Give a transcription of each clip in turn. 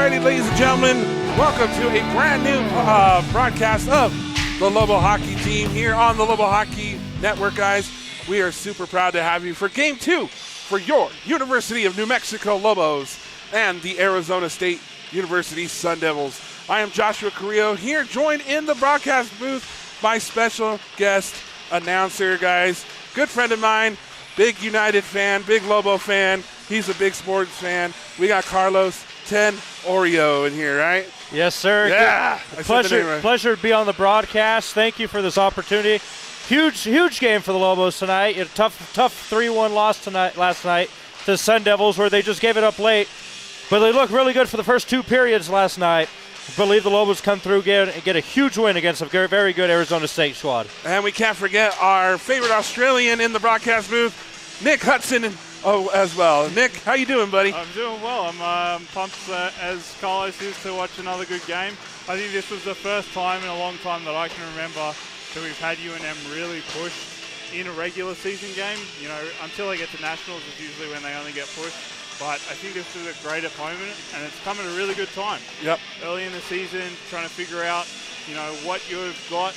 Alrighty, ladies and gentlemen, welcome to a brand new broadcast of the Lobo hockey team here on the Lobo Hockey Network, guys. We are super proud to have you for Game 2 for your University of New Mexico Lobos and the Arizona State University Sun Devils. I am Joshua Carrillo here, joined in the broadcast booth by special guest announcer, guys. Good friend of mine, big United fan, big Lobo fan. He's a big sports fan. We got Carlos 10 Oreo in here, right? Yes, sir. Yeah. Pleasure to be on the broadcast. Thank you for this opportunity. Huge game for the Lobos tonight. A tough 3-1 loss last night to the Sun Devils, where they just gave it up late. But they looked really good for the first 2 periods last night. I believe the Lobos come through and get a huge win against a very good Arizona State squad. And we can't forget our favorite Australian in the broadcast booth, Nick Hudson, as well. Nick, how you doing, buddy? I'm doing well. I'm pumped as Carlos is to watch another good game. I think this was the first time in a long time that I can remember that we've had UNM really push in a regular season game. You know, until they get to nationals is usually when they only get pushed. But I think this is a great opponent, and it's come at a really good time. Yep. Early in the season, trying to figure out, you know, what you've got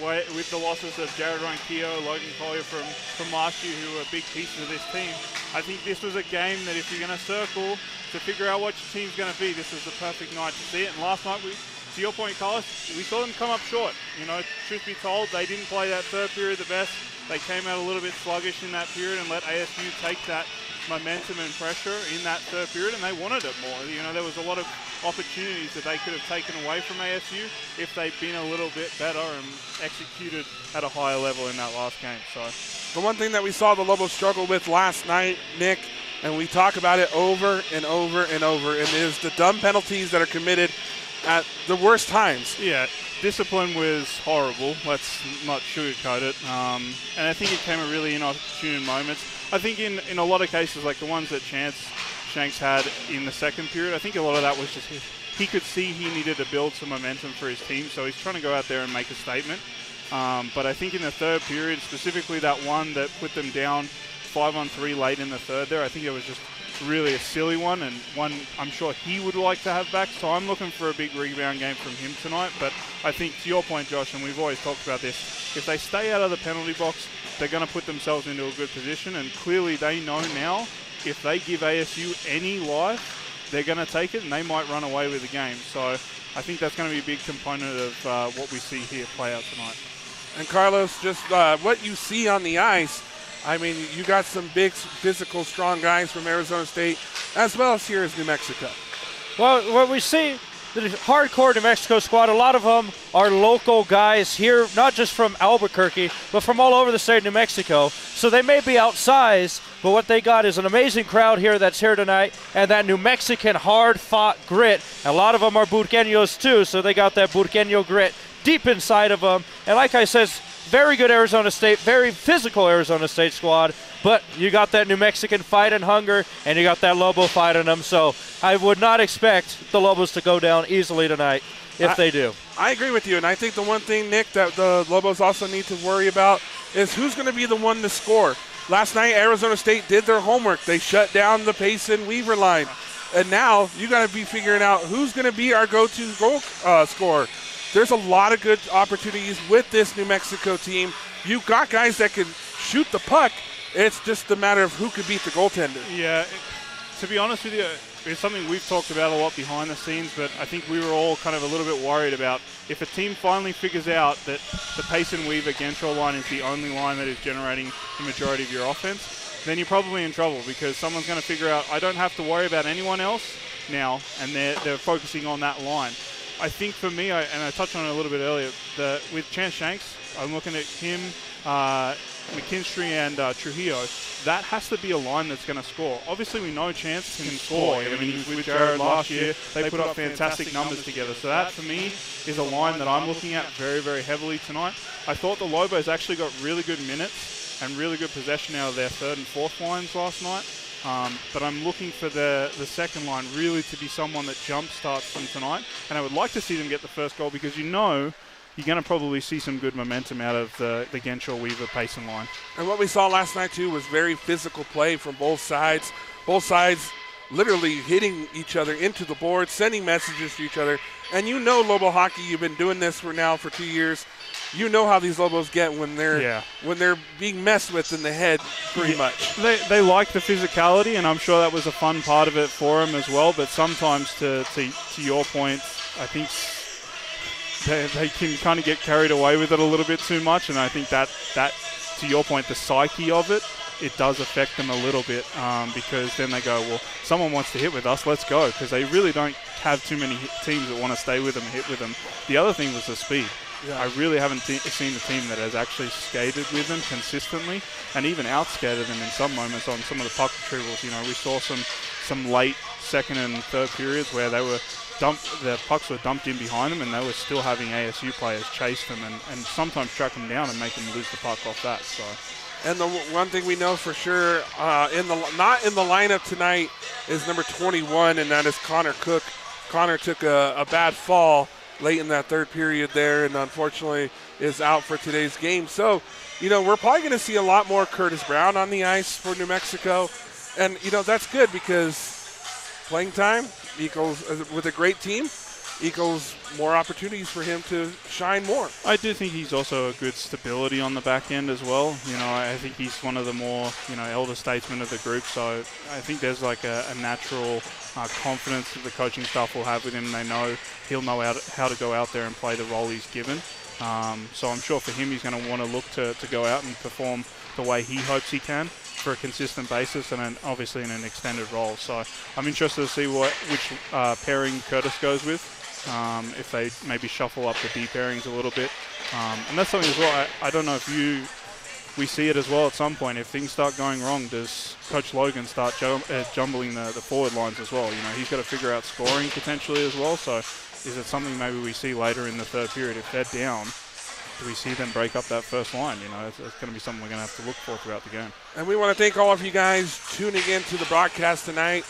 with the losses of Jared Ronquillo, Logan Collier from last year, who were big pieces of this team. I think this was a game that if you're going to circle to figure out what your team's going to be, this is the perfect night to see it. And last night, to your point, Carlos, we saw them come up short. You know, truth be told, they didn't play that third period the best. They came out a little bit sluggish in that period and let ASU take that momentum and pressure in that third period, and they wanted it more. You know, there was a lot of opportunities that they could have taken away from ASU if they'd been a little bit better and executed at a higher level in that last game. So the one thing that we saw the Lobos struggle with last night, Nick, and we talk about it over and over and over, and is the dumb penalties that are committed at the worst times. Yeah, discipline was horrible. Let's not sugarcoat it. And I think it came at really inopportune moments. I think in a lot of cases, like the ones that Shanks had in the second period, I think a lot of that was just he could see he needed to build some momentum for his team, so he's trying to go out there and make a statement. But I think in the third period, specifically that one that put them down 5-on-3 late in the third there, I think it was just really a silly one, and one I'm sure he would like to have back. So I'm looking for a big rebound game from him tonight. But I think, to your point, Josh, and we've always talked about this, if they stay out of the penalty box, they're going to put themselves into a good position, and clearly they know now if they give ASU any life, they're going to take it and they might run away with the game. So I think that's going to be a big component of what we see here play out tonight. And Carlos, just what you see on the ice, I mean, you got some big, physical, strong guys from Arizona State, as well as here is New Mexico. Well, what we see, the hardcore New Mexico squad, a lot of them are local guys here, not just from Albuquerque, but from all over the state of New Mexico. So they may be outsized, but what they got is an amazing crowd here that's here tonight, and that New Mexican hard-fought grit. A lot of them are Burqueños too, so they got that Burqueño grit deep inside of them. And like I said, very good Arizona State, very physical Arizona State squad, but you got that New Mexican fight and hunger, and you got that Lobo fight in them. So I would not expect the Lobos to go down easily tonight if they do. I agree with you, and I think the one thing, Nick, that the Lobos also need to worry about is who's going to be the one to score. Last night, Arizona State did their homework. They shut down the Payson-Weaver line. And now you got to be figuring out who's going to be our go-to goal scorer. There's a lot of good opportunities with this New Mexico team. You've got guys that can shoot the puck. It's just a matter of who could beat the goaltender. Yeah, to be honest with you, it's something we've talked about a lot behind the scenes, but I think we were all kind of a little bit worried about if a team finally figures out that the Payson-Weaver-Genshaw line is the only line that is generating the majority of your offense, then you're probably in trouble because someone's going to figure out, I don't have to worry about anyone else now, and they're focusing on that line. I think for me, and I touched on it a little bit earlier, with Chance Shanks, I'm looking at him, McKinstry and Trujillo. That has to be a line that's going to score. Obviously, we know Chance can score. I mean, with Jared last year, they put up fantastic numbers together. So that, for me, is a line that I'm looking at very, very heavily tonight. I thought the Lobos actually got really good minutes and really good possession out of their third and fourth lines last night. But I'm looking for the second line really to be someone that jump-starts them tonight. And I would like to see them get the first goal because you know you're going to probably see some good momentum out of the Genshaw-Weaver-Payson line. And what we saw last night, too, was very physical play from both sides. Both sides literally hitting each other into the board, sending messages to each other. And you know Lobo hockey, you've been doing this for 2 years. You know how these Lobos get when they're being messed with in the head, pretty much. They like the physicality, and I'm sure that was a fun part of it for them as well. But sometimes, to your point, I think they can kind of get carried away with it a little bit too much. And I think that to your point, the psyche of it does affect them a little bit, because then they go, well, someone wants to hit with us, let's go, because they really don't have too many teams that want to stay with them and hit with them. The other thing was the speed. Yeah. I really haven't seen a team that has actually skated with them consistently and even outskated them in some moments on some of the puck retrievals. You know, we saw some late second and third periods where the pucks were dumped in behind them, and they were still having ASU players chase them and sometimes track them down and make them lose the puck off that. So. And the one thing we know for sure, not in the lineup tonight, is number 21, and that is Connor Cook. Connor took a bad fall late in that third period there, and unfortunately is out for today's game. So, you know, we're probably going to see a lot more Curtis Brown on the ice for New Mexico. And, you know, that's good because playing time equals, with a great team, equals more opportunities for him to shine more. I do think he's also a good stability on the back end as well. You know, I think he's one of the more, elder statesmen of the group. So I think there's like a natural confidence that the coaching staff will have with him. They know he'll know how to go out there and play the role he's given. So I'm sure for him, he's going to want to look to go out and perform the way he hopes he can for a consistent basis, and then obviously in an extended role. So I'm interested to see which pairing Curtis goes with. If they maybe shuffle up the D pairings a little bit. And that's something as well, I don't know if we see it as well at some point. If things start going wrong, does Coach Logan start jumbling the forward lines as well? You know, he's got to figure out scoring potentially as well. So is it something maybe we see later in the third period? If they're down, do we see them break up that first line? You know, it's going to be something we're going to have to look for throughout the game. And we want to thank all of you guys tuning in to the broadcast tonight.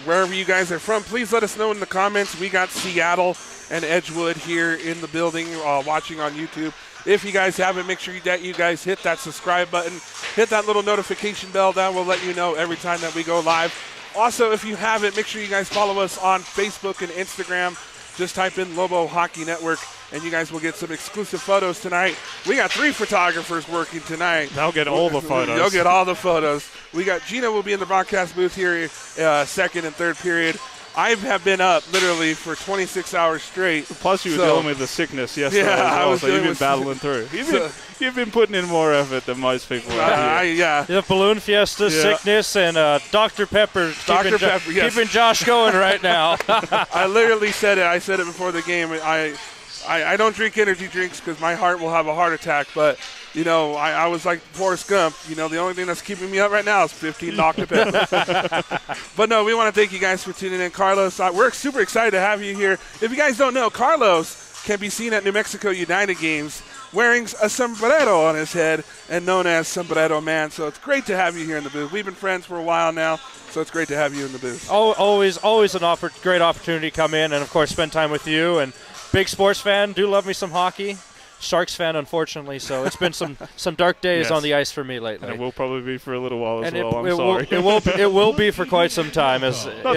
Wherever you guys are from, please let us know in the comments. We got Seattle and Edgewood here in the building watching on YouTube. If you guys haven't, make sure that you guys hit that subscribe button, hit that little notification bell. That will let you know every time that we go live. Also, if you haven't, make sure you guys follow us on Facebook and Instagram. Just type in Lobo Hockey Network, and you guys will get some exclusive photos tonight. We got 3 photographers working tonight. They'll get all the photos. You'll get all the photos. We got Gina will be in the broadcast booth here second and third period. I have been up literally for 26 hours straight. Plus, you were dealing with the sickness yesterday as well, so you've been battling through. You've been putting in more effort than most people out here. Yeah. The balloon fiesta, sickness, and Dr. Pepper. Keeping Josh going right now. I literally said it. I said it before the game. I don't drink energy drinks because my heart will have a heart attack, but you know, I was like Forrest Gump. You know, the only thing that's keeping me up right now is 15 Dr. Pepper. But no, we want to thank you guys for tuning in. Carlos, we're super excited to have you here. If you guys don't know, Carlos can be seen at New Mexico United games wearing a sombrero on his head and known as Sombrero Man. So it's great to have you here in the booth. We've been friends for a while now, so it's great to have you in the booth. Always great opportunity to come in and, of course, spend time with you. And big sports fan, do love me some hockey. Sharks fan, unfortunately, so it's been some dark days on the ice for me lately. And it will probably be for a little while as well. I'm sorry. It will be for quite some time in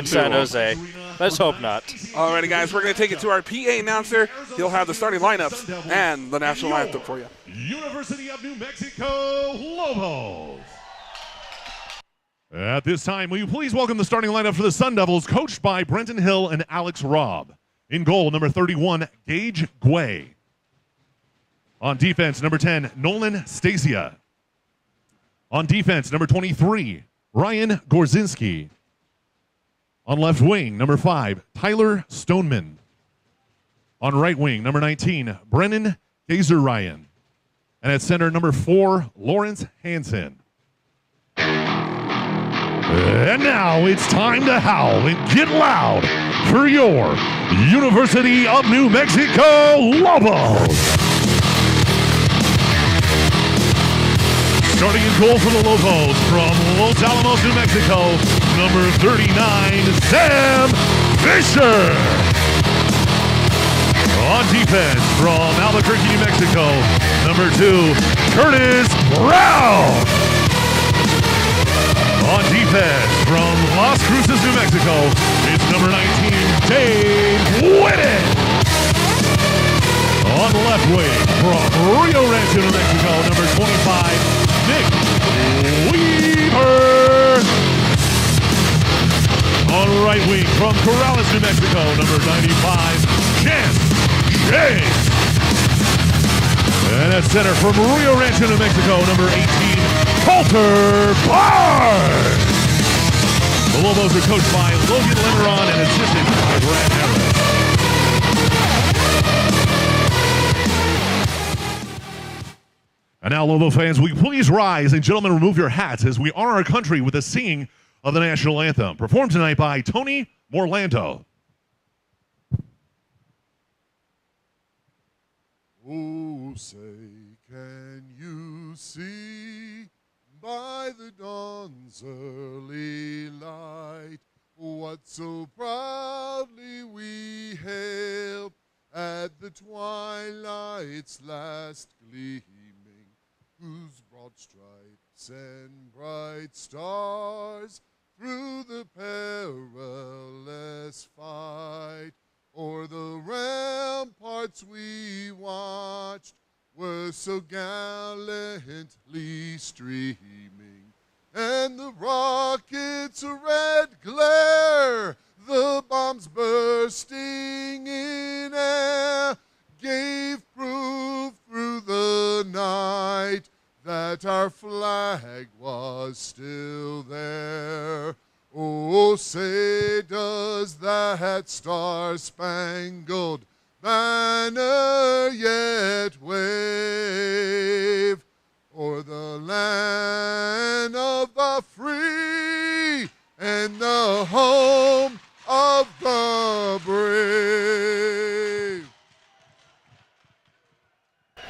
San Jose. Let's hope not. Alrighty, guys, we're going to take it to our PA announcer. He'll have the starting lineups and the national anthem for you. University of New Mexico Lobos. At this time, will you please welcome the starting lineup for the Sun Devils, coached by Brenton Hill and Alex Robb. In goal, number 31, Gage Guay. On defense, number 10, Nolan Stasia. On defense, number 23, Ryan Gorzinski. On left wing, number 5, Tyler Stoneman. On right wing, number 19, Brennan Gazer-Ryan. And at center, number 4, Lawrence Hansen. And now it's time to howl and get loud for your University of New Mexico Lobos. Starting in goal for the Lobos from Los Alamos, New Mexico, number 39, Sam Fisher. On defense from Albuquerque, New Mexico, number 2, Curtis Brown. On defense from Las Cruces, New Mexico, it's number 19, Dave Whitted. On the left wing from Rio Rancho, New Mexico, number 25, Nick Weaver. On right wing from Corrales, New Mexico, number 95, Chance James. And at center from Rio Rancho, New Mexico, number 18, Coulter Barnes. The Lobos are coached by Logan Lemeron and assisted by Brad Harris. And now, Lobo fans, will you please rise and gentlemen remove your hats as we honor our country with the singing of the national anthem, performed tonight by Tony Morlando. Oh, say, can you see by the dawn's early light what so proudly we hailed at the twilight's last gleaming, whose broad stripes and bright stars through the perilous fight o'er the ramparts we watched were so gallantly streaming, and the rockets' red glare, the bombs bursting in air, gave proof through the night that our flag was still there. Oh, say does that star-spangled banner yet wave o'er the land of the free and the home of the brave.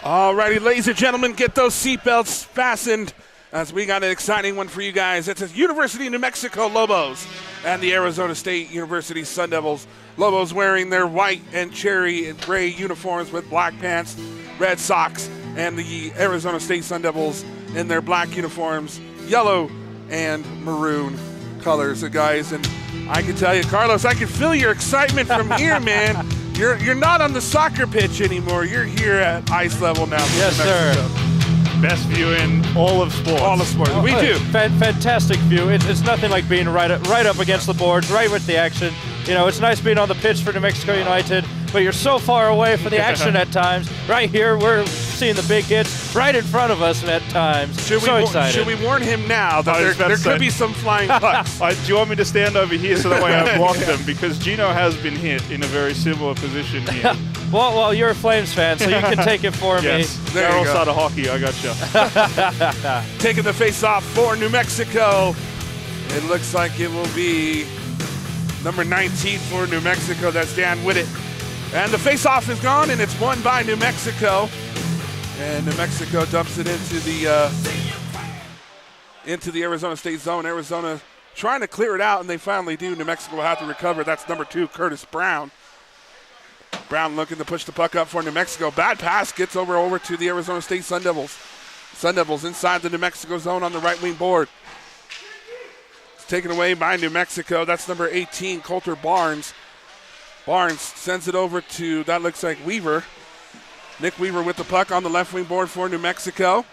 Alrighty, ladies and gentlemen, get those seatbelts fastened as we got an exciting one for you guys. It's the University of New Mexico Lobos and the Arizona State University Sun Devils. Lobos wearing their white and cherry and gray uniforms with black pants, red socks, and the Arizona State Sun Devils in their black uniforms, yellow and maroon colors, guys. And I can tell you, Carlos, I can feel your excitement from here, man. You're not on the soccer pitch anymore. You're here at ice level now. Yes, sir. Best view in all of sports. All of sports. We do. Fantastic view. It's nothing like being right up against the boards, right with the action. You know, it's nice being on the pitch for New Mexico United, but you're so far away from the action at times. Right here, we're seeing the big hits right in front of us at times. Excited. Should we warn him now that there could be some flying pucks? Do you want me to stand over here so that way I block them? Because Gino has been hit in a very similar position here. Well, you're a Flames fan, so you can take it for yes. me. Carol side of hockey, I gotcha. Taking the face-off for New Mexico. It looks like it will be number 19 for New Mexico. That's Dan Whitted. And the face-off is gone, and it's won by New Mexico. And New Mexico dumps it into the Arizona State zone. Arizona trying to clear it out, and they finally do. New Mexico will have to recover. That's number 2, Curtis Brown. Brown looking to push the puck up for New Mexico. Bad pass gets over to the Arizona State Sun Devils. Sun Devils inside the New Mexico zone on the right wing board. It's taken away by New Mexico. That's number 18, Coulter Barnes. Barnes sends it over to, that looks like Weaver. Nick Weaver with the puck on the left wing board for New Mexico.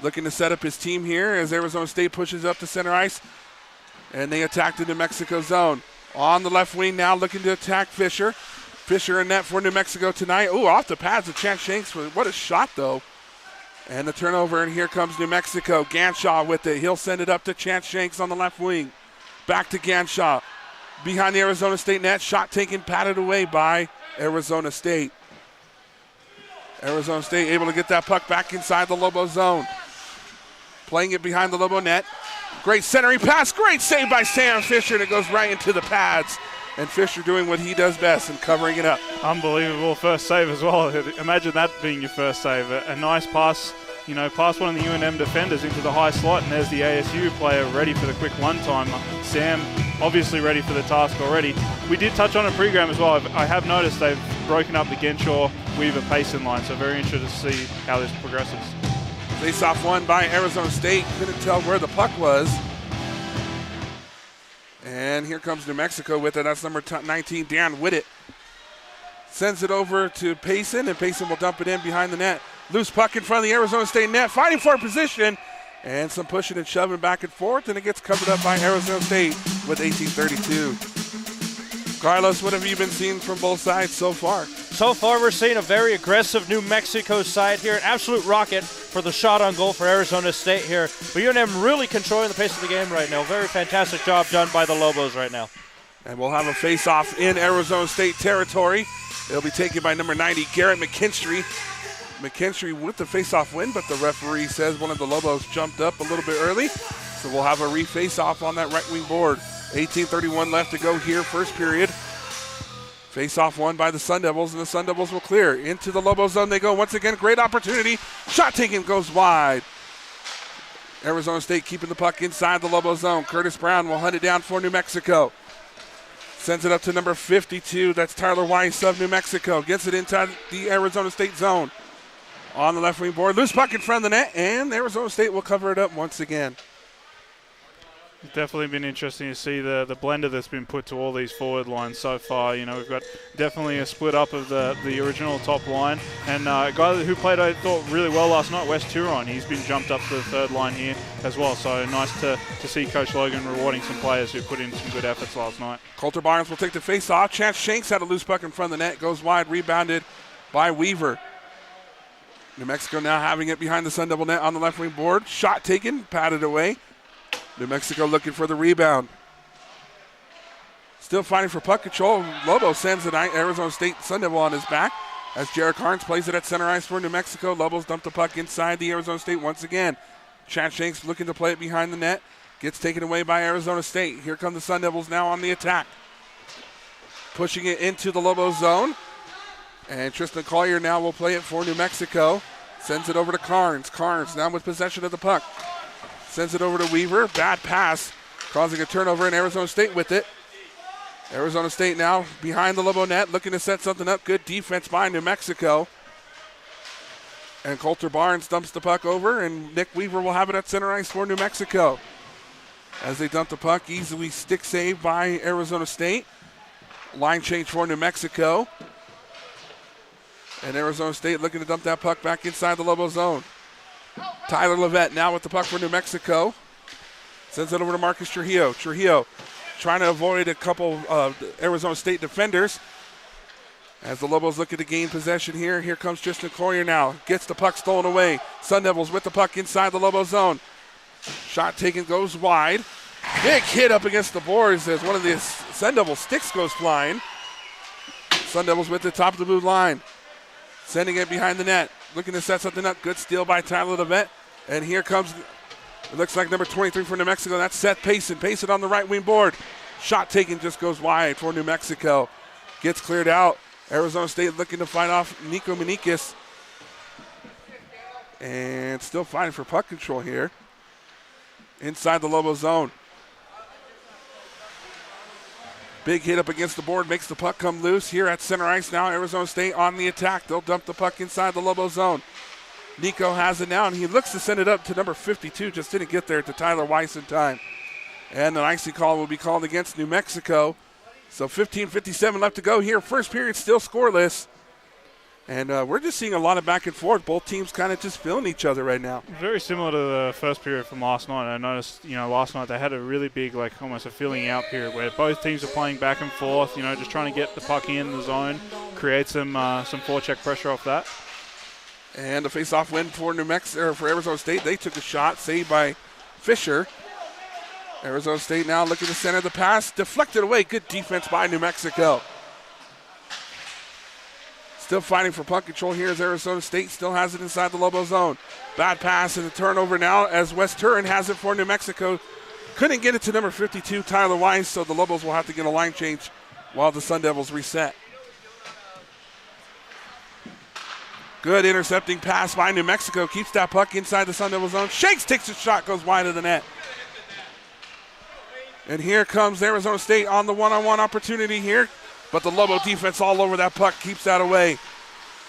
Looking to set up his team here as Arizona State pushes up to center ice. And they attack the New Mexico zone. On the left wing now looking to attack Fisher. Fisher in net for New Mexico tonight. Ooh, off the pads of Chance Shanks. What a shot, though. And the turnover, and here comes New Mexico. Ganshaw with it. He'll send it up to Chance Shanks on the left wing. Back to Ganshaw. Behind the Arizona State net. Shot taken, patted away by Arizona State. Arizona State able to get that puck back inside the Lobo zone. Playing it behind the Lobo net. Great centering pass. Great save by Sam Fisher, and it goes right into the pads. And Fisher doing what he does best and covering it up. Unbelievable first save as well. Imagine that being your first save. A nice pass, past one of the UNM defenders into the high slot, and there's the ASU player ready for the quick one-timer. Sam obviously ready for the task already. We did touch on a pre-game as well. I have noticed they've broken up the Genshaw-Weaver Payson line, so very interested to see how this progresses. Face-off won by Arizona State. Couldn't tell where the puck was. And here comes New Mexico with it. That's number 19, Dan Whittet. Sends it over to Payson, and Payson will dump it in behind the net. Loose puck in front of the Arizona State net, fighting for position, and some pushing and shoving back and forth, and it gets covered up by Arizona State with 18:32. Carlos, what have you been seeing from both sides so far? So far, we're seeing a very aggressive New Mexico side here. An absolute rocket for the shot on goal for Arizona State here. But UNM really controlling the pace of the game right now. Very fantastic job done by the Lobos right now. And we'll have a face-off in Arizona State territory. It'll be taken by number 90, Garrett McKinstry. McKinstry with the face-off win, but the referee says one of the Lobos jumped up a little bit early. So we'll have a re-face-off on that right wing board. 18:31 left to go here, first period. Face-off won by the Sun Devils, and the Sun Devils will clear. Into the Lobo zone they go once again. Great opportunity. Shot taken goes wide. Arizona State keeping the puck inside the Lobo zone. Curtis Brown will hunt it down for New Mexico. Sends it up to number 52. That's Tyler Weiss of New Mexico. Gets it inside the Arizona State zone. On the left wing board. Loose puck in front of the net, and Arizona State will cover it up once again. It's definitely been interesting to see the blender that's been put to all these forward lines so far. You know, we've got definitely a split up of the original top line. And a guy who played, I thought, really well last night, Wes Turon. He's been jumped up to the third line here as well. So nice to see Coach Logan rewarding some players who put in some good efforts last night. Coulter Barnes will take the face off. Chance Shanks had a loose puck in front of the net. Goes wide, rebounded by Weaver. New Mexico now having it behind the Sun Devil net on the left wing board. Shot taken, patted away. New Mexico looking for the rebound. Still fighting for puck control. Lobo sends an Arizona State Sun Devil on his back as Jared Carnes plays it at center ice for New Mexico. Lobos dump the puck inside the Arizona State once again. Chad Shanks looking to play it behind the net. Gets taken away by Arizona State. Here come the Sun Devils now on the attack. Pushing it into the Lobo zone. And Tristan Collier now will play it for New Mexico. Sends it over to Carnes. Carnes now with possession of the puck. Sends it over to Weaver. Bad pass, causing a turnover in Arizona State with it. Arizona State now behind the Lobo net, looking to set something up. Good defense by New Mexico. And Coulter Barnes dumps the puck over, and Nick Weaver will have it at center ice for New Mexico. As they dump the puck, easily stick save by Arizona State. Line change for New Mexico. And Arizona State looking to dump that puck back inside the Lobo zone. Tyler Levette now with the puck for New Mexico. Sends it over to Marcus Trujillo. Trujillo trying to avoid a couple of Arizona State defenders. As the Lobos looking to gain possession here. Here comes Tristan Collier now. Gets the puck stolen away. Sun Devils with the puck inside the Lobo zone. Shot taken goes wide. Big hit up against the boards as one of the Sun Devil sticks goes flying. Sun Devils with the top of the blue line. Sending it behind the net. Looking to set something up. Good steal by Tyler Levette. And here comes, it looks like number 23 for New Mexico. That's Seth Payson. Payson on the right wing board. Shot taken just goes wide for New Mexico. Gets cleared out. Arizona State looking to fight off Nico Menikis. And still fighting for puck control here. Inside the Lobo zone. Big hit up against the board, makes the puck come loose here at center ice now. Arizona State on the attack. They'll dump the puck inside the Lobo zone. Nico has it now, and he looks to send it up to number 52. Just didn't get there to Tyler Weiss in time. And an icy call will be called against New Mexico. So 15:57 left to go here. First period still scoreless. And we're just seeing a lot of back and forth. Both teams kind of just feeling each other right now. Very similar to the first period from last night. I noticed, last night they had a really big, almost a filling out period where both teams are playing back and forth, just trying to get the puck in the zone, create some forecheck pressure off that. And a face-off win for for Arizona State. They took a shot, saved by Fisher. Arizona State now looking to center the pass, deflected away. Good defense by New Mexico. Still fighting for puck control here as Arizona State still has it inside the Lobo zone. Bad pass and a turnover now as West Turin has it for New Mexico. Couldn't get it to number 52, Tyler Weiss, so the Lobos will have to get a line change while the Sun Devils reset. Good intercepting pass by New Mexico. Keeps that puck inside the Sun Devil zone. Shakes, takes a shot, goes wide of the net. And here comes Arizona State on the one-on-one opportunity here. But the Lobo defense all over that puck keeps that away.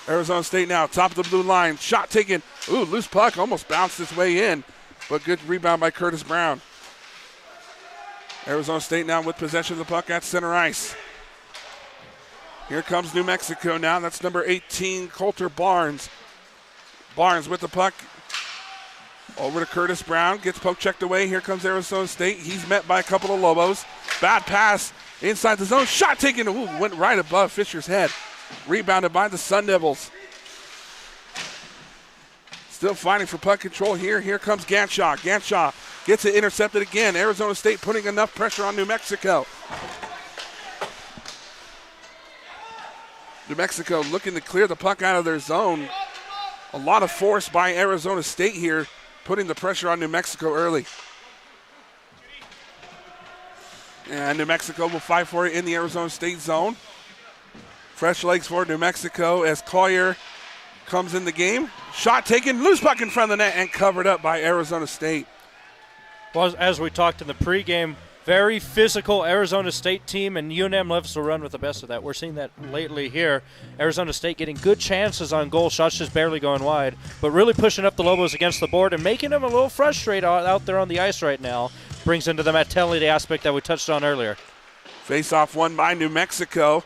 Arizona State now, top of the blue line. Shot taken. Ooh, loose puck. Almost bounced its way in. But good rebound by Curtis Brown. Arizona State now with possession of the puck at center ice. Here comes New Mexico now. That's number 18, Coulter Barnes. Barnes with the puck over to Curtis Brown. Gets poke checked away. Here comes Arizona State. He's met by a couple of Lobos. Bad pass inside the zone. Shot taken. Ooh, went right above Fisher's head. Rebounded by the Sun Devils. Still fighting for puck control here. Here comes Ganshaw. Ganshaw gets it intercepted again. Arizona State putting enough pressure on New Mexico. New Mexico looking to clear the puck out of their zone. A lot of force by Arizona State here, putting the pressure on New Mexico early. And New Mexico will fight for it in the Arizona State zone. Fresh legs for New Mexico as Collier comes in the game. Shot taken, loose puck in front of the net and covered up by Arizona State. Well, as we talked in the pregame, very physical Arizona State team, and UNM loves to run with the best of that. We're seeing that lately here. Arizona State getting good chances on goal, shots just barely going wide, but really pushing up the Lobos against the board and making them a little frustrated out there on the ice right now. Brings into the mentality aspect that we touched on earlier. Face-off won by New Mexico.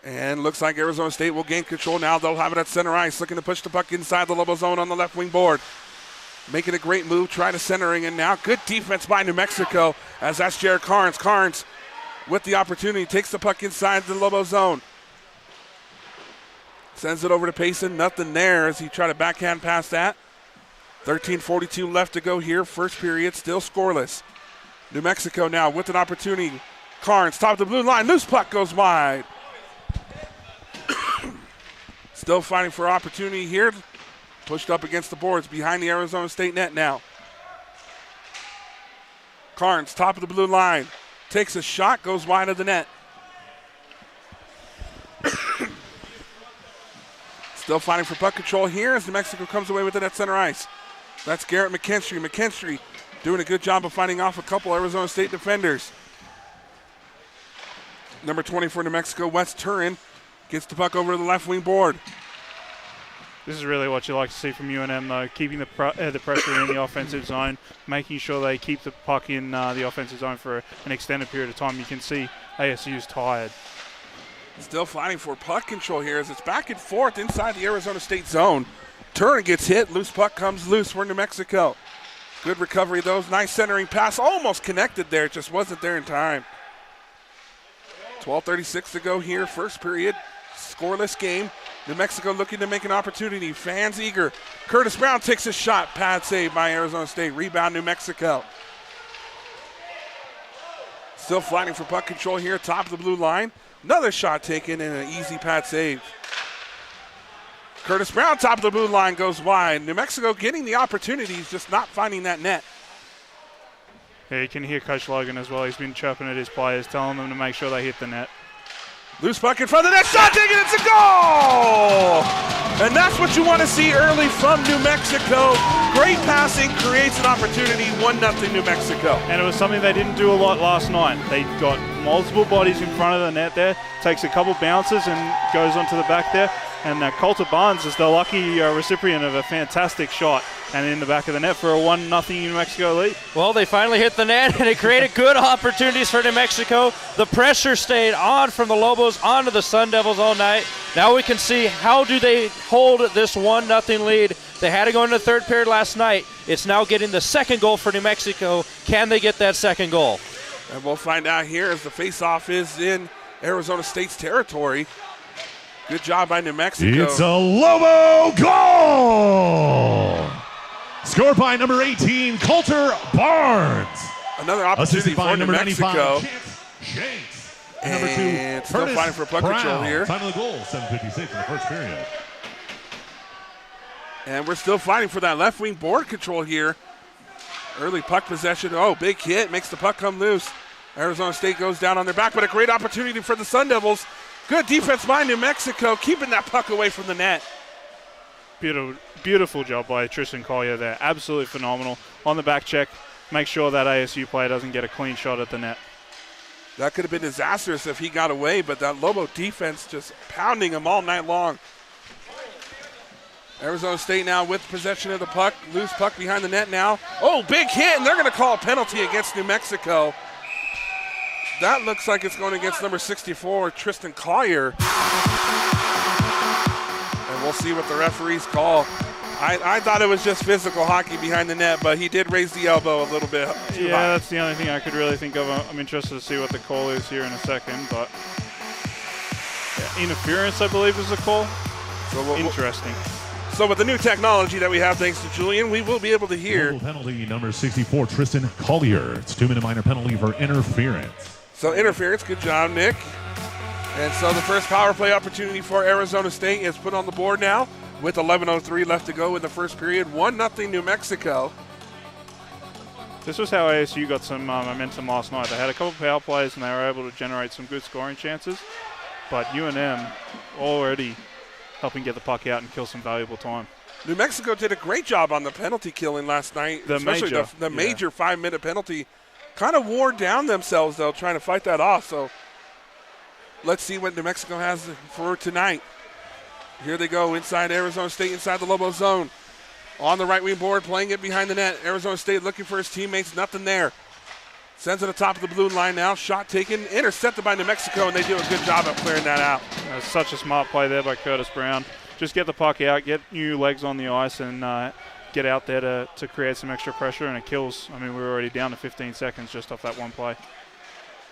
And looks like Arizona State will gain control now. They'll have it at center ice, looking to push the puck inside the Lobo zone on the left wing board. Making a great move, trying to centering, and now good defense by New Mexico as that's Jared Carnes. Carnes with the opportunity, takes the puck inside the Lobo zone. Sends it over to Payson, nothing there as he tried to backhand pass that. 13:42 left to go here, first period, still scoreless. New Mexico now with an opportunity. Carnes, top of the blue line, loose puck goes wide. Still fighting for opportunity here. Pushed up against the boards behind the Arizona State net now. Carnes, top of the blue line. Takes a shot, goes wide of the net. Still fighting for puck control here as New Mexico comes away with it at center ice. That's Garrett McKinstry. McKinstry doing a good job of fighting off a couple Arizona State defenders. Number 20 for New Mexico, Wes Turin, gets the puck over to the left wing board. This is really what you like to see from UNM, though, keeping the pressure in the offensive zone, making sure they keep the puck in the offensive zone for an extended period of time. You can see ASU's tired. Still fighting for puck control here as it's back and forth inside the Arizona State zone. Turner gets hit, loose puck comes loose for New Mexico. Good recovery, though. Nice centering pass, almost connected there, just wasn't there in time. 12:36 to go here, first period, scoreless game. New Mexico looking to make an opportunity. Fans eager. Curtis Brown takes a shot. Pad save by Arizona State. Rebound New Mexico. Still fighting for puck control here. Top of the blue line. Another shot taken and an easy pad save. Curtis Brown, top of the blue line, goes wide. New Mexico getting the opportunities, just not finding that net. Yeah, you can hear Coach Logan as well. He's been chirping at his players, telling them to make sure they hit the net. Loose puck in front of the net, shot taken, it's a goal! And that's what you want to see early from New Mexico. Great passing, creates an opportunity, 1-0 New Mexico. And it was something they didn't do a lot last night. They got multiple bodies in front of the net there, takes a couple bounces and goes onto the back there. And Coulter Barnes is the lucky recipient of a fantastic shot and in the back of the net for a 1-0 New Mexico lead. Well, they finally hit the net, and it created good opportunities for New Mexico. The pressure stayed on from the Lobos onto the Sun Devils all night. Now we can see how do they hold this 1-0 lead. They had to go into the third period last night. It's now getting the second goal for New Mexico. Can they get that second goal? And we'll find out here as the faceoff is in Arizona State's territory. Good job by New Mexico. It's a Lobo goal! Scored by number 18, Coulter Barnes. Another opportunity for New Mexico. Shanks. And Number 2, still Curtis fighting for puck Brown. control here. Time of the goal, 7:56 in the first period. And we're still fighting for that left wing board control here. Early puck possession. Oh, big hit. Makes the puck come loose. Arizona State goes down on their back, but a great opportunity for the Sun Devils. Good defense by New Mexico, keeping that puck away from the net. Beautiful job by Tristan Collier there. Absolutely phenomenal. On the back check, make sure that ASU player doesn't get a clean shot at the net. That could have been disastrous if he got away, but that Lobo defense just pounding him all night long. Arizona State now with possession of the puck. Loose puck behind the net now. Oh, big hit, and they're going to call a penalty against New Mexico. That looks like it's going against number 64, Tristan Collier. And we'll see what the referees call. I thought it was just physical hockey behind the net, but he did raise the elbow a little bit too high. That's the only thing I could really think of. I'm interested to see what the call is here in a second, but interference, I believe, is the call. So Interesting. So with the new technology that we have, thanks to Julian, we will be able to hear. Total penalty number 64, Tristan Collier. It's 2-minute minor penalty for interference. So interference, good job, Nick. And so the first power play opportunity for Arizona State is put on the board now with 11:03 left to go in the first period. 1-0 New Mexico. This was how ASU got some momentum last night. They had a couple of power plays and they were able to generate some good scoring chances. But UNM already helping get the puck out and kill some valuable time. New Mexico did a great job on the penalty killing last night, especially the major 5-minute penalty. Kind of wore down themselves, though, trying to fight that off. So let's see what New Mexico has for tonight. Here they go inside Arizona State, inside the Lobo zone. On the right wing board, playing it behind the net. Arizona State looking for his teammates, nothing there. Sends it to the top of the blue line now. Shot taken, intercepted by New Mexico, and they do a good job of clearing that out. Such a smart play there by Curtis Brown. Just get the puck out, get new legs on the ice, and get out there to create some extra pressure, and it kills. I mean, we were already down to 15 seconds just off that one play.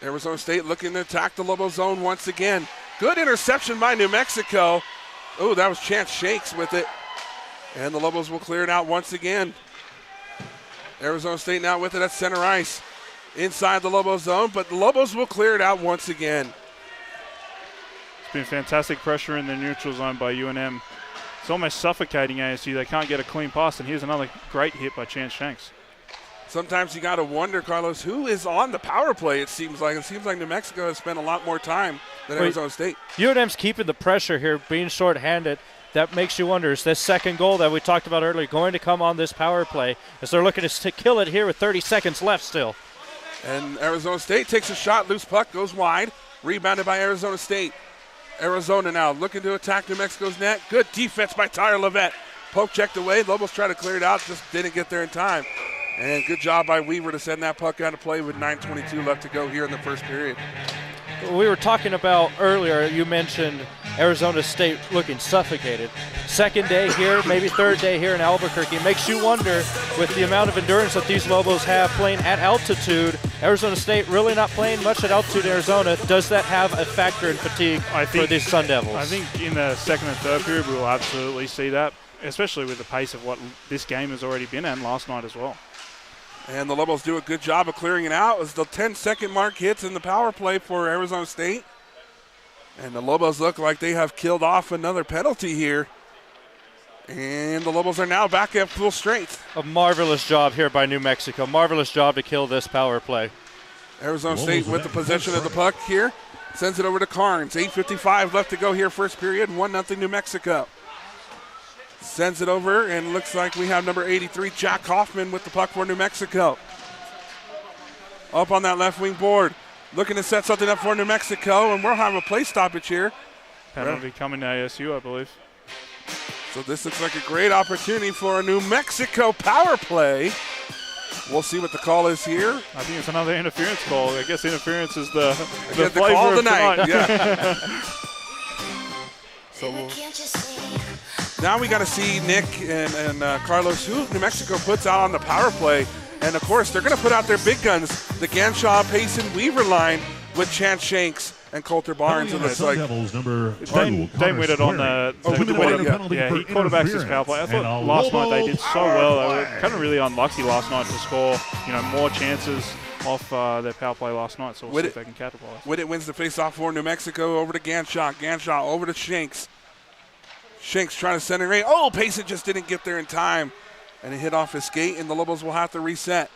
Arizona State looking to attack the Lobo zone once again. Good interception by New Mexico. Oh, that was Chance Shakes with it. And the Lobos will clear it out once again. Arizona State now with it at center ice. Inside the Lobo zone, but the Lobos will clear it out once again. It's been fantastic pressure in the neutral zone by UNM. It's almost suffocating ASU. They can't get a clean pass, and here's another great hit by Chance Shanks. Sometimes you got to wonder, Carlos, who is on the power play, it seems like. It seems like New Mexico has spent a lot more time than Arizona State. UNM's keeping the pressure here, being shorthanded. That makes you wonder, is this second goal that we talked about earlier going to come on this power play as they're looking to kill it here with 30 seconds left still? And Arizona State takes a shot, loose puck, goes wide, rebounded by Arizona State. Arizona now looking to attack New Mexico's net. Good defense by Tyler Levette. Poke checked away. Lobos tried to clear it out, just didn't get there in time. And good job by Weaver to send that puck out of play with 9:22 left to go here in the first period. We were talking about earlier, you mentioned Arizona State looking suffocated. Second day here, maybe third day here in Albuquerque. Makes you wonder, with the amount of endurance that these Lobos have playing at altitude, Arizona State really not playing much at altitude in Arizona. Does that have a factor in fatigue for these Sun Devils? I think in the second and third period we will absolutely see that, especially with the pace of what this game has already been and last night as well. And the Lobos do a good job of clearing it out as the 10-second mark hits in the power play for Arizona State. And the Lobos look like they have killed off another penalty here. And the Lobos are now back at full strength. A marvelous job here by New Mexico. Marvelous job to kill this power play. Arizona State with the possession of the puck here. Sends it over to Carnes. 8:55 left to go here, first period. 1-0 New Mexico. Sends it over, and looks like we have number 83, Jack Kaufman, with the puck for New Mexico. Up on that left wing board. Looking to set something up for New Mexico, and we'll have a play stoppage here. Penalty coming to ASU, I believe. So this looks like a great opportunity for a New Mexico power play. We'll see what the call is here. I think it's another interference call. I guess interference is the flavor call of tonight. Yeah. So now we got to see Nick and Carlos, who New Mexico puts out on the power play. And, of course, they're going to put out their big guns, the Ganshaw, Payson, Weaver line with Chance Shanks and Coulter Barnes. And it's like Devils number Dane Whitted on the he quarterbacks his power play. I thought last night they did so well. They were kind of really unlucky last night to score, more chances off their power play last night. So we'll see if they can capitalize. Whitted wins the faceoff for New Mexico over to Ganshaw. Ganshaw over to Shanks. Shanks trying to send it right. Oh, Payson just didn't get there in time. And it hit off his skate, and the Lobos will have to reset.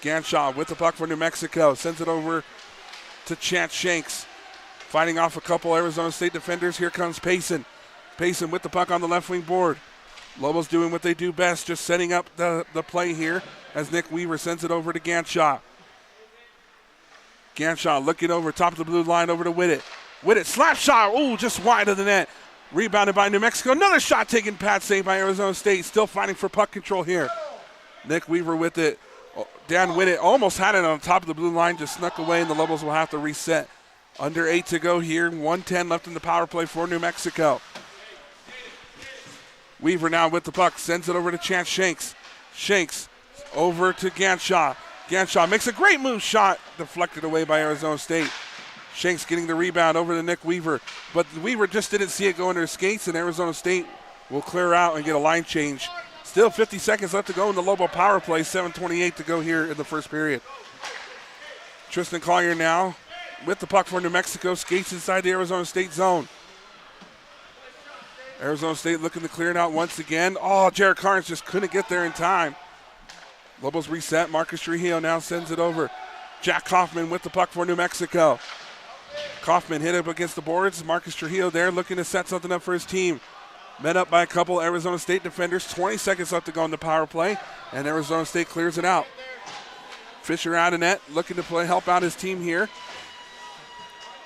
Ganshaw with the puck for New Mexico. Sends it over to Chance Shanks. Fighting off a couple Arizona State defenders. Here comes Payson. Payson with the puck on the left wing board. Lobos doing what they do best, just setting up the play here as Nick Weaver sends it over to Ganshaw. Ganshaw looking over top of the blue line over to Whitted. Whitted slap shot. Ooh, just wide of the net. Rebounded by New Mexico. Another shot taken, pad saved by Arizona State. Still fighting for puck control here. Nick Weaver with it. Dan Winnett almost had it on top of the blue line, just snuck away, and the Lobos will have to reset. Under 8 to go here. 1:10 left in the power play for New Mexico. Weaver now with the puck. Sends it over to Chance Shanks. Shanks over to Ganshaw. Ganshaw makes a great move shot. Deflected away by Arizona State. Shanks getting the rebound over to Nick Weaver. But Weaver just didn't see it go under his skates, and Arizona State will clear out and get a line change. Still 50 seconds left to go in the Lobo power play. 7:28 to go here in the first period. Tristan Collier now with the puck for New Mexico. Skates inside the Arizona State zone. Arizona State looking to clear it out once again. Oh, Jared Carnes just couldn't get there in time. Lobos reset. Marcus Trujillo now sends it over. Jack Kaufman with the puck for New Mexico. Kaufman hit up against the boards. Marcus Trujillo there looking to set something up for his team. Met up by a couple Arizona State defenders. 20 seconds left to go in the power play, and Arizona State clears it out. Fisher out of net, looking to help out his team here.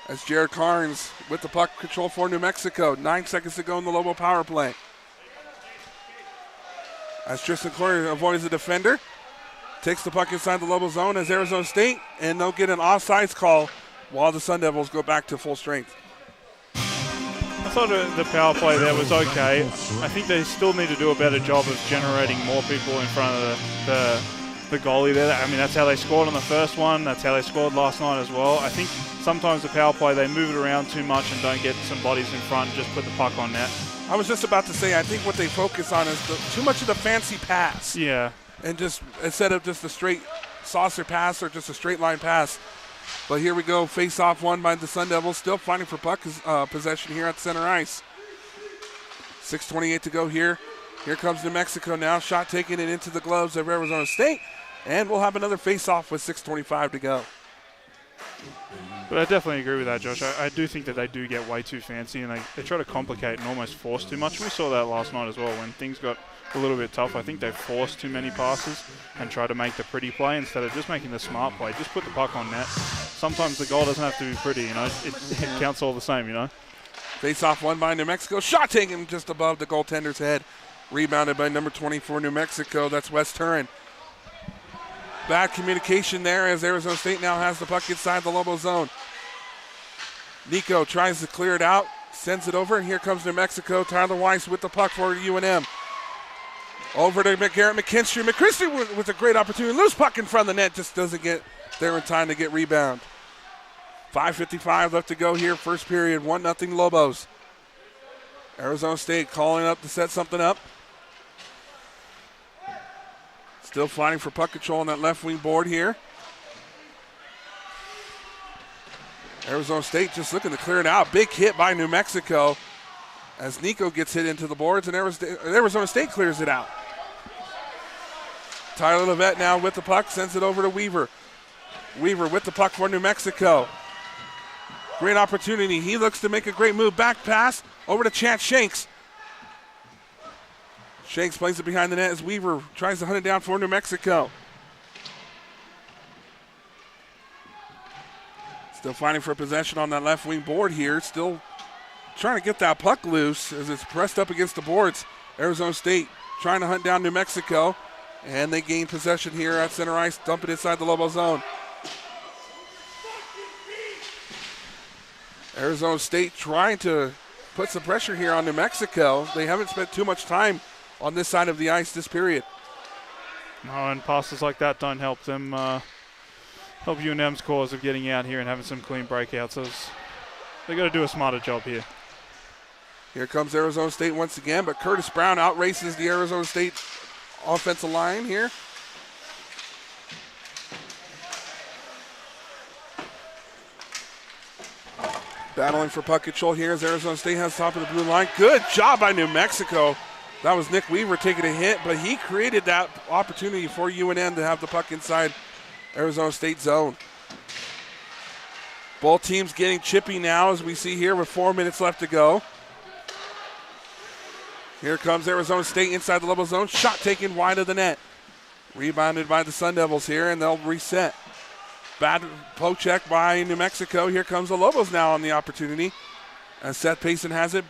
As Jared Carnes with the puck control for New Mexico. 9 seconds to go in the Lobo power play. As Tristan Collier avoids the defender. Takes the puck inside the Lobo zone as Arizona State, and they'll get an offsides call while the Sun Devils go back to full strength. I thought the power play there was okay. I think they still need to do a better job of generating more people in front of the goalie there. I mean, that's how they scored on the first one. That's how they scored last night as well. I think sometimes the power play, they move it around too much and don't get some bodies in front and just put the puck on net. I was just about to say, I think what they focus on is too much of the fancy pass. Yeah. And just instead of just a straight saucer pass or just a straight line pass. But here we go, face-off won by the Sun Devils, still fighting for puck possession here at center ice. 6:28 to go here. Here comes New Mexico now, shot taking it into the gloves of Arizona State, and we'll have another face-off with 6:25 to go. But I definitely agree with that, Josh. I do think that they do get way too fancy, and they try to complicate and almost force too much. We saw that last night as well when things got a little bit tough. I think they forced too many passes and try to make the pretty play instead of just making the smart play. Just put the puck on net. Sometimes the goal doesn't have to be pretty, you know. It counts all the same, you know. Face-off won by New Mexico. Shot taken just above the goaltender's head. Rebounded by number 24, New Mexico. That's Wes Turin. Bad communication there as Arizona State now has the puck inside the Lobo zone. Nico tries to clear it out, sends it over, and here comes New Mexico. Tyler Weiss with the puck for UNM. Over to Garrett McKinstry. McKinstry with a great opportunity. Loose puck in front of the net, just doesn't get there in time to get rebound. 5:55 left to go here, first period, 1-0 Lobos. Arizona State calling up to set something up. Still fighting for puck control on that left wing board here. Arizona State just looking to clear it out. Big hit by New Mexico as Nico gets hit into the boards, and Arizona State clears it out. Tyler Levette now with the puck, sends it over to Weaver. Weaver with the puck for New Mexico. Great opportunity. He looks to make a great move. Back pass over to Chance Shanks. Shanks plays it behind the net as Weaver tries to hunt it down for New Mexico. Still fighting for possession on that left wing board here. Still trying to get that puck loose as it's pressed up against the boards. Arizona State trying to hunt down New Mexico, and they gain possession here at center ice, dump it inside the Lobo zone. Arizona State trying to put some pressure here on New Mexico. They haven't spent too much time on this side of the ice this period. No, and passes like that don't help them, help UNM's cause of getting out here and having some clean breakouts. So they got to do a smarter job here. Here comes Arizona State once again, but Curtis Brown outraces the Arizona State offensive line here. Battling for puck control here as Arizona State has top of the blue line. Good job by New Mexico. That was Nick Weaver taking a hit, but he created that opportunity for UNM to have the puck inside Arizona State zone. Both teams getting chippy now, as we see here with 4 minutes left to go. Here comes Arizona State inside the Lobo zone. Shot taken wide of the net. Rebounded by the Sun Devils here, and they'll reset. Bad poke check by New Mexico. Here comes the Lobos now on the opportunity. As Seth Payson has it.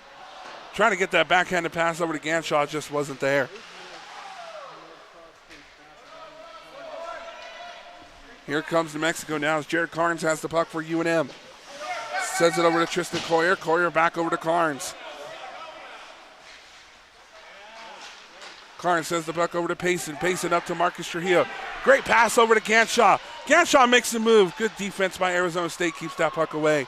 Trying to get that backhanded pass over to Ganshaw, just wasn't there. Here comes New Mexico now as Jared Carnes has the puck for UNM. Sends it over to Tristan Coyer. Coyer back over to Carnes. Carnes sends the puck over to Payson. Payson up to Marcus Trujillo. Great pass over to Ganshaw. Ganshaw makes the move. Good defense by Arizona State. Keeps that puck away.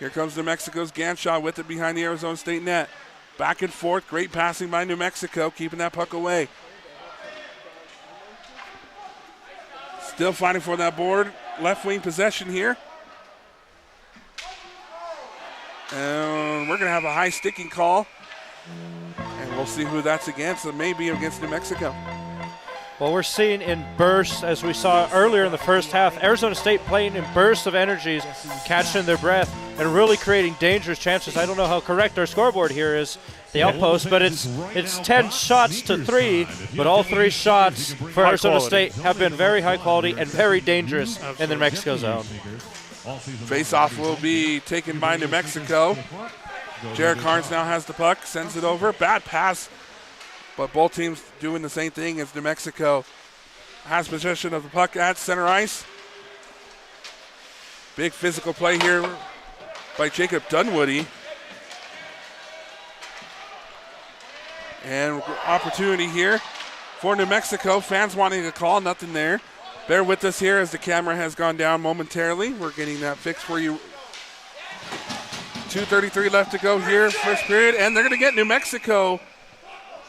Here comes New Mexico's Ganshaw with it behind the Arizona State net. Back and forth. Great passing by New Mexico. Keeping that puck away. Still fighting for that board. Left wing possession here. And we're going to have a high sticking call. And we'll see who that's against. It may be against New Mexico. Well, we're seeing in bursts, as we saw earlier in the first half, Arizona State playing in bursts of energies, catching their breath, and really creating dangerous chances. I don't know how correct our scoreboard here is, the outpost, but it's 10 shots to 3, but all 3 shots for Arizona State have been very high quality and very dangerous in the New Mexico zone. Face-off will be taken by New Mexico. Jared Carnes now has the puck, sends it over. Bad pass, but both teams doing the same thing as New Mexico has possession of the puck at center ice. Big physical play here by Jacob Dunwoody. And opportunity here for New Mexico. Fans wanting a call, nothing there. Bear with us here as the camera has gone down momentarily. We're getting that fixed for you. 2:33 left to go here, first period, and they're going to get New Mexico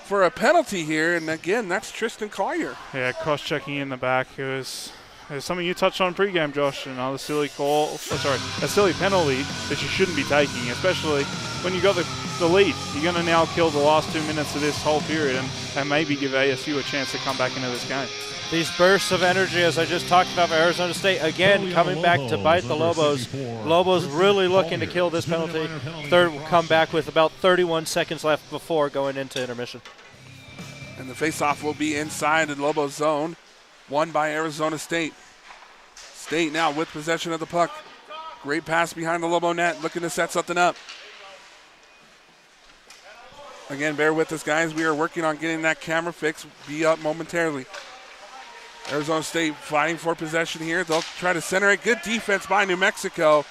for a penalty here, and again, that's Tristan Collier. Yeah, cross-checking in the back. It was something you touched on pregame, Josh. Another silly call. A silly penalty that you shouldn't be taking, especially when you got the lead. You're going to now kill the last 2 minutes of this whole period and maybe give ASU a chance to come back into this game. These bursts of energy, as I just talked about, Arizona State, again, coming back to bite the Lobos. Lobos really looking to kill this penalty. Third will come back with about 31 seconds left before going into intermission. And the faceoff will be inside the Lobos zone, won by Arizona State. State now with possession of the puck. Great pass behind the Lobo net, looking to set something up. Again, bear with us, guys. We are working on getting that camera fixed. Be up momentarily. Arizona State fighting for possession here. They'll try to center it. Good defense by New Mexico.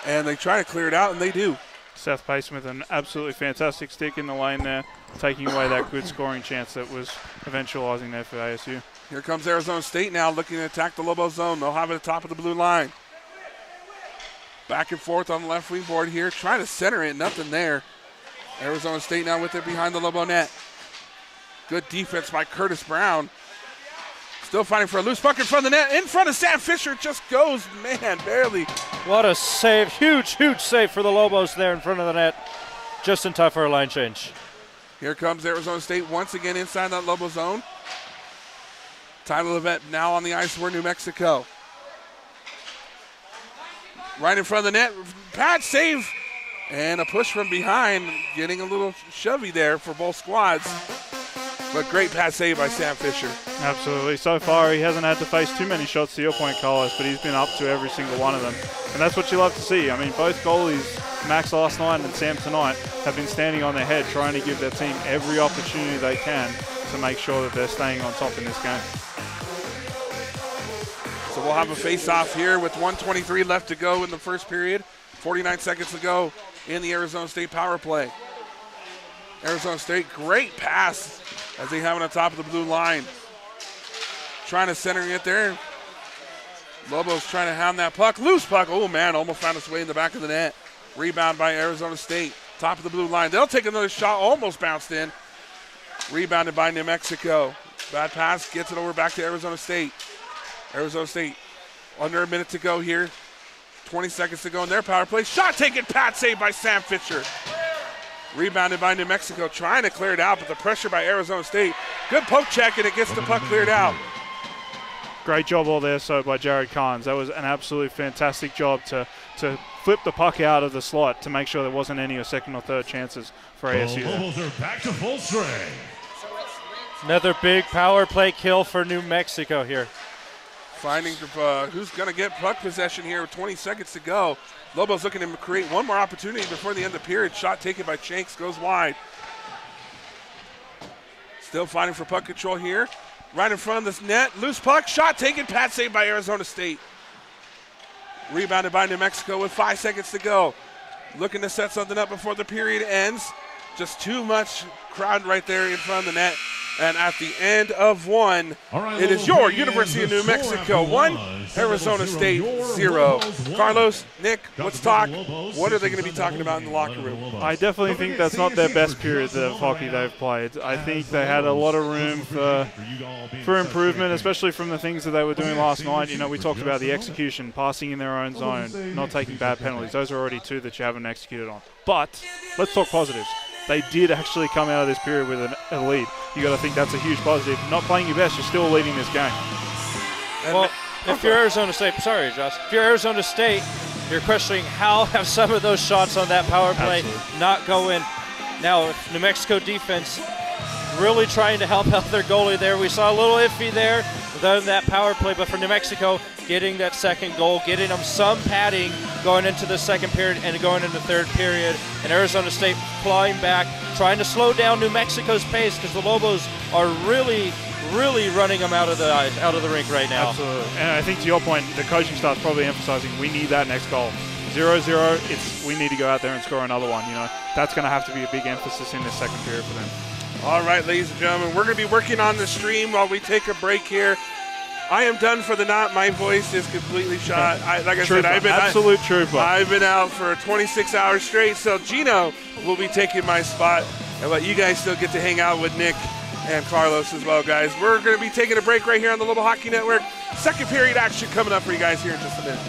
And they try to clear it out, and they do. Seth Payson with an absolutely fantastic stick in the lane there, taking away that good scoring chance that was eventualizing there for ASU. Here comes Arizona State now looking to attack the Lobo zone. They'll have it at the top of the blue line. Back and forth on the left wing board here. Trying to center it. Nothing there. Arizona State now with it behind the Lobo net. Good defense by Curtis Brown. Still fighting for a loose puck in front of the net. In front of Sam Fisher. Just goes, man, barely. What a save. Huge, huge save for the Lobos there in front of the net. Just in time for a line change. Here comes Arizona State once again inside that Lobo zone. Tyler Levette now on the ice for New Mexico. Right in front of the net. Pad save. And a push from behind. Getting a little shovey there for both squads. But great pass save by Sam Fisher. Absolutely. So far, he hasn't had to face too many shots to your point, Carlos, but he's been up to every single one of them. And that's what you love to see. I mean, both goalies, Max last night and Sam tonight, have been standing on their head trying to give their team every opportunity they can to make sure that they're staying on top in this game. So we'll have a face-off here with 1:23 left to go in the first period. 49 seconds to go in the Arizona State power play. Arizona State, great pass as they have it on top of the blue line. Trying to center it there. Lobos trying to hound that puck. Loose puck. Oh, man, almost found its way in the back of the net. Rebound by Arizona State. Top of the blue line. They'll take another shot. Almost bounced in. Rebounded by New Mexico. Bad pass. Gets it over back to Arizona State. Arizona State under a minute to go here. 20 seconds to go in their power play. Shot taken. Pat saved by Sam Fisher. Rebounded by New Mexico, trying to clear it out, but the pressure by Arizona State. Good poke check, and it gets the puck cleared out. Great job all there, so by Jared Carnes. That was an absolutely fantastic job to flip the puck out of the slot to make sure there wasn't any second or third chances for ASU. The Lobos are back to full strength. Another big power play kill for New Mexico here. Finding who's going to get puck possession here with 20 seconds to go. Lobos looking to create one more opportunity before the end of the period. Shot taken by Shanks, goes wide. Still fighting for puck control here. Right in front of this net. Loose puck. Shot taken. Pad saved by Arizona State. Rebounded by New Mexico with 5 seconds to go. Looking to set something up before the period ends. Just too much crowd right there in front of the net. And at the end of one, it is your University of New Mexico 1, Arizona State 0. Carlos, Nick, let's talk. What are they going to be talking about in the locker room? I definitely think that's not their best period of hockey they've played. I think they had a lot of room for improvement, especially from the things that they were doing last night. You know, we talked about the execution, passing in their own zone, not taking bad penalties. Those are already 2 that you haven't executed on. But let's talk positives. They did actually come out of this period with a lead. You got to think that's a huge positive. Not playing your best, you're still leading this game. Well, if you're Arizona State, sorry, Josh. If you're Arizona State, you're questioning how have some of those shots on that power play not go in. Now, New Mexico defense really trying to help out their goalie there. We saw a little iffy there without that power play, but for New Mexico, getting that second goal, getting them some padding going into the second period and going into the third period. And Arizona State clawing back, trying to slow down New Mexico's pace because the Lobos are really running them out of the rink right now. Absolutely. And I think to your point, the coaching staff's probably emphasizing we need that next goal. 0-0, we need to go out there and score another one. You know, that's going to have to be a big emphasis in this second period for them. All right, ladies and gentlemen, we're going to be working on the stream while we take a break here. I am done for the night. My voice is completely shot. Like I said, I've been out for 26 hours straight. So Gino will be taking my spot, and let you guys still get to hang out with Nick and Carlos as well, guys. We're going to be taking a break right here on the Lobo Hockey Network. Second period action coming up for you guys here in just a minute.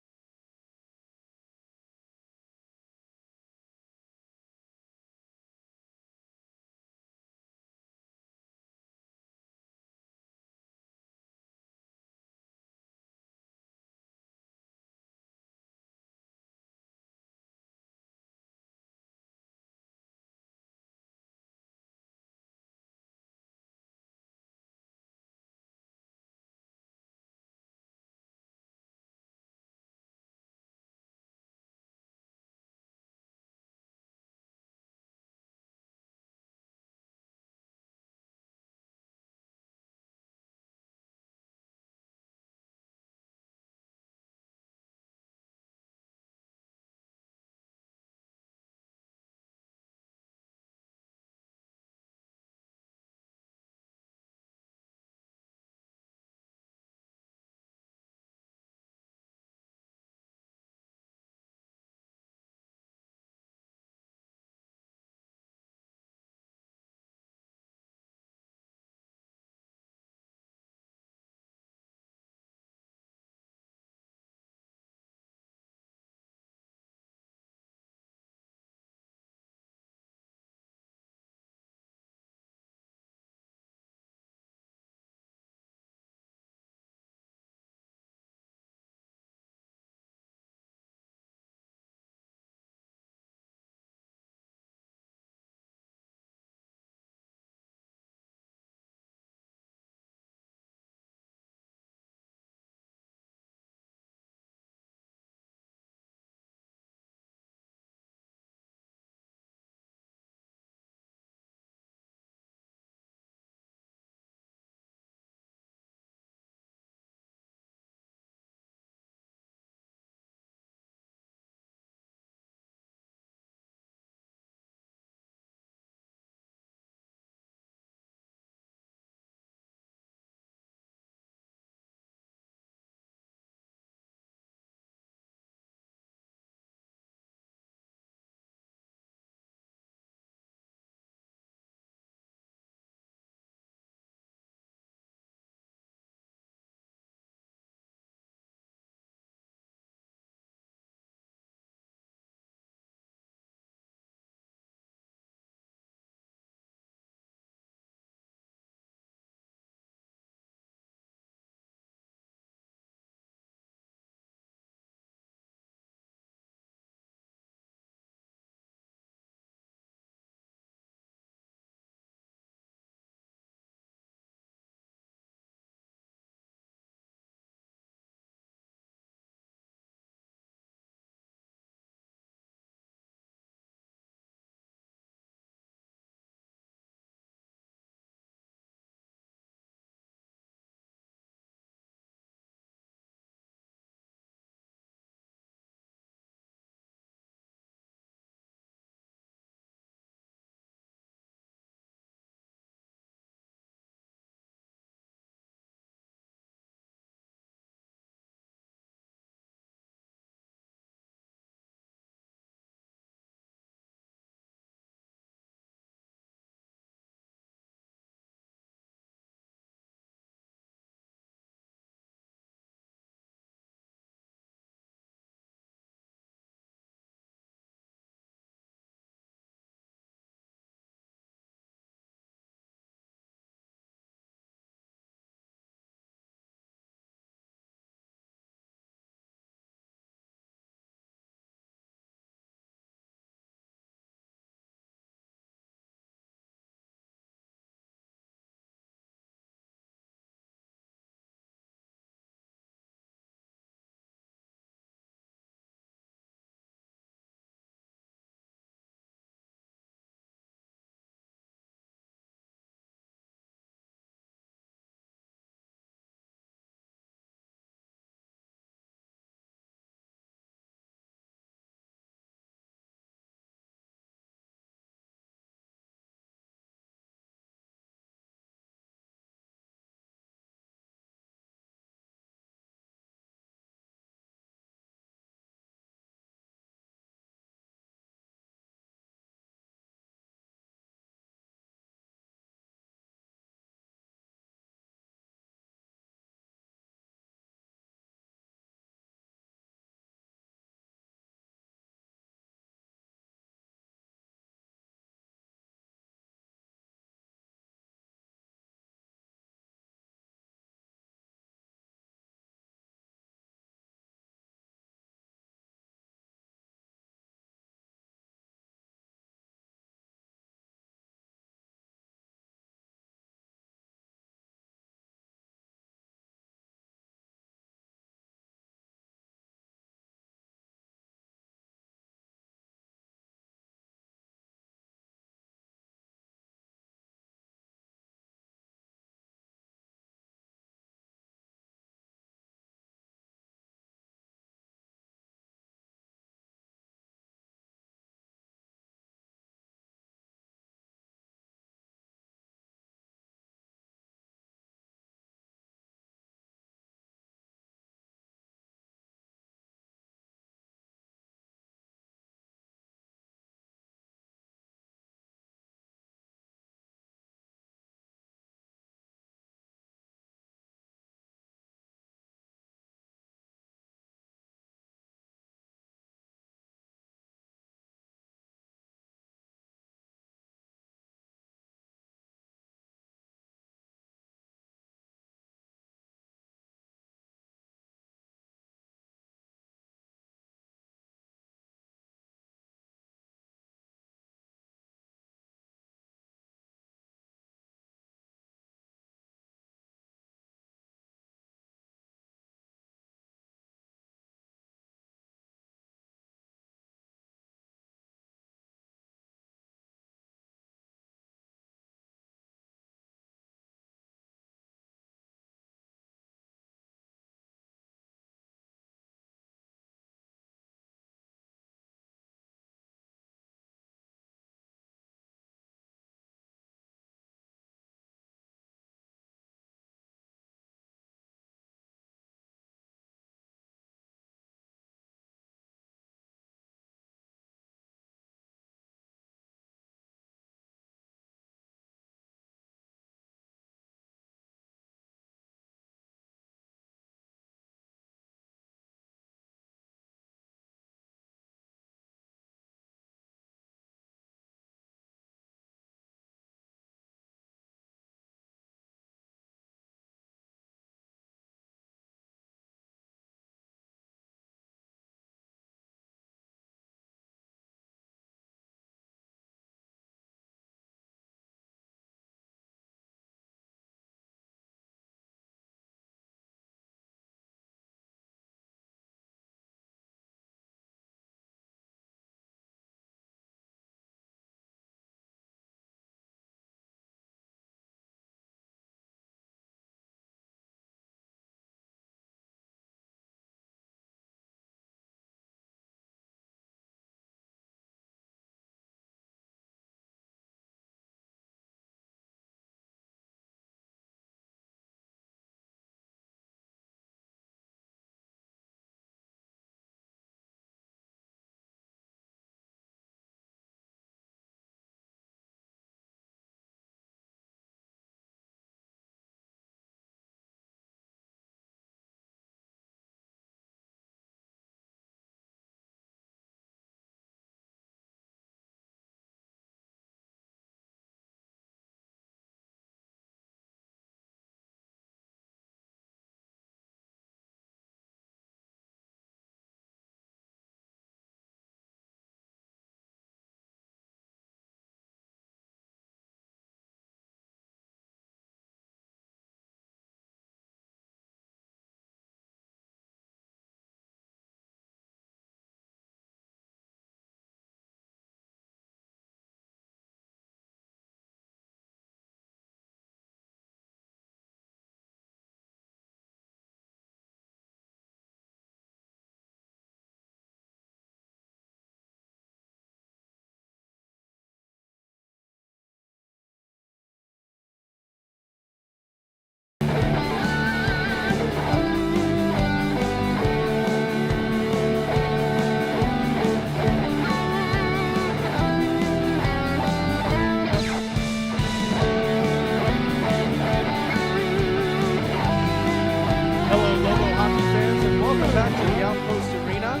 Outpost Arena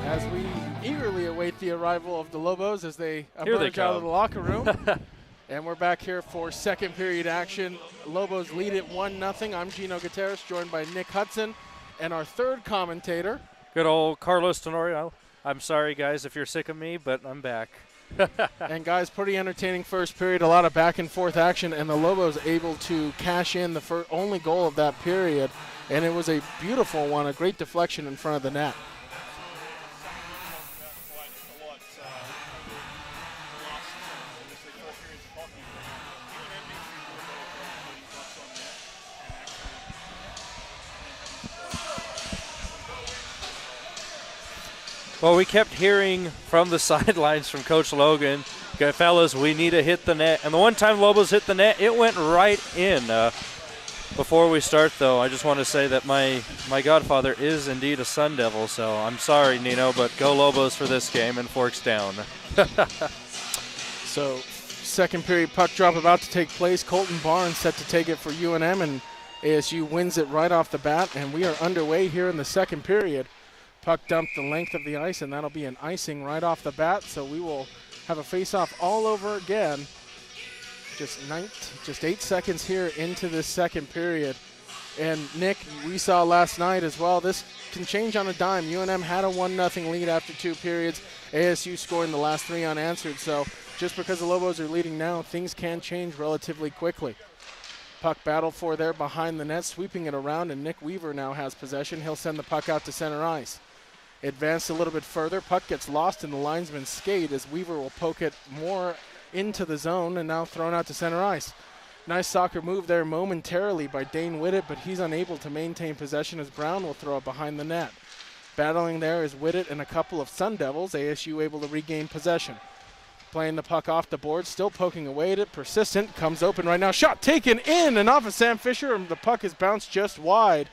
as we eagerly await the arrival of the Lobos as they emerge out of the locker room. And we're back here for second period action. Lobos lead it 1-0. I'm Gino Gutierrez, joined by Nick Hudson, and our third commentator. Good old Carlos Tenorio. I'm sorry, guys, if you're sick of me, but I'm back. And guys, pretty entertaining first period, a lot of back and forth action, and the Lobos able to cash in the only goal of that period, and it was a beautiful one, a great deflection in front of the net. Well, we kept hearing from the sidelines from Coach Logan, okay, fellas, we need to hit the net. And the one time Lobos hit the net, it went right in. Before we start, though, I just want to say that my godfather is indeed a Sun Devil, so I'm sorry, Nino, but go Lobos for this game and forks down. So, second period puck drop about to take place. Colton Barnes set to take it for UNM, and ASU wins it right off the bat, and we are underway here in the second period. Puck dumped the length of the ice, and that'll be an icing right off the bat. So we will have a face-off all over again. Just 8 seconds here into this second period. And Nick, we saw last night as well, this can change on a dime. UNM had a 1-0 lead after 2 periods. ASU scoring the last 3 unanswered. So just because the Lobos are leading now, things can change relatively quickly. Puck battle for there behind the net, sweeping it around, and Nick Weaver now has possession. He'll send the puck out to center ice. Advanced a little bit further. Puck gets lost in the linesman's skate as Weaver will poke it more into the zone and now thrown out to center ice. Nice soccer move there momentarily by Dane Whittet, but he's unable to maintain possession as Brown will throw it behind the net. Battling there is Whittet and a couple of Sun Devils. ASU able to regain possession. Playing the puck off the board, still poking away at it. Persistent, comes open right now. Shot taken in and off of Sam Fisher, and the puck is bounced just wide.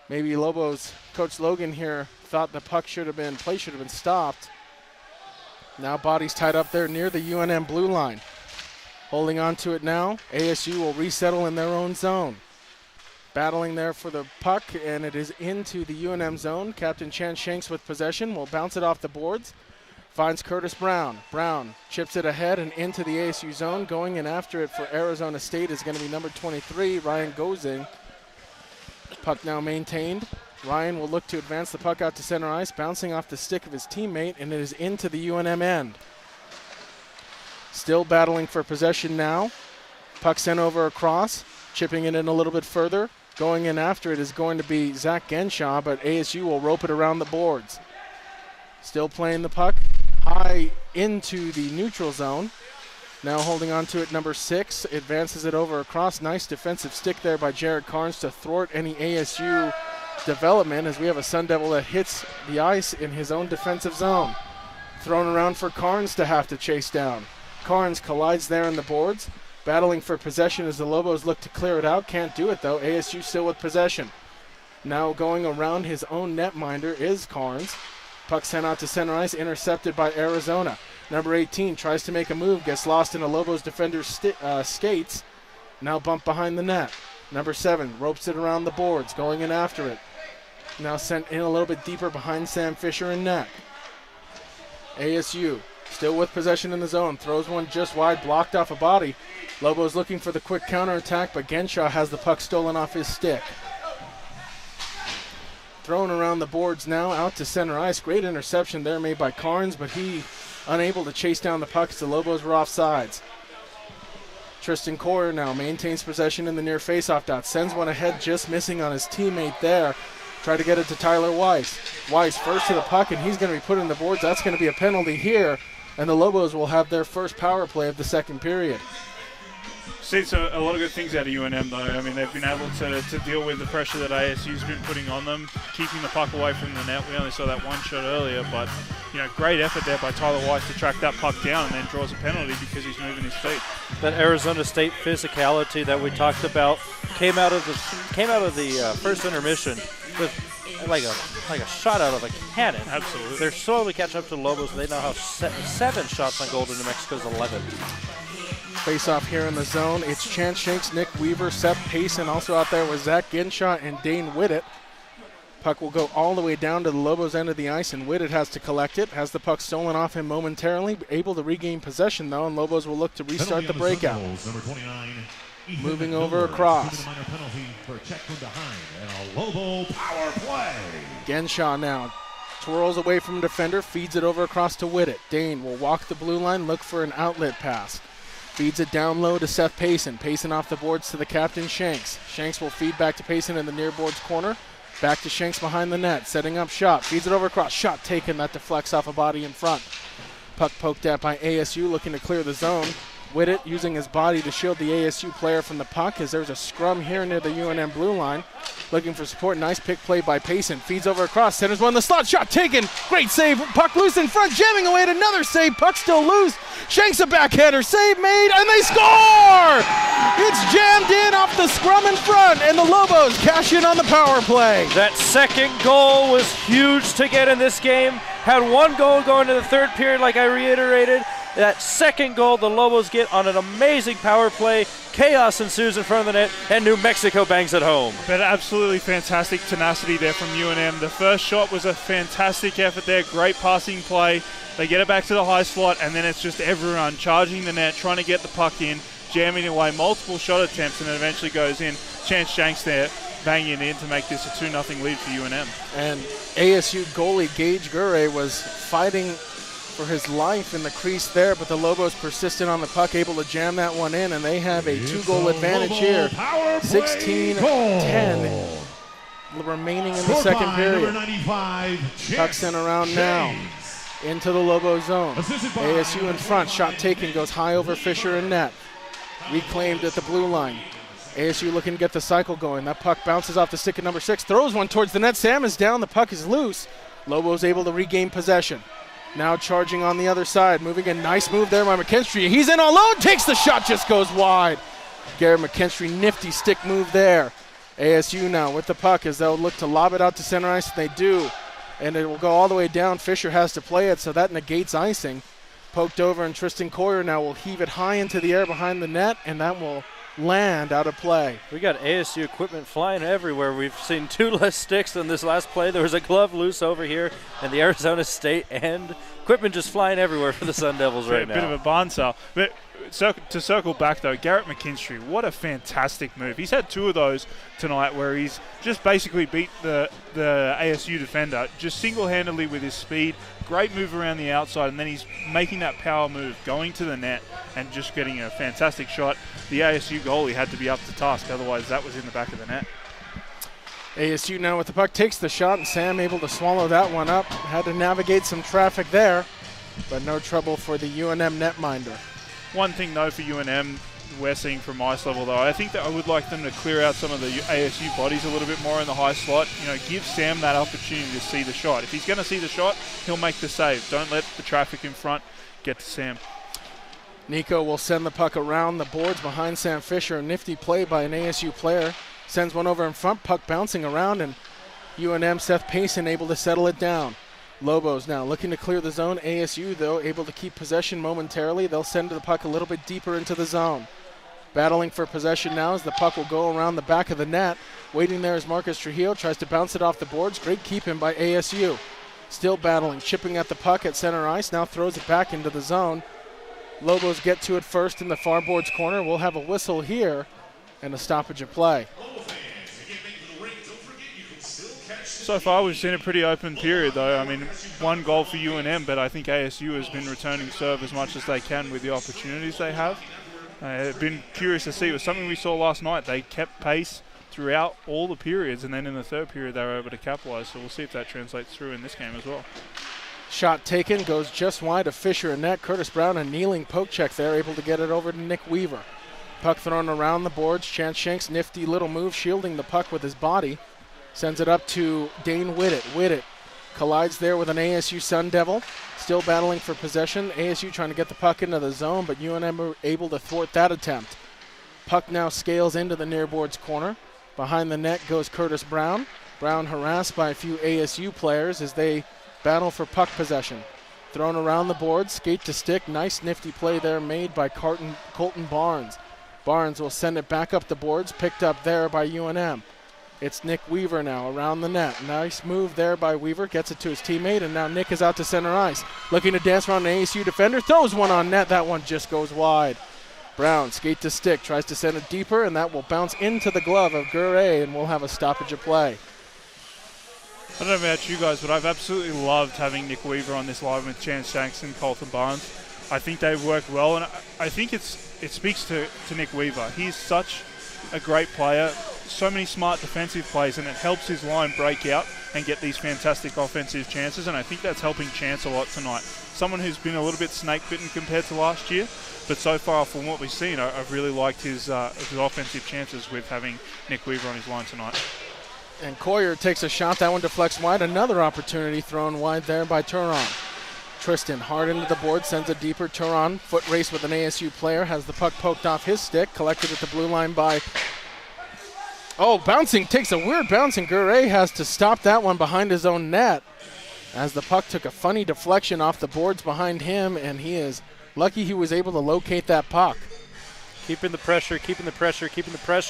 Maybe Lobos Coach Logan here thought the play should have been stopped. Now bodies tied up there near the UNM blue line. Holding on to it now. ASU will resettle in their own zone. Battling there for the puck, and it is into the UNM zone. Captain Chan Shanks with possession will bounce it off the boards. Finds Curtis Brown. Brown chips it ahead and into the ASU zone. Going in after it for Arizona State is going to be number 23, Ryan Gozing. Puck now maintained. Ryan will look to advance the puck out to center ice, bouncing off the stick of his teammate, and it is into the UNM end. Still battling for possession now. Puck sent over across, chipping it in a little bit further. Going in after it is going to be Zach Genshaw, but ASU will rope it around the boards. Still playing the puck high into the neutral zone. Now holding on to it, number 6, advances it over across. Nice defensive stick there by Jared Carnes to thwart any ASU development as we have a Sun Devil that hits the ice in his own defensive zone. Thrown around for Carnes to have to chase down. Carnes collides there in the boards, battling for possession as the Lobos look to clear it out. Can't do it though. ASU still with possession. Now going around his own netminder is Carnes. Puck sent out to center ice, intercepted by Arizona. Number 18 tries to make a move, gets lost in a Lobos defender's skates. Now bumped behind the net. Number 7 ropes it around the boards, going in after it. Now sent in a little bit deeper behind Sam Fisher and net. ASU still with possession in the zone, throws one just wide, blocked off a body. Lobos looking for the quick counterattack, but Genshaw has the puck stolen off his stick. Thrown around the boards now, out to center ice. Great interception there made by Carnes, but he unable to chase down the puck as the Lobos were offsides. Tristan Coyer now maintains possession in the near faceoff dot. Sends one ahead, just missing on his teammate there. Try to get it to Tyler Weiss. Weiss first to the puck, and he's going to be put in the boards. That's going to be a penalty here, and the Lobos will have their first power play of the second period. Seen a lot of good things out of UNM, though. I mean, they've been able to deal with the pressure that ASU's been putting on them, keeping the puck away from the net. We only saw that one shot earlier, but great effort there by Tyler Weiss to track that puck down and then draws a penalty because he's moving his feet. That Arizona State physicality that we talked about came out of the first intermission with like a shot out of a cannon. Absolutely. They're slowly catching up to the Lobos. They now have 7 shots on goal to New Mexico's 11. Face off here in the zone. It's Chance Shanks, Nick Weaver, Seth Payson also out there with Zach Genshaw and Dane Whittet. Puck will go all the way down to the Lobos end of the ice, and Whitted has to collect it. Has the puck stolen off him momentarily, able to regain possession, though, and Lobos will look to restart the breakout. Number 29, Moving over across. Minor penalty for a check from behind and a Lobo power play. Genshaw now twirls away from the defender, feeds it over across to Whitted. Dane will walk the blue line, look for an outlet pass. Feeds it down low to Seth Payson. Payson off the boards to the captain, Shanks. Shanks will feed back to Payson in the near boards corner. Back to Shanks behind the net, setting up shot. Feeds it over across. Shot taken. That deflects off a body in front. Puck poked at by ASU, looking to clear the zone. Whitted using his body to shield the ASU player from the puck as there's a scrum here near the UNM blue line. Looking for support. Nice pick play by Payson. Feeds over across. Centers one in the slot. Shot taken. Great save. Puck loose in front. Jamming away at another save. Puck still loose. Shanks a backhander. Save made. And they score! It's jammed in off the scrum in front. And the Lobos cash in on the power play. That second goal was huge to get in this game. Had one goal going to the third period, like I reiterated. That second goal the Lobos get on an amazing power play. Chaos ensues in front of the net, and New Mexico bangs it home. But absolutely fantastic tenacity there from UNM. The first shot was a fantastic effort there, great passing play. They get it back to the high slot, and then it's just everyone charging the net, trying to get the puck in, jamming away multiple shot attempts, and it eventually goes in. Chance Shanks there banging in to make this a 2-0 lead for UNM. And ASU goalie Gage Gure was fighting for his life in the crease there, but the Lobos persistent on the puck, able to jam that one in, and they have a 2-goal advantage here. 16-10 remaining in the second period. Puck sent around now into the Lobo zone. ASU in front, shot taken, goes high over Fisher and net. Reclaimed at the blue line. ASU looking to get the cycle going. That puck bounces off the stick of number 6, throws one towards the net. Sam is down, the puck is loose. Lobo's able to regain possession. Now charging on the other side, moving a nice move there by McKinstry. He's in alone, takes the shot, just goes wide. Garrett McKinstry, nifty stick move there. ASU now with the puck as they'll look to lob it out to center ice, and they do. And it will go all the way down. Fisher has to play it, so that negates icing. Poked over, and Tristan Coyer now will heave it high into the air behind the net, and that will land out of play. We got ASU equipment flying everywhere. We've seen 2 less sticks than this last play. There was a glove loose over here in the Arizona State end. Equipment just flying everywhere for the Sun Devils right now. A bit of a barn sale. But to circle back, though, Garrett McKinstry, what a fantastic move. He's had 2 of those tonight where he's just basically beat the ASU defender just single-handedly with his speed. Great move around the outside, and then he's making that power move, going to the net and just getting a fantastic shot. The ASU goalie had to be up to task, otherwise that was in the back of the net. ASU now with the puck takes the shot, and Sam able to swallow that one up. Had to navigate some traffic there, but no trouble for the UNM netminder. One thing, though, for UNM we're seeing from ice level, though, I think that I would like them to clear out some of the ASU bodies a little bit more in the high slot. You know, give Sam that opportunity to see the shot. If he's going to see the shot, he'll make the save. Don't let the traffic in front get to Sam. Nico will send the puck around the boards behind Sam Fisher. A nifty play by an ASU player. Sends one over in front, puck bouncing around, and UNM Seth Payson able to settle it down. Lobos now looking to clear the zone. ASU, though, able to keep possession momentarily. They'll send the puck a little bit deeper into the zone. Battling for possession now as the puck will go around the back of the net. Waiting there is Marcus Trujillo, tries to bounce it off the boards. Great keep in by ASU. Still battling, chipping at the puck at center ice. Now throws it back into the zone. Lobos get to it first in the far boards corner. We'll have a whistle here and a stoppage of play. So far, we've seen a pretty open period, though. I mean, 1 goal for UNM, but I think ASU has been returning serve as much as they can with the opportunities they have. I've been curious to see. It was something we saw last night. They kept pace throughout all the periods, and then in the third period, they were able to capitalize. So we'll see if that translates through in this game as well. Shot taken, goes just wide of Fisher and net. Curtis Brown, a kneeling poke check there, able to get it over to Nick Weaver. Puck thrown around the boards. Chance Shanks, nifty little move, shielding the puck with his body. Sends it up to Dane Whitted. Whitted collides there with an ASU Sun Devil. Still battling for possession. ASU trying to get the puck into the zone, but UNM were able to thwart that attempt. Puck now scales into the near boards corner. Behind the net goes Curtis Brown. Brown harassed by a few ASU players as they battle for puck possession. Thrown around the boards, skate to stick. Nice nifty play there made by Colton Barnes. Barnes will send it back up the boards, picked up there by UNM. It's Nick Weaver now around the net. Nice move there by Weaver. Gets it to his teammate, and now Nick is out to center ice. Looking to dance around an ASU defender. Throws one on net. That one just goes wide. Brown, skate to stick, tries to send it deeper, and that will bounce into the glove of Gurray, and we'll have a stoppage of play. I don't know about you guys, but I've absolutely loved having Nick Weaver on this line with Chance Shanks and Colton Barnes. I think they've worked well, and I think it speaks to Nick Weaver. He's such a great player, so many smart defensive plays, and it helps his line break out and get these fantastic offensive chances, and I think that's helping Chance a lot tonight. Someone who's been a little bit snake-bitten compared to last year, but so far from what we've seen, I've really liked his offensive chances with having Nick Weaver on his line tonight. And Coyer takes a shot. That one deflects wide. Another opportunity thrown wide there by Turon. Tristan hard into the board, sends it deeper. Turon, foot race with an ASU player, has the puck poked off his stick, collected at the blue line by... Oh, bouncing, takes a weird bounce, and Gurray has to stop that one behind his own net as the puck took a funny deflection off the boards behind him, and he is lucky he was able to locate that puck. Keeping the pressure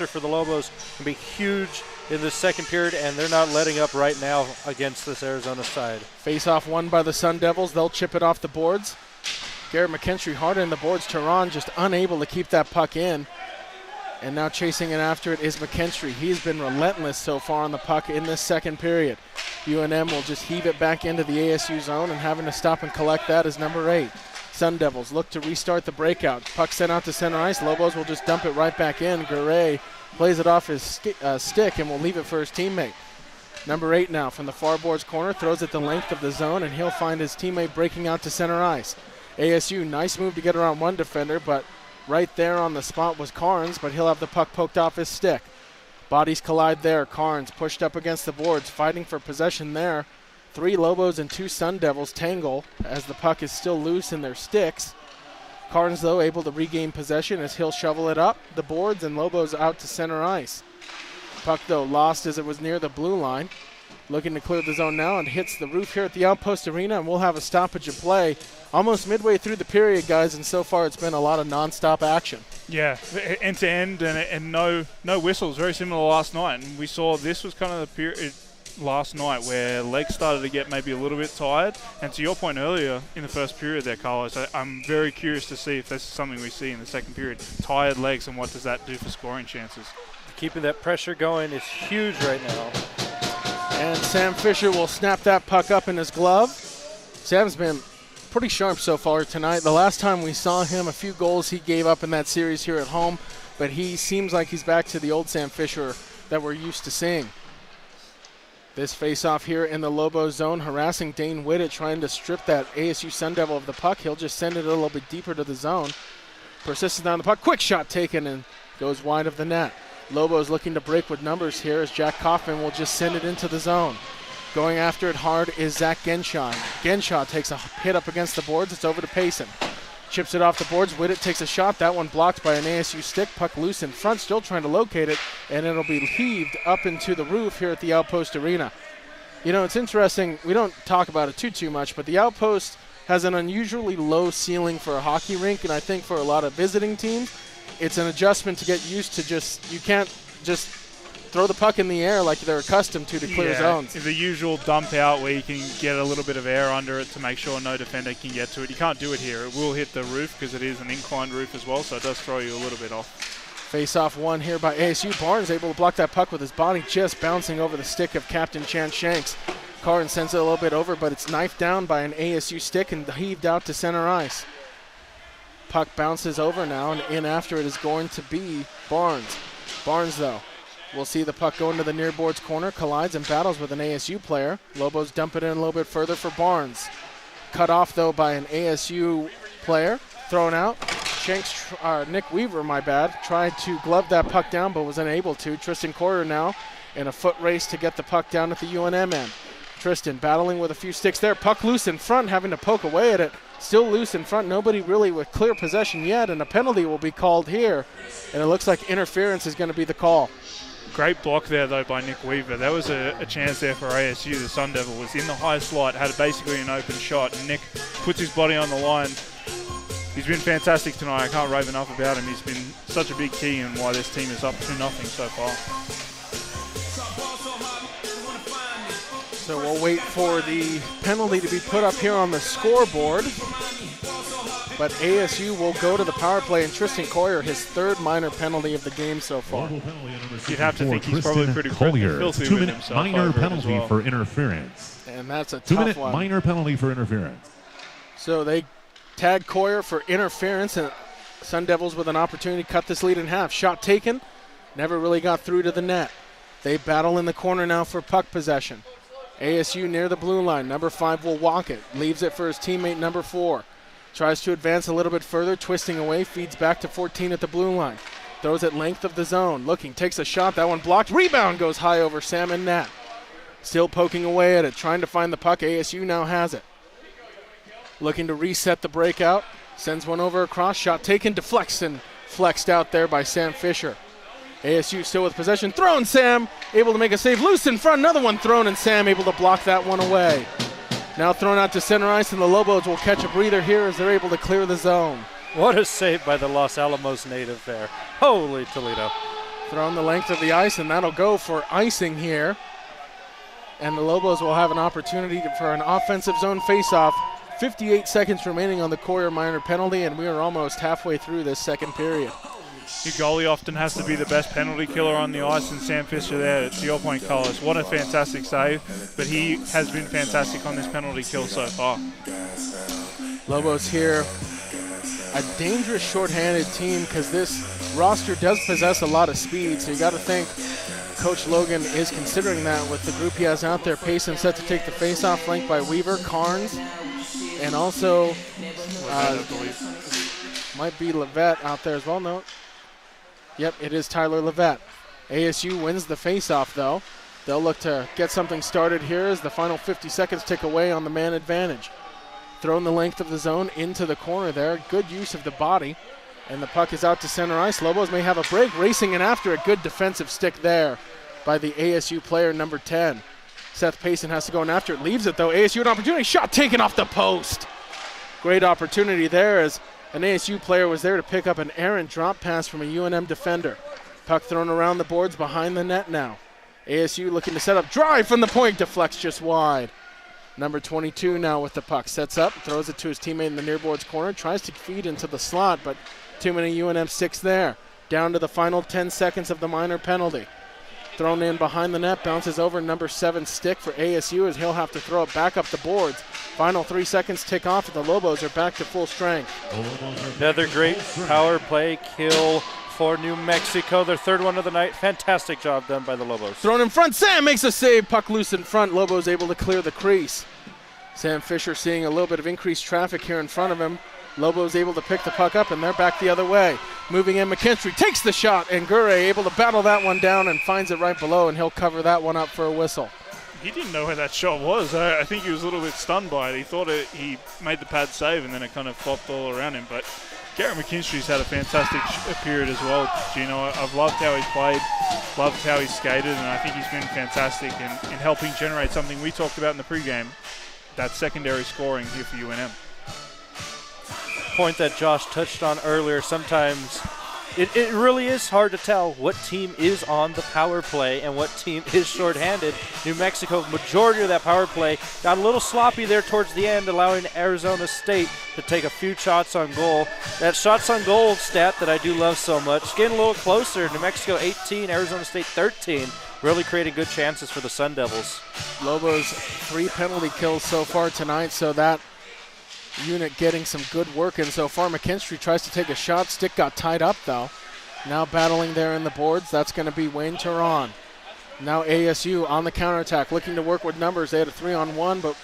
for the Lobos can be huge in the second period, and they're not letting up right now against this Arizona side. Face-off won by the Sun Devils. They'll chip it off the boards. Garrett McKinstry hard in the boards. Turon just unable to keep that puck in. And now chasing it after it is McKinstry. He's been relentless so far on the puck in this second period. UNM will just heave it back into the ASU zone, and having to stop and collect that is number 8. Sun Devils look to restart the breakout. Puck sent out to center ice. Lobos will just dump it right back in. Gurray plays it off his stick and will leave it for his teammate. Number 8 now from the far boards corner, throws it the length of the zone, and he'll find his teammate breaking out to center ice. ASU, nice move to get around one defender, but right there on the spot was Carnes, but he'll have the puck poked off his stick. Bodies collide there. Carnes pushed up against the boards, fighting for possession there. 3 Lobos and 2 Sun Devils tangle as the puck is still loose in their sticks. Carnes, though, able to regain possession as he'll shovel it up the boards, and Lobos out to center ice. Puck, though, lost as it was near the blue line. Looking to clear the zone now, and hits the roof here at the Outpost Arena, and we'll have a stoppage of play almost midway through the period, guys, and so far it's been a lot of nonstop action. Yeah, end to end, and no whistles, very similar to last night. And we saw this was kind of the period last night where legs started to get maybe a little bit tired. And to your point earlier in the first period there, Carlos, I'm very curious to see if this is something we see in the second period. Tired legs, and what does that do for scoring chances? Keeping that pressure going is huge right now. And Sam Fisher will snap that puck up in his glove. Sam's been pretty sharp so far tonight. The last time we saw him, a few goals he gave up in that series here at home, but he seems like he's back to the old Sam Fisher that we're used to seeing. This face-off here in the Lobo zone, harassing Dane Whittet, trying to strip that ASU Sun Devil of the puck. He'll just send it a little bit deeper to the zone. Persistent on the puck, quick shot taken, and goes wide of the net. Lobos looking to break with numbers here as Jack Kaufman will just send it into the zone. Going after it hard is Zach Genshaw. Genshaw takes a hit up against the boards. It's over to Payson. Chips it off the boards. Whittet takes a shot. That one blocked by an ASU stick. Puck loose in front, still trying to locate it, and it'll be heaved up into the roof here at the Outpost Arena. You know, it's interesting. We don't talk about it too much, but the Outpost has an unusually low ceiling for a hockey rink, and I think for a lot of visiting teams, it's an adjustment to get used to. You can't just throw the puck in the air like they're accustomed to clear zones. The usual dump out where you can get a little bit of air under it to make sure no defender can get to it. You can't do it here. It will hit the roof because it is an inclined roof as well, so it does throw you a little bit off. Face-off won here by ASU. Barnes able to block that puck with his body, just bouncing over the stick of Captain Chance Shanks. Carnes sends it a little bit over, but it's knifed down by an ASU stick and heaved out to center ice. Puck bounces over now, and in after it is going to be Barnes. Barnes, though, we'll see the puck go into the near boards corner, collides and battles with an ASU player. Lobos dump it in a little bit further for Barnes. Cut off, though, by an ASU player. Thrown out. Nick Weaver, tried to glove that puck down but was unable to. Tristan Coyer now in a foot race to get the puck down at the UNM end. Tristan battling with a few sticks there. Puck loose in front, having to poke away at it. Still loose in front. Nobody really with clear possession yet, and a penalty will be called here. And it looks like interference is going to be the call. Great block there, though, by Nick Weaver. There was a chance there for ASU. The Sun Devil was in the high slot, had basically an open shot, and Nick puts his body on the line. He's been fantastic tonight. I can't rave enough about him. He's been such a big key in why this team is up 2-0 so far. So we'll wait for the penalty to be put up here on the scoreboard. But ASU will go to the power play, and Tristan Coyer, his third minor penalty of the game so far. You'd have to think he's probably pretty filthy with Two-minute himself minor over it as penalty well. for interference. And that's a tough Two-minute one. minor penalty for interference. So they tag Coyer for interference, and Sun Devils with an opportunity to cut this lead in half. Shot taken, never really got through to the net. They battle in the corner now for puck possession. ASU near the blue line. Number 5 will walk it. Leaves it for his teammate number 4. Tries to advance a little bit further, twisting away, feeds back to 14 at the blue line. Throws it length of the zone. Looking, takes a shot. That one blocked. Rebound goes high over Sam and net. Still poking away at it, trying to find the puck. ASU now has it. Looking to reset the breakout. Sends one over across. Shot taken, deflects and flexed out there by Sam Fisher. ASU still with possession. Thrown Sam, able to make a save. Loose in front, another one thrown, and Sam able to block that one away. Now thrown out to center ice, and the Lobos will catch a breather here as they're able to clear the zone. What a save by the Los Alamos native there. Holy Toledo. Thrown the length of the ice, and that'll go for icing here. And the Lobos will have an opportunity for an offensive zone faceoff. 58 seconds remaining on the Coyer minor penalty, and we are almost halfway through this second period. Your goalie often has to be the best penalty killer on the ice, and Sam Fisher there, to your point, Carlos, what a fantastic save, but he has been fantastic on this penalty kill so far. Lobos here, a dangerous shorthanded team because this roster does possess a lot of speed, so you got to think Coach Logan is considering that with the group he has out there. Payson set to take the faceoff, flanked by Weaver, Carnes, and also might be Levette out there as well. No. Yep, it is Tyler Levette. ASU wins the faceoff, though. They'll look to get something started here as the final 50 seconds tick away on the man advantage. Thrown the length of the zone into the corner there. Good use of the body. And the puck is out to center ice. Lobos may have a break. Racing in after a good defensive stick there by the ASU player number 10. Seth Payson has to go in after it. Leaves it, though. ASU an opportunity. Shot taken off the post. Great opportunity there as an ASU player was there to pick up an errant drop pass from a UNM defender. Puck thrown around the boards behind the net now. ASU looking to set up. Drive from the point. Deflects just wide. Number 22 now with the puck. Sets up. Throws it to his teammate in the near boards corner. Tries to feed into the slot, but too many UNM sticks there. Down to the final 10 seconds of the minor penalty. Thrown in behind the net. Bounces over number 7 stick for ASU as he'll have to throw it back up the boards. Final 3 seconds tick off, and the Lobos are back to full strength. Another great power play kill for New Mexico. Their third one of the night. Fantastic job done by the Lobos. Thrown in front. Sam makes a save. Puck loose in front. Lobos able to clear the crease. Sam Fisher seeing a little bit of increased traffic here in front of him. Lobos able to pick the puck up, and they're back the other way. Moving in, McKinstry takes the shot, and Gure able to battle that one down and finds it right below, and he'll cover that one up for a whistle. He didn't know where that shot was. I think he was a little bit stunned by it. He thought he made the pad save, and then it kind of flopped all around him. But Garrett McKinstry's had a fantastic period as well, Gino. I've loved how he's played, loved how he's skated, and I think he's been fantastic in helping generate something we talked about in the pregame, that secondary scoring here for UNM. Point that Josh touched on earlier, sometimes it really is hard to tell what team is on the power play and what team is shorthanded. New Mexico, majority of that power play, got a little sloppy there towards the end, allowing Arizona State to take a few shots on goal. That shots on goal stat that I do love so much, getting a little closer. New Mexico 18, Arizona State 13. Really creating good chances for the Sun Devils. Lobos 3 penalty kills so far tonight, so that unit getting some good work in so far. McKinstry tries to take a shot. Stick got tied up, though. Now battling there in the boards. That's going to be Wayne Turan. Now ASU on the counterattack, looking to work with numbers. They had a 3-on-1, but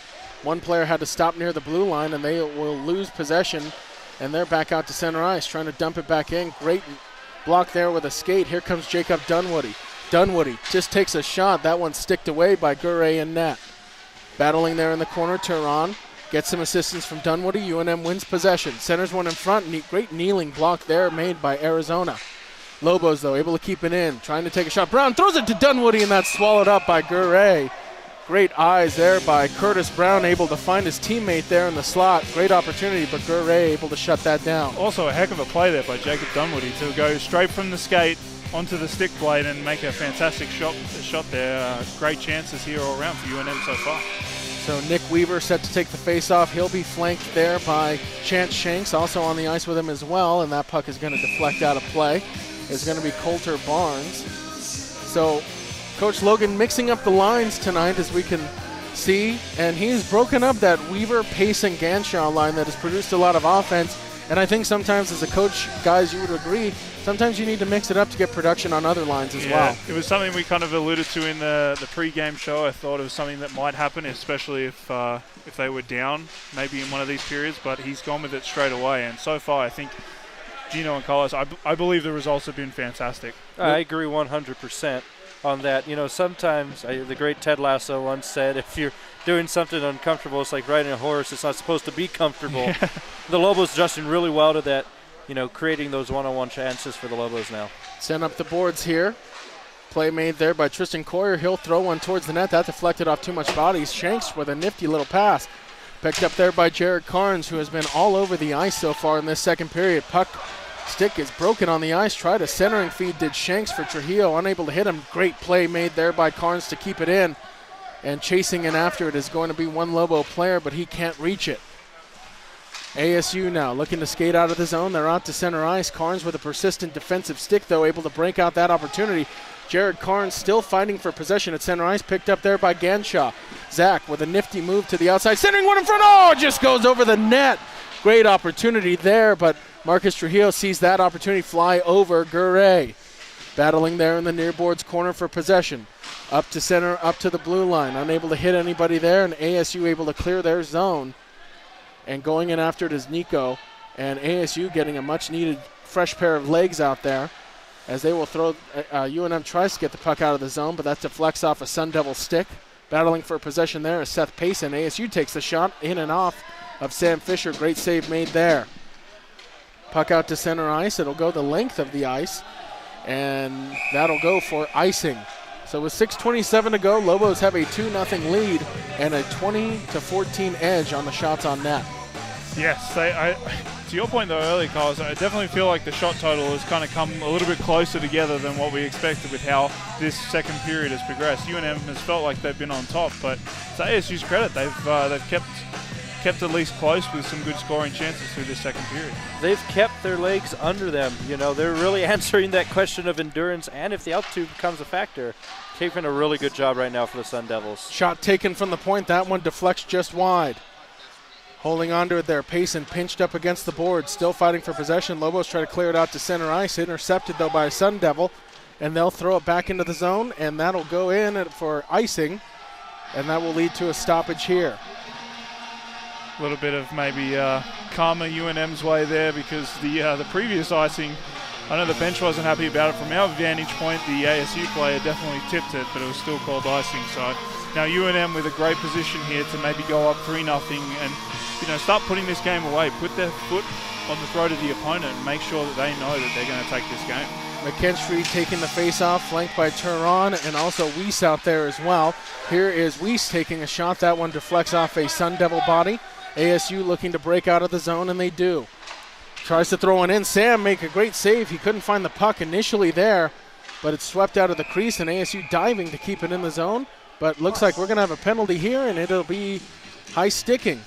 one player had to stop near the blue line, and they will lose possession, and they're back out to center ice, trying to dump it back in. Great block there with a skate. Here comes Jacob Dunwoody. Dunwoody just takes a shot. That one sticked away by Gure and net. Battling there in the corner, Turan. Gets some assistance from Dunwoody. UNM wins possession. Centers one in front. Great kneeling block there made by Arizona. Lobos, though, able to keep it in. Trying to take a shot. Brown throws it to Dunwoody, and that's swallowed up by Gure. Great eyes there by Curtis Brown, able to find his teammate there in the slot. Great opportunity, but Gure able to shut that down. Also a heck of a play there by Jacob Dunwoody to go straight from the skate, onto the stick blade and make a fantastic shot there. Great chances here all around for UNM so far. So Nick Weaver set to take the face-off. He'll be flanked there by Chance Shanks, also on the ice with him as well, and that puck is going to deflect out of play. It's going to be Coulter Barnes. So Coach Logan mixing up the lines tonight, as we can see, and he's broken up that Weaver, Pace, and Ganshaw line that has produced a lot of offense. And I think sometimes as a coach, guys, you would agree, sometimes you need to mix it up to get production on other lines as well. It was something we kind of alluded to in the pre-game show. I thought it was something that might happen, especially if they were down maybe in one of these periods, but he's gone with it straight away. And so far, I think Gino and Carlos, I believe the results have been fantastic. I agree 100% on that. You know, sometimes the great Ted Lasso once said, if you're doing something uncomfortable, it's like riding a horse. It's not supposed to be comfortable. Yeah. The Lobos adjusting really well to that, you know, creating those one-on-one chances for the Lobos now. Send up the boards here. Play made there by Tristan Coyer. He'll throw one towards the net. That deflected off too much bodies. Shanks with a nifty little pass. Picked up there by Jared Carnes, who has been all over the ice so far in this second period. Puck stick is broken on the ice. Tried a centering feed, did Shanks for Trujillo. Unable to hit him. Great play made there by Carnes to keep it in. And chasing in after it is going to be one Lobo player, but he can't reach it. ASU now looking to skate out of the zone. They're out to center ice. Carnes with a persistent defensive stick, though, able to break out that opportunity. Jared Carnes still fighting for possession at center ice, picked up there by Ganshaw. Zach with a nifty move to the outside, centering one in front. Oh, it just goes over the net. Great opportunity there, but Marcus Trujillo sees that opportunity fly over Guray. Battling there in the near boards corner for possession. Up to center, up to the blue line. Unable to hit anybody there, and ASU able to clear their zone. And going in after it is Nico. And ASU getting a much-needed fresh pair of legs out there, as they will throw. UNM tries to get the puck out of the zone, but that deflects off a Sun Devil stick. Battling for possession there is Seth Payson. ASU takes the shot in and off of Sam Fisher. Great save made there. Puck out to center ice. It'll go the length of the ice, and that'll go for icing. So with 6:27 to go, Lobos have a 2-0 lead and a 20-14 edge on the shots on net. Yes, to your point though earlier, Carlos, I definitely feel like the shot total has kind of come a little bit closer together than what we expected with how this second period has progressed. UNM has felt like they've been on top, but to ASU's credit, they've kept at least close with some good scoring chances through this second period. They've kept their legs under them. You know, they're really answering that question of endurance, and if the altitude becomes a factor, taking a really good job right now for the Sun Devils. Shot taken from the point. That one deflects just wide. Holding on to it there. Payson pinched up against the board, still fighting for possession. Lobos try to clear it out to center ice. Intercepted, though, by a Sun Devil, and they'll throw it back into the zone, and that'll go in for icing, and that will lead to a stoppage here. A little bit of maybe karma UNM's way there, because the previous icing, I know the bench wasn't happy about it. From our vantage point, the ASU player definitely tipped it, but it was still called icing. So now UNM with a great position here to maybe go up 3-0 and start putting this game away. Put their foot on the throat of the opponent and make sure that they know that they're going to take this game. McKinstry taking the face-off, flanked by Turon, and also Weiss out there as well. Here is Weiss taking a shot. That one deflects off a Sun Devil body. ASU looking to break out of the zone, and they do. Tries to throw one in. Sam make a great save. He couldn't find the puck initially there, but it's swept out of the crease, and ASU diving to keep it in the zone. But looks like we're going to have a penalty here, and it'll be high sticking.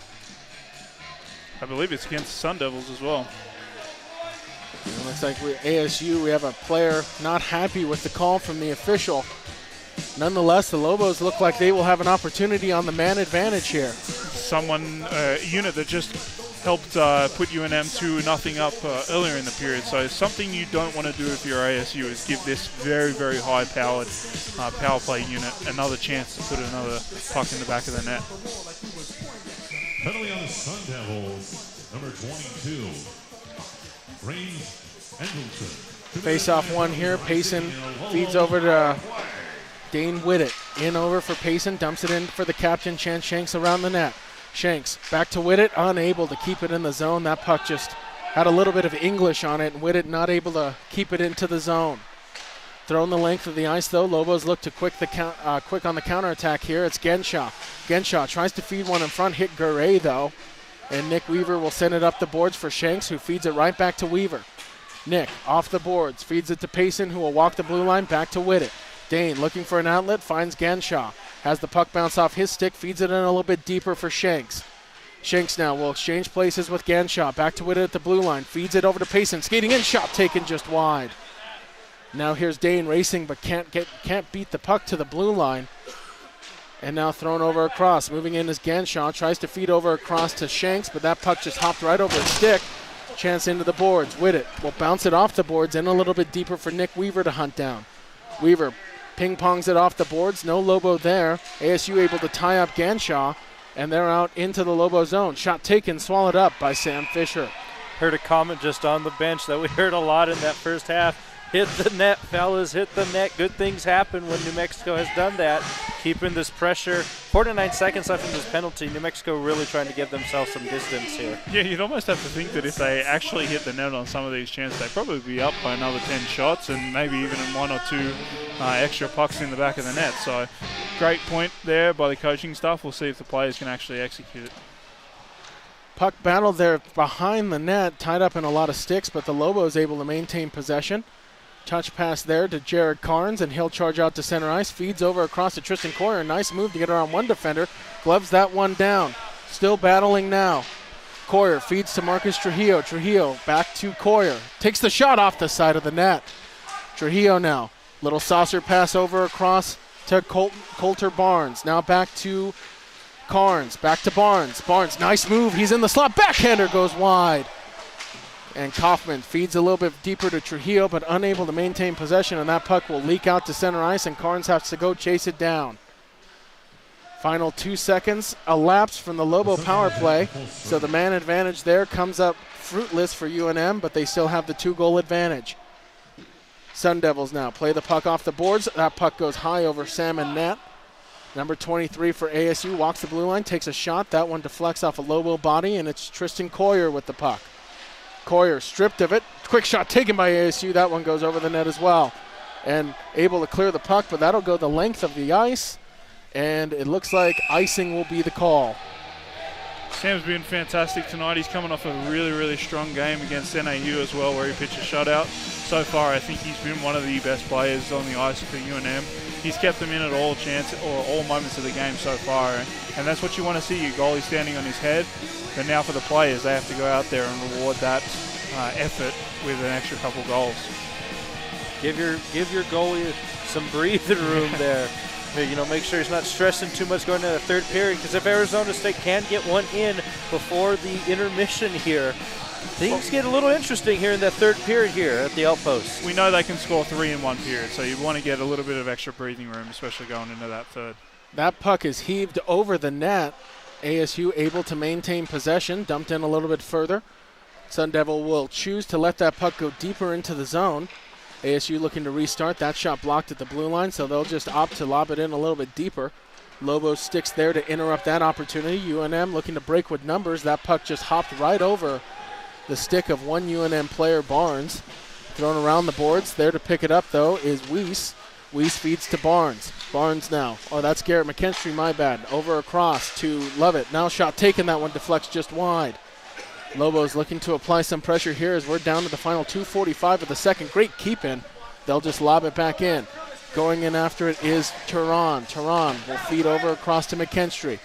I believe it's against the Sun Devils as well. It looks like ASU, we have a player not happy with the call from the official. Nonetheless, the Lobos look like they will have an opportunity on the man advantage here. A unit that just helped put UNM 2-0 up earlier in the period. So something you don't want to do if you're ASU is give this very, very high-powered power play unit another chance to put another puck in the back of the net. Penalty on the Sun Devils, number 22, Reigns Engelson. Face-off one here. Payson feeds over to Dane Whittet. In over for Payson, dumps it in for the captain, Chance Shanks around the net. Shanks back to Whittet, unable to keep it in the zone. That puck just had a little bit of English on it, and Whittet not able to keep it into the zone. Thrown the length of the ice, though. Lobos look to quick on the counterattack here. It's Genshaw. Genshaw tries to feed one in front, hit Guray, though. And Nick Weaver will send it up the boards for Shanks, who feeds it right back to Weaver. Nick off the boards, feeds it to Payson, who will walk the blue line, back to Whittet. Dane looking for an outlet, finds Ganshaw. Has the puck bounce off his stick, feeds it in a little bit deeper for Shanks. Shanks now will exchange places with Ganshaw. Back to Whittet at the blue line, feeds it over to Payson. Skating in, shot taken just wide. Now here's Dane racing, but can't beat the puck to the blue line. And now thrown over across. Moving in is Ganshaw. Tries to feed over across to Shanks, but that puck just hopped right over his stick. Chance into the boards. Whittet will bounce it off the boards and a little bit deeper for Nick Weaver to hunt down. Weaver ping-pongs it off the boards. No Lobo there. ASU able to tie up Ganshaw, and they're out into the Lobo zone. Shot taken, swallowed up by Sam Fisher. Heard a comment just on the bench that we heard a lot in that first half. Hit the net, fellas, hit the net. Good things happen when New Mexico has done that. Keeping this pressure. 49 seconds left in this penalty. New Mexico really trying to give themselves some distance here. Yeah, you'd almost have to think that if they actually hit the net on some of these chances, they'd probably be up by another 10 shots and maybe even one or two extra pucks in the back of the net. So great point there by the coaching staff. We'll see if the players can actually execute it. Puck battle there behind the net, tied up in a lot of sticks, but the Lobos able to maintain possession. Touch pass there to Jared Carnes, and he'll charge out to center ice. Feeds over across to Tristan Coyer. Nice move to get around one defender. Gloves that one down. Still battling now. Coyer feeds to Marcus Trujillo. Trujillo back to Coyer. Takes the shot off the side of the net. Trujillo now. Little saucer pass over across to Coulter Barnes. Now back to Carnes. Back to Barnes. Barnes, nice move. He's in the slot. Backhander goes wide. And Kaufman feeds a little bit deeper to Trujillo, but unable to maintain possession, and that puck will leak out to center ice, and Carnes has to go chase it down. Final 2 seconds elapsed from the Lobo power play, so the man advantage there comes up fruitless for UNM, but they still have the 2-goal advantage. Sun Devils now play the puck off the boards. That puck goes high over Salmon net. Number 23 for ASU walks the blue line, takes a shot. That one deflects off a Lobo body, and it's Tristan Coyer with the puck. Coyer stripped of it. Quick shot taken by ASU. That one goes over the net as well. And able to clear the puck, but that'll go the length of the ice. And it looks like icing will be the call. Sam's been fantastic tonight. He's coming off a really, really strong game against NAU as well, where he pitched a shutout. So far, I think he's been one of the best players on the ice for UNM. He's kept them in at all moments of the game so far, and that's what you want to see. Your goalie standing on his head. But now for the players, they have to go out there and reward that effort with an extra couple goals. Give your goalie some breathing room there. You know, make sure he's not stressing too much going into the third period, because if Arizona State can get one in before the intermission here, things get a little interesting here in that third period here at the outpost. We know they can score 3 in one period, so you want to get a little bit of extra breathing room, especially going into that third. That puck is heaved over the net. ASU able to maintain possession, dumped in a little bit further. Sun Devil will choose to let that puck go deeper into the zone. ASU looking to restart. That shot blocked at the blue line, so they'll just opt to lob it in a little bit deeper. Lobo sticks there to interrupt that opportunity. UNM looking to break with numbers. That puck just hopped right over the stick of one UNM player, Barnes. Thrown around the boards. There to pick it up, though, is Weiss. Weiss feeds to Barnes. Barnes now. Oh, that's Garrett McKinstry, my bad. Over across to Lovett. Now shot taken. That one deflects just wide. Lobos looking to apply some pressure here as we're down to the final 2:45 of the second. Great keep in. They'll just lob it back in. Going in after it is Turan. Turan will feed over across to McKinstry.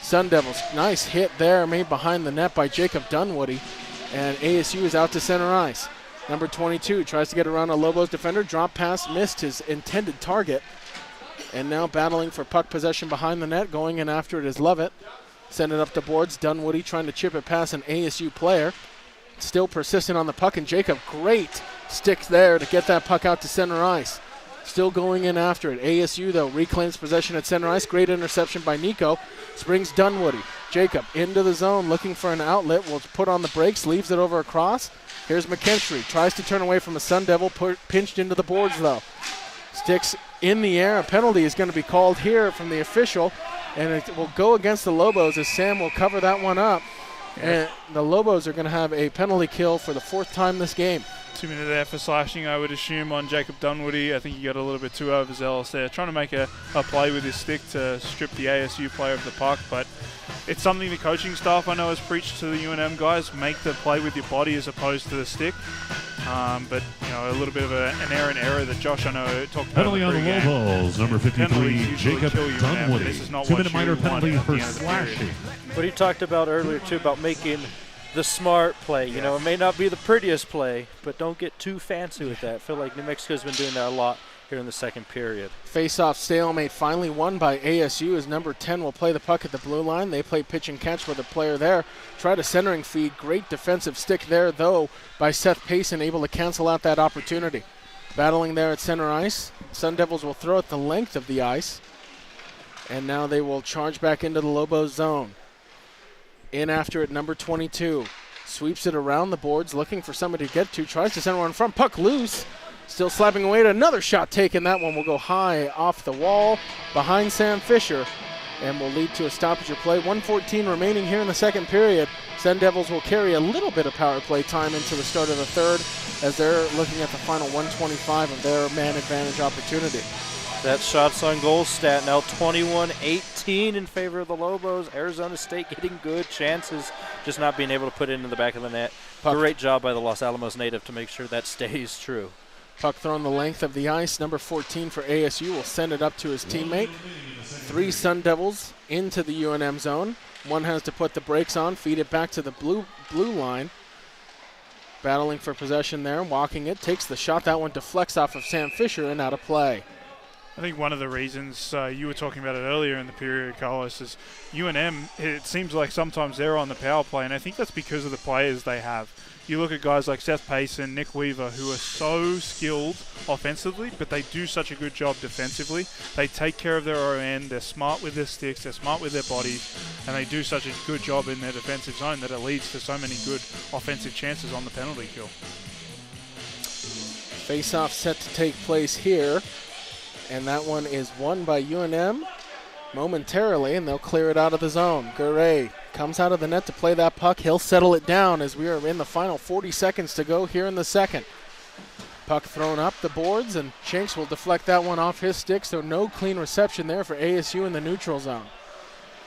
Sun Devils, nice hit there made behind the net by Jacob Dunwoody. And ASU is out to center ice. Number 22 tries to get around a Lobos defender. Drop pass, missed his intended target. And now battling for puck possession behind the net. Going in after it is Lovett. Send it up the boards. Dunwoody trying to chip it past an ASU player. Still persistent on the puck. And Jacob, great stick there to get that puck out to center ice. Still going in after it. ASU, though, reclaims possession at center ice. Great interception by Nico. Springs Dunwoody. Jacob into the zone looking for an outlet. Will put on the brakes. Leaves it over across. Here's McKinstry. Tries to turn away from a Sun Devil. Pinched into the boards, though. Sticks in the air. A penalty is going to be called here from the official. And it will go against the Lobos as Sam will cover that one up. And the Lobos are going to have a penalty kill for the 4th time this game. 2 minutes there for slashing, I would assume, on Jacob Dunwoody. I think he got a little bit too overzealous there, trying to make a play with his stick to strip the ASU player of the puck. But it's something the coaching staff I know has preached to the UNM guys. Make the play with your body as opposed to the stick. But a little bit of an error that Josh, I know, talked about. Penalty on the Lobos, number 53, Jacob Dunwoody. 2-minute minor penalty for slashing. What he talked about earlier, too, about making the smart play. It may not be the prettiest play, but don't get too fancy with that. I feel like New Mexico's been doing that a lot here in the second period. Face-off stalemate finally won by ASU as number 10 will play the puck at the blue line. They play pitch and catch with a player there. Tried a centering feed. Great defensive stick there, though, by Seth Payson, able to cancel out that opportunity. Battling there at center ice. Sun Devils will throw it the length of the ice. And now they will charge back into the Lobos zone. In after it, number 22. Sweeps it around the boards, looking for somebody to get to. Tries to send one in front. Puck loose. Still slapping away at another shot taken. That one will go high off the wall behind Sam Fisher and will lead to a stoppage of play. 1:14 remaining here in the second period. Sun Devils will carry a little bit of power play time into the start of the third as they're looking at the final 125 of their man advantage opportunity. That shots on goal stat now 21-18 in favor of the Lobos. Arizona State getting good chances, just not being able to put it into the back of the net. Great job by the Los Alamos native to make sure that stays true. Puck thrown the length of the ice. Number 14 for ASU will send it up to his teammate. 3 Sun Devils into the UNM zone. One has to put the brakes on, feed it back to the blue line. Battling for possession there, walking it, takes the shot. That one deflects off of Sam Fisher and out of play. I think one of the reasons you were talking about it earlier in the period, Carlos, is UNM, it seems like sometimes they're on the power play, and I think that's because of the players they have. You look at guys like Seth Payson, Nick Weaver, who are so skilled offensively, but they do such a good job defensively. They take care of their own end. They're smart with their sticks. They're smart with their bodies. And they do such a good job in their defensive zone that it leads to so many good offensive chances on the penalty kill. Face-off set to take place here. And that one is won by UNM momentarily, and they'll clear it out of the zone. Garay comes out of the net to play that puck. He'll settle it down as we are in the final 40 seconds to go here in the second. Puck thrown up the boards, and Shanks will deflect that one off his stick, so no clean reception there for ASU in the neutral zone.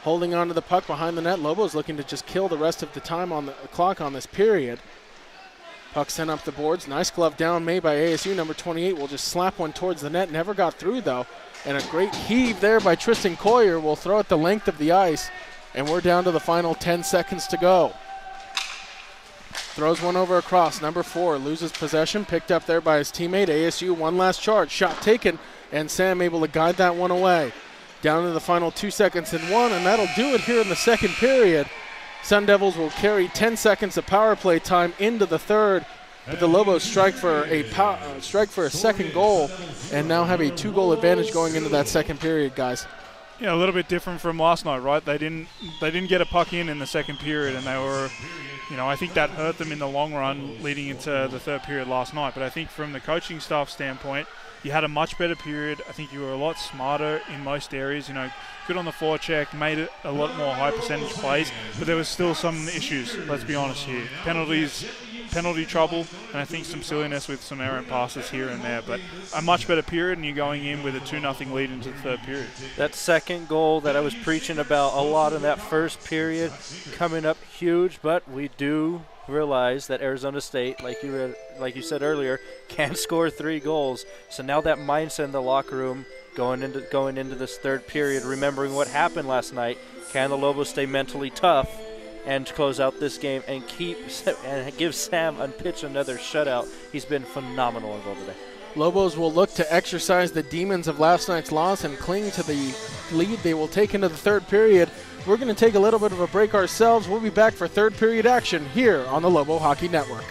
Holding on to the puck behind the net, Lobos looking to just kill the rest of the time on the clock on this period. Puck sent up the boards. Nice glove down made by ASU. Number 28 will just slap one towards the net. Never got through, though. And a great heave there by Tristan Coyer will throw it the length of the ice. And we're down to the final 10 seconds to go. Throws one over across. Number 4 loses possession. Picked up there by his teammate. ASU one last charge. Shot taken. And Sam able to guide that one away. Down to the final 2 seconds and 1. And that'll do it here in the second period. Sun Devils will carry 10 seconds of power play time into the third, but the Lobos strike for a second goal and now have a 2-goal advantage going into that second period, guys. Yeah, a little bit different from last night, right? They didn't get a puck in the second period, and they were, I think that hurt them in the long run leading into the third period last night. But I think from the coaching staff standpoint, you had a much better period. I think you were a lot smarter in most areas. Good on the forecheck, made it a lot more high percentage plays, but there was still some issues, let's be honest here. Penalty trouble, and I think some silliness with some errant passes here and there, but a much better period, and you're going in with a 2-0 lead into the third period. That second goal that I was preaching about a lot in that first period, coming up huge, but we do realize that Arizona State, like you said earlier, can score 3 goals. So now that mindset in the locker room going into this third period, remembering what happened last night, can the Lobos stay mentally tough and close out this game and give Sam and pitch another shutout? He's been phenomenal in goal today. Lobos will look to exercise the demons of last night's loss and cling to the lead they will take into the third period. We're going to take a little bit of a break ourselves. We'll be back for third period action here on the Lobo Hockey Network.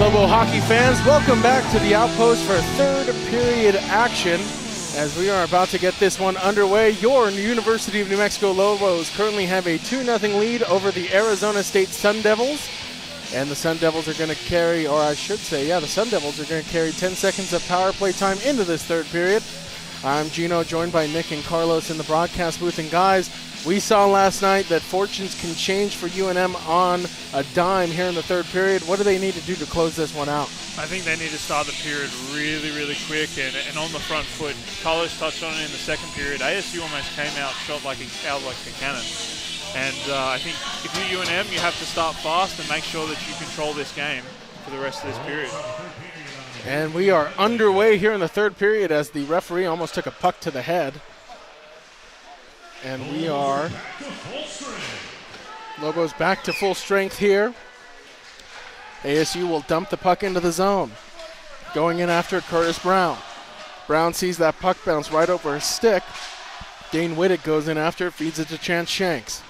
Lobo hockey fans, welcome back to the Outpost for third period action as we are about to get this one underway. Your University of New Mexico Lobos currently have a 2-0 lead over the Arizona State Sun Devils. And the Sun Devils are going to carry, or I should say, the Sun Devils are going to carry 10 seconds of power play time into this third period. I'm Gino, joined by Nick and Carlos in the broadcast booth. And guys, we saw last night that fortunes can change for UNM on a dime here in the third period. What do they need to do to close this one out? I think they need to start the period really, really quick and on the front foot. Carlos touched on it in the second period. ASU almost came out shot like a cannon. And I think if you're UNM, you have to start fast and make sure that you control this game for the rest of this period. And we are underway here in the third period as the referee almost took a puck to the head. And we are Lobos back to full strength here. ASU will dump the puck into the zone. Going in after Curtis Brown. Brown sees that puck bounce right over his stick. Dane Whittick goes in after it, feeds it to Chance Shanks.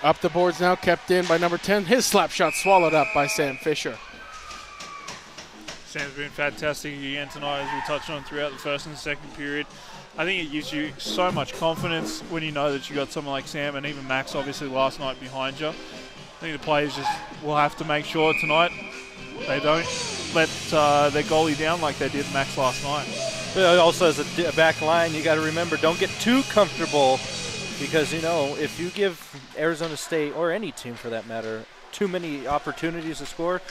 Up the boards now, kept in by number 10. His slap shot swallowed up by Sam Fisher. Sam's been fantastic again tonight, as we touched on throughout the first and the second period. I think it gives you so much confidence when you know that you got someone like Sam and even Max, obviously, last night behind you. I think the players just will have to make sure tonight they don't let their goalie down like they did Max last night. But also, as a back line, you got to remember, don't get too comfortable because, if you give Arizona State, or any team for that matter, too many opportunities to score,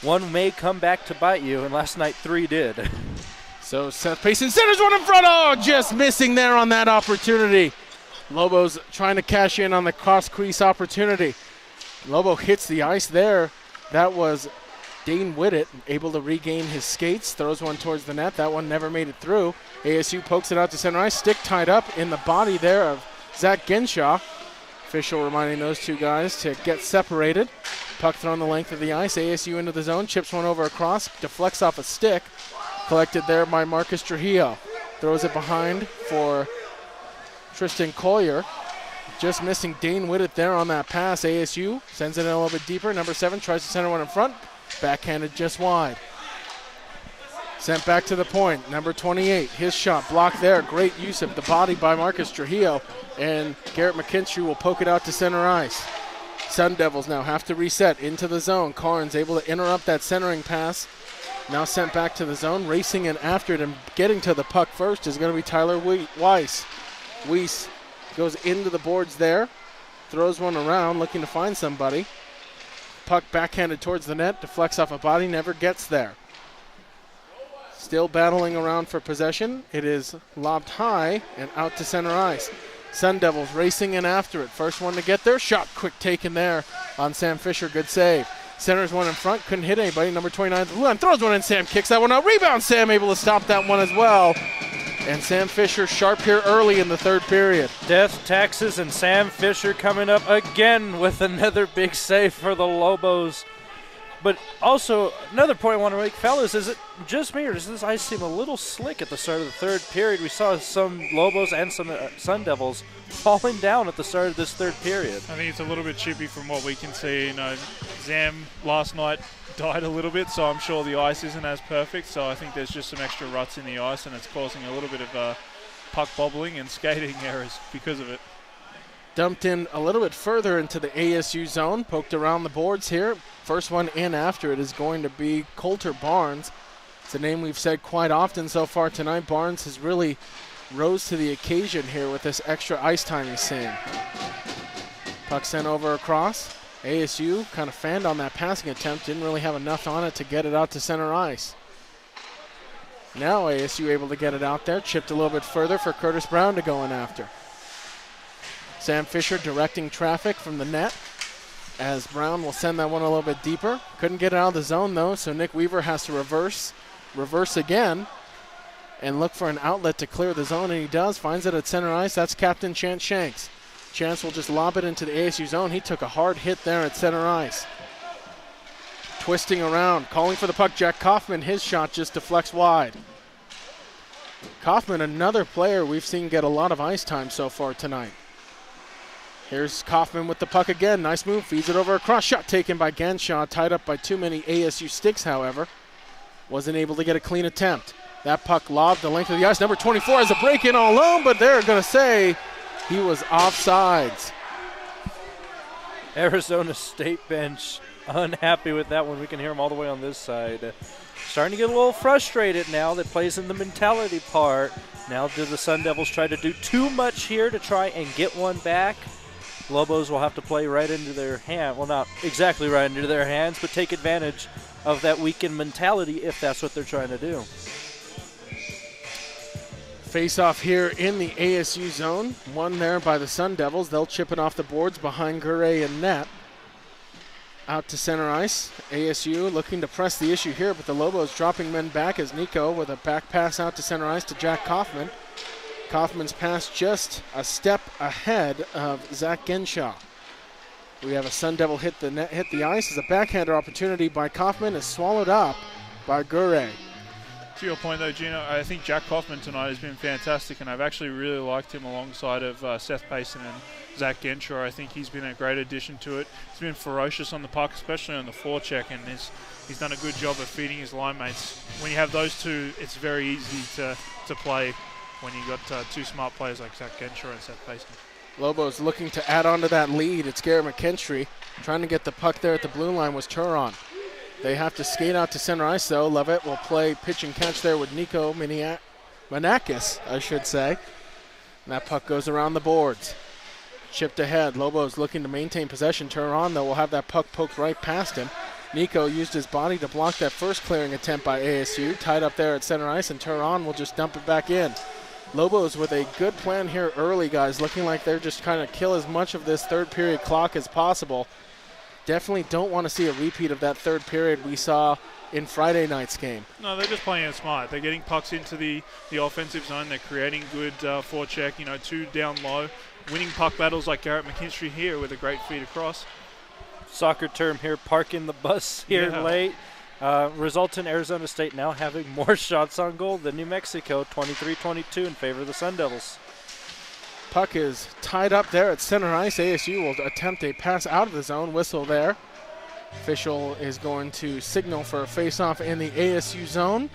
one may come back to bite you, and last night 3 did. So Seth Payson centers one in front. Oh, just missing there on that opportunity. Lobos trying to cash in on the cross crease opportunity. Lobo hits the ice there. That was Dane Whittick, able to regain his skates, throws one towards the net. That one never made it through. ASU pokes it out to center ice. Stick tied up in the body there of Zach Genshaw. Official reminding those two guys to get separated. Puck thrown the length of the ice. ASU into the zone, chips one over across, deflects off a stick. Collected there by Marcus Trujillo. Throws it behind for Tristan Collier. Just missing Dane Whittick there on that pass. ASU sends it in a little bit deeper. Number 7 tries to center one in front. Backhanded just wide. Sent back to the point. Number 28, his shot blocked there. Great use of the body by Marcus Trujillo. And Garrett McKinstry will poke it out to center ice. Sun Devils now have to reset into the zone. Carnes able to interrupt that centering pass. Now sent back to the zone, racing in after it and getting to the puck first is going to be Tyler Weiss. Weiss goes into the boards there, throws one around, looking to find somebody. Puck backhanded towards the net, deflects off a body, never gets there. Still battling around for possession. It is lobbed high and out to center ice. Sun Devils racing in after it. First one to get there, shot quick taken there on Sam Fisher, good save. Centers one in front, couldn't hit anybody. Number 29 at the blue line, throws one in, Sam kicks that one out. Rebound, Sam able to stop that one as well. And Sam Fisher sharp here early in the third period. Death, taxes, and Sam Fisher coming up again with another big save for the Lobos. But also, another point I want to make, fellas, is it just me or does this ice seem a little slick at the start of the third period? We saw some Lobos and some Sun Devils falling down at the start of this third period. I think it's a little bit chippy from what we can see. Zam last night died a little bit, so I'm sure the ice isn't as perfect. So I think there's just some extra ruts in the ice, and it's causing a little bit of puck bobbling and skating errors because of it. Dumped in a little bit further into the ASU zone, poked around the boards here. First one in after it is going to be Coulter Barnes. It's a name we've said quite often so far tonight. Barnes has really rose to the occasion here with this extra ice time he's seeing. Puck sent over across. ASU kind of fanned on that passing attempt, didn't really have enough on it to get it out to center ice. Now ASU able to get it out there, chipped a little bit further for Curtis Brown to go in after. Sam Fisher directing traffic from the net as Brown will send that one a little bit deeper. Couldn't get it out of the zone though, so Nick Weaver has to reverse again and look for an outlet to clear the zone, and he does, finds it at center ice. That's Captain Chance Shanks. Chance will just lob it into the ASU zone. He took a hard hit there at center ice. Twisting around, calling for the puck, Jack Kaufman, his shot just deflects wide. Kaufman, another player we've seen get a lot of ice time so far tonight. Here's Kaufman with the puck again. Nice move, feeds it over across. Shot taken by Ganshaw, tied up by too many ASU sticks, however. Wasn't able to get a clean attempt. That puck lobbed the length of the ice. Number 24 has a break in all alone, but they're going to say he was offsides. Arizona State bench unhappy with that one. We can hear them all the way on this side. Starting to get a little frustrated now. That plays in the mentality part. Now do the Sun Devils try to do too much here to try and get one back? Lobos will have to play right into their hand. Well, not exactly right into their hands, but take advantage of that weakened mentality if that's what they're trying to do. Face-off here in the ASU zone. One there by the Sun Devils. They'll chip it off the boards behind Guray and net. Out to center ice. ASU looking to press the issue here, but the Lobos dropping men back as Nico with a back pass out to center ice to Jack Kaufman. Kaufman's pass just a step ahead of Zach Genshaw. We have a Sun Devil hit the ice as a backhander opportunity by Kaufman is swallowed up by Guray. To your point, though, Gino, I think Jack Kaufman tonight has been fantastic, and I've actually really liked him alongside of Seth Payson and Zach Genshaw. I think he's been a great addition to it. He's been ferocious on the puck, especially on the forecheck, and he's done a good job of feeding his line mates. When you have those two, it's very easy to play when you've got two smart players like Zach Genshaw and Seth Payson. Lobos looking to add on to that lead. It's Garrett McKinstry. Trying to get the puck there at the blue line was Turon. They have to skate out to center ice, though. Levitt will play pitch and catch there with Nico Manakis, I should say. And that puck goes around the boards. Chipped ahead. Lobos looking to maintain possession. Turon, though, will have that puck poked right past him. Nico used his body to block that first clearing attempt by ASU. Tied up there at center ice, and Turon will just dump it back in. Lobos with a good plan here early, guys. Looking like they're just trying to kill as much of this third period clock as possible. Definitely don't want to see a repeat of that third period we saw in Friday night's game. No, they're just playing it smart. They're getting pucks into the offensive zone. They're creating good forecheck, two down low. Winning puck battles like Garrett McKinstry here with a great feed across. Soccer term here, parking the bus here late. Results in Arizona State now having more shots on goal than New Mexico, 23-22 in favor of the Sun Devils. Puck is tied up there at center ice. ASU will attempt a pass out of the zone. Whistle there. Official is going to signal for a face-off in the ASU zone.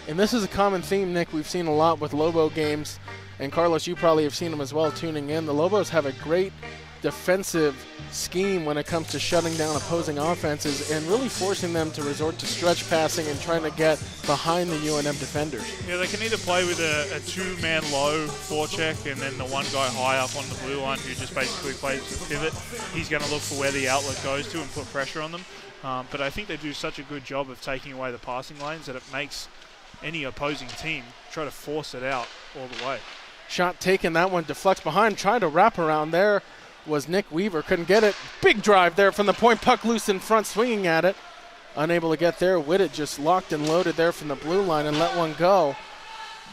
And this is a common theme, Nick, we've seen a lot with Lobo games. And Carlos, you probably have seen them as well tuning in. The Lobos have a great defensive scheme when it comes to shutting down opposing offenses and really forcing them to resort to stretch passing and trying to get behind the UNM defenders. Yeah, they can either play with a two-man low forecheck and then the one guy high up on the blue line who just basically plays the pivot. He's going to look for where the outlet goes to and put pressure on them. But I think they do such a good job of taking away the passing lanes that it makes any opposing team try to force it out all the way. Shot taken, that one deflects behind, trying to wrap around there was Nick Weaver, couldn't get it. Big drive there from the point, puck loose in front, swinging at it. Unable to get there. Whitted just locked and loaded there from the blue line and let one go.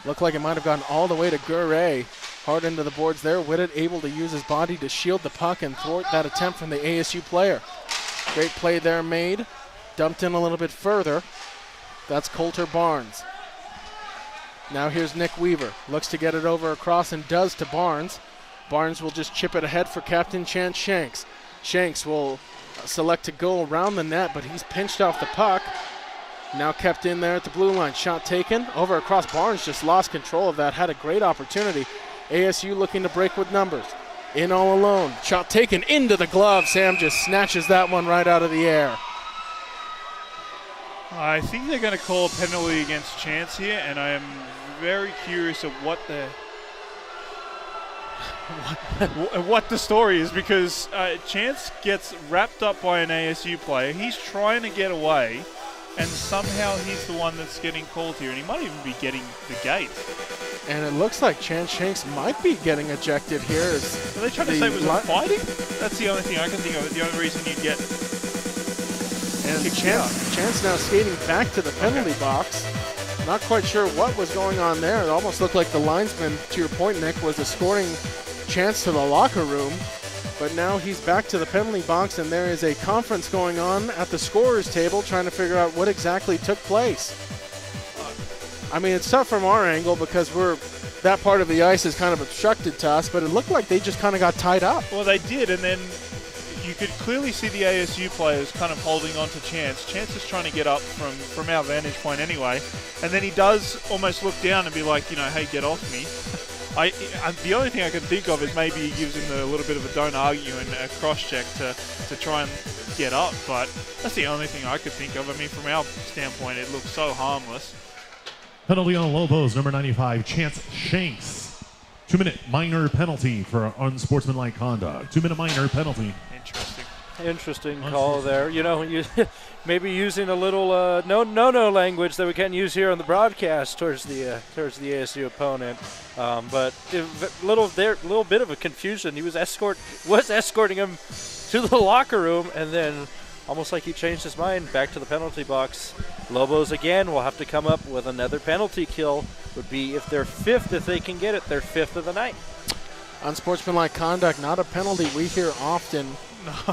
Looked like it might have gone all the way to Guray. Hard into the boards there. Whitted able to use his body to shield the puck and thwart that attempt from the ASU player. Great play there made. Dumped in a little bit further. That's Coulter Barnes. Now here's Nick Weaver. Looks to get it over across and does to Barnes. Barnes will just chip it ahead for Captain Chance Shanks. Shanks will select to go around the net, but he's pinched off the puck. Now kept in there at the blue line. Shot taken. Over across. Barnes just lost control of that. Had a great opportunity. ASU looking to break with numbers. In all alone. Shot taken into the glove. Sam just snatches that one right out of the air. I think they're going to call a penalty against Chance here, and I am very curious of what the story is, because Chance gets wrapped up by an ASU player. He's trying to get away, and somehow he's the one that's getting called here, and he might even be getting the gate. And it looks like Chance Shanks might be getting ejected here. Are they trying to say it was a fighting? That's the only thing I can think of. The only reason you'd get and Chance now skating back to the penalty box. Not quite sure what was going on there. It almost looked like the linesman, to your point, Nick, was escorting Chance to the locker room. But now he's back to the penalty box, and there is a conference going on at the scorer's table trying to figure out what exactly took place. I mean, it's tough from our angle because we're that part of the ice is kind of obstructed to us, but it looked like they just kind of got tied up. Well, they did, and then you could clearly see the ASU players kind of holding on to Chance. Chance is trying to get up from our vantage point anyway, and then he does almost look down and be like, hey, get off me. The only thing I can think of is maybe he gives him a little bit of a don't argue and a cross-check to try and get up, but that's the only thing I could think of. I mean, from our standpoint, it looks so harmless. Penalty on Lobos, number 95, Chance Shanks. 2-minute minor penalty for unsportsmanlike conduct. 2-minute minor penalty. Interesting call there. Maybe using a little no language that we can't use here on the broadcast towards the ASU opponent. But a little bit of a confusion. He was escorting him to the locker room, and then almost like he changed his mind, back to the penalty box. Lobos again will have to come up with another penalty kill. Would be if they're fifth, if they can get it, they're fifth of the night. Unsportsmanlike conduct, not a penalty we hear often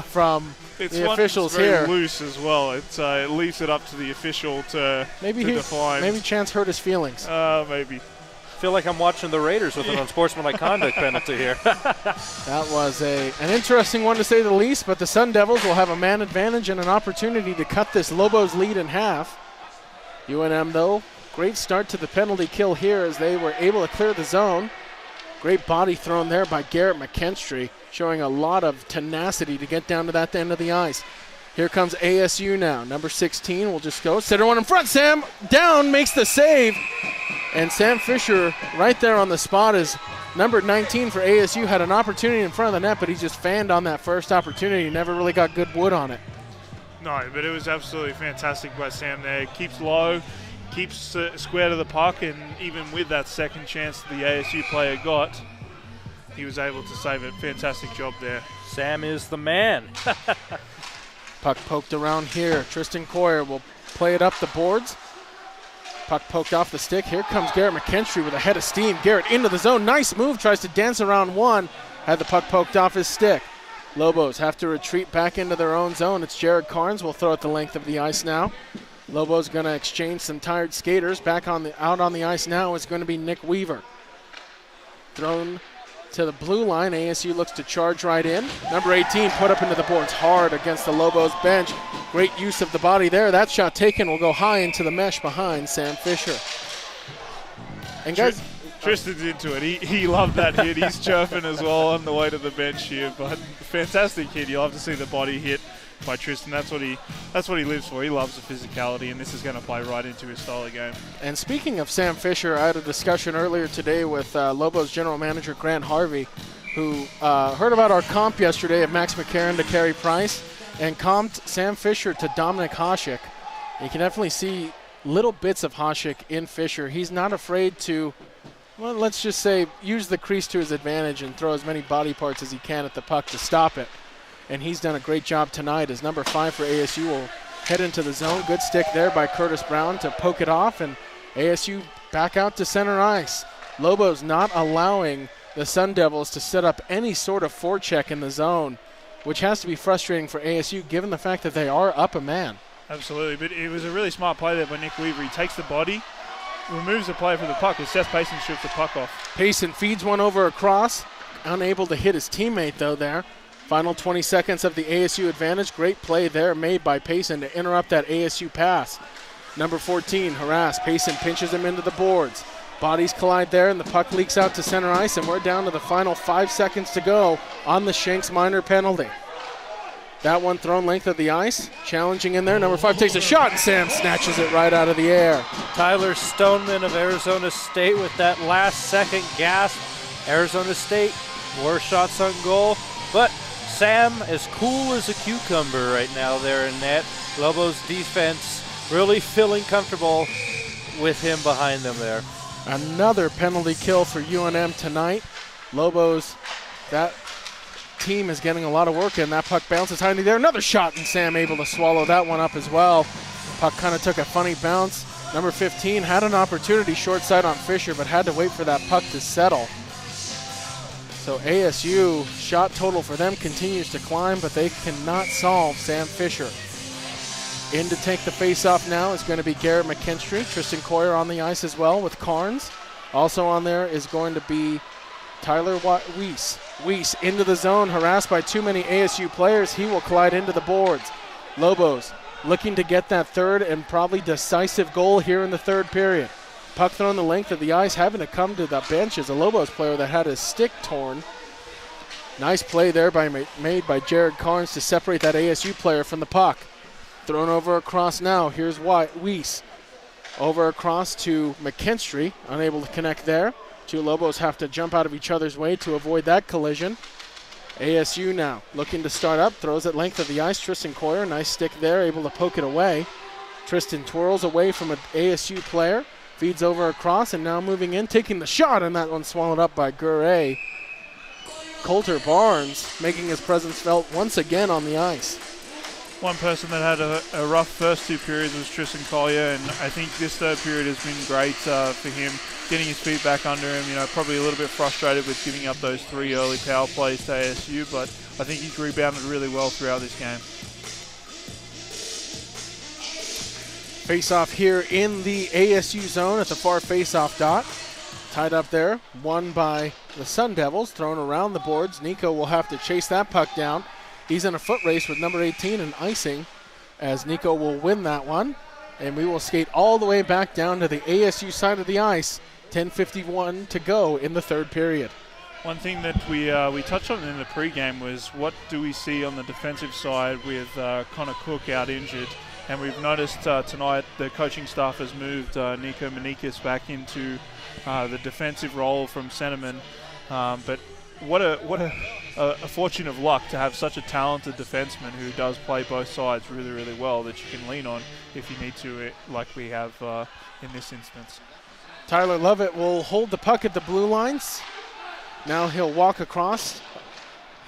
from the officials very here. Loose as well. It leaves it up to the official to define. Maybe Chance hurt his feelings. Maybe. I feel like I'm watching the Raiders with an unsportsmanlike conduct penalty here. That was an interesting one to say the least, but the Sun Devils will have a man advantage and an opportunity to cut this Lobos lead in half. UNM, though, great start to the penalty kill here as they were able to clear the zone. Great body thrown there by Garrett McKinstry, showing a lot of tenacity to get down to that end of the ice. Here comes ASU now. Number 16 will just go. Center one in front. Sam down, makes the save. And Sam Fisher right there on the spot is number 19 for ASU. Had an opportunity in front of the net, but he just fanned on that first opportunity. Never really got good wood on it. No, but it was absolutely fantastic by Sam there. Keeps low, keeps square to the puck, and even with that second chance the ASU player got, he was able to save it. Fantastic job there. Sam is the man. Puck poked around here. Tristan Coyer will play it up the boards. Puck poked off the stick. Here comes Garrett McKinstry with a head of steam. Garrett into the zone. Nice move. Tries to dance around one. Had the puck poked off his stick. Lobos have to retreat back into their own zone. It's Jared Carnes. Will throw it the length of the ice now. Lobos going to exchange some tired skaters. Out on the ice now is going to be Nick Weaver. Thrown to the blue line. ASU looks to charge right in. Number 18 put up into the boards hard against the Lobos bench. Great use of the body there. That shot taken will go high into the mesh behind Sam Fisher. And guys, Tristan's into it. He loved that hit. He's chirping as well on the way to the bench here. But fantastic hit. You love to see the body hit by Tristan. That's what he lives for. He loves the physicality, and this is going to play right into his style of game. And speaking of Sam Fisher, I had a discussion earlier today with Lobos general manager Grant Harvey, who heard about our comp yesterday of Max McCarron to Carey Price and comped Sam Fisher to Dominic Hasek. You can definitely see little bits of Hasek in Fisher. He's not afraid to, well, let's just say, use the crease to his advantage and throw as many body parts as he can at the puck to stop it. And he's done a great job tonight as number 5 for ASU will head into the zone. Good stick there by Curtis Brown to poke it off, and ASU back out to center ice. Lobos not allowing the Sun Devils to set up any sort of forecheck in the zone, which has to be frustrating for ASU given the fact that they are up a man. Absolutely, but it was a really smart play there by Nick Weaver. He takes the body, removes the player from the puck, and Seth Payson strips the puck off. Payson feeds one over across, unable to hit his teammate though there. Final 20 seconds of the ASU advantage. Great play there made by Payson to interrupt that ASU pass. Number 14 harassed. Payson pinches him into the boards. Bodies collide there, and the puck leaks out to center ice, and we're down to the final 5 seconds to go on the Shanks minor penalty. That one thrown length of the ice. Challenging in there. Number 5 takes a shot, and Sam snatches it right out of the air. Tyler Stoneman of Arizona State with that last second gasp. Arizona State, more shots on goal, but Sam as cool as a cucumber right now there in net. Lobos defense really feeling comfortable with him behind them there. Another penalty kill for UNM tonight. Lobos, that team is getting a lot of work in. That puck bounces high into there. Another shot, and Sam able to swallow that one up as well. Puck kind of took a funny bounce. Number 15 had an opportunity short side on Fisher, but had to wait for that puck to settle. So ASU shot total for them continues to climb, but they cannot solve Sam Fisher. In to take the face-off now is going to be Garrett McKinstry. Tristan Coyer on the ice as well with Carnes. Also on there is going to be Tyler Weiss. Weiss into the zone, harassed by too many ASU players. He will collide into the boards. Lobos looking to get that third and probably decisive goal here in the third period. Puck thrown the length of the ice, having to come to the bench as a Lobos player that had his stick torn. Nice play there made by Jared Carnes to separate that ASU player from the puck. Thrown over across now. Here's Weiss. Over across to McKinstry, unable to connect there. Two Lobos have to jump out of each other's way to avoid that collision. ASU now looking to start up, throws it length of the ice. Tristan Coyer, nice stick there, able to poke it away. Tristan twirls away from an ASU player, feeds over across, and now moving in, taking the shot, and that one swallowed up by Gure. Coulter Barnes making his presence felt once again on the ice. One person that had a rough first 2 periods was Tristan Collier, and I think this third period has been great for him, getting his feet back under him. You know, probably a little bit frustrated with giving up those 3 early power plays to ASU, but I think he's rebounded really well throughout this game. Face-off here in the ASU zone at the far face-off dot. Tied up there, won by the Sun Devils, thrown around the boards. Nico will have to chase that puck down. He's in a foot race with number 18 and icing as Nico will win that one. And we will skate all the way back down to the ASU side of the ice. 10:51 to go in the third period. One thing that we touched on in the pregame was what do we see on the defensive side with Connor Cook out injured. And we've noticed tonight the coaching staff has moved Nico Manikis back into the defensive role from centerman. But what a fortune of luck to have such a talented defenseman who does play both sides really, really well that you can lean on if you need to, like we have in this instance. Tyler Lovett will hold the puck at the blue lines. Now he'll walk across.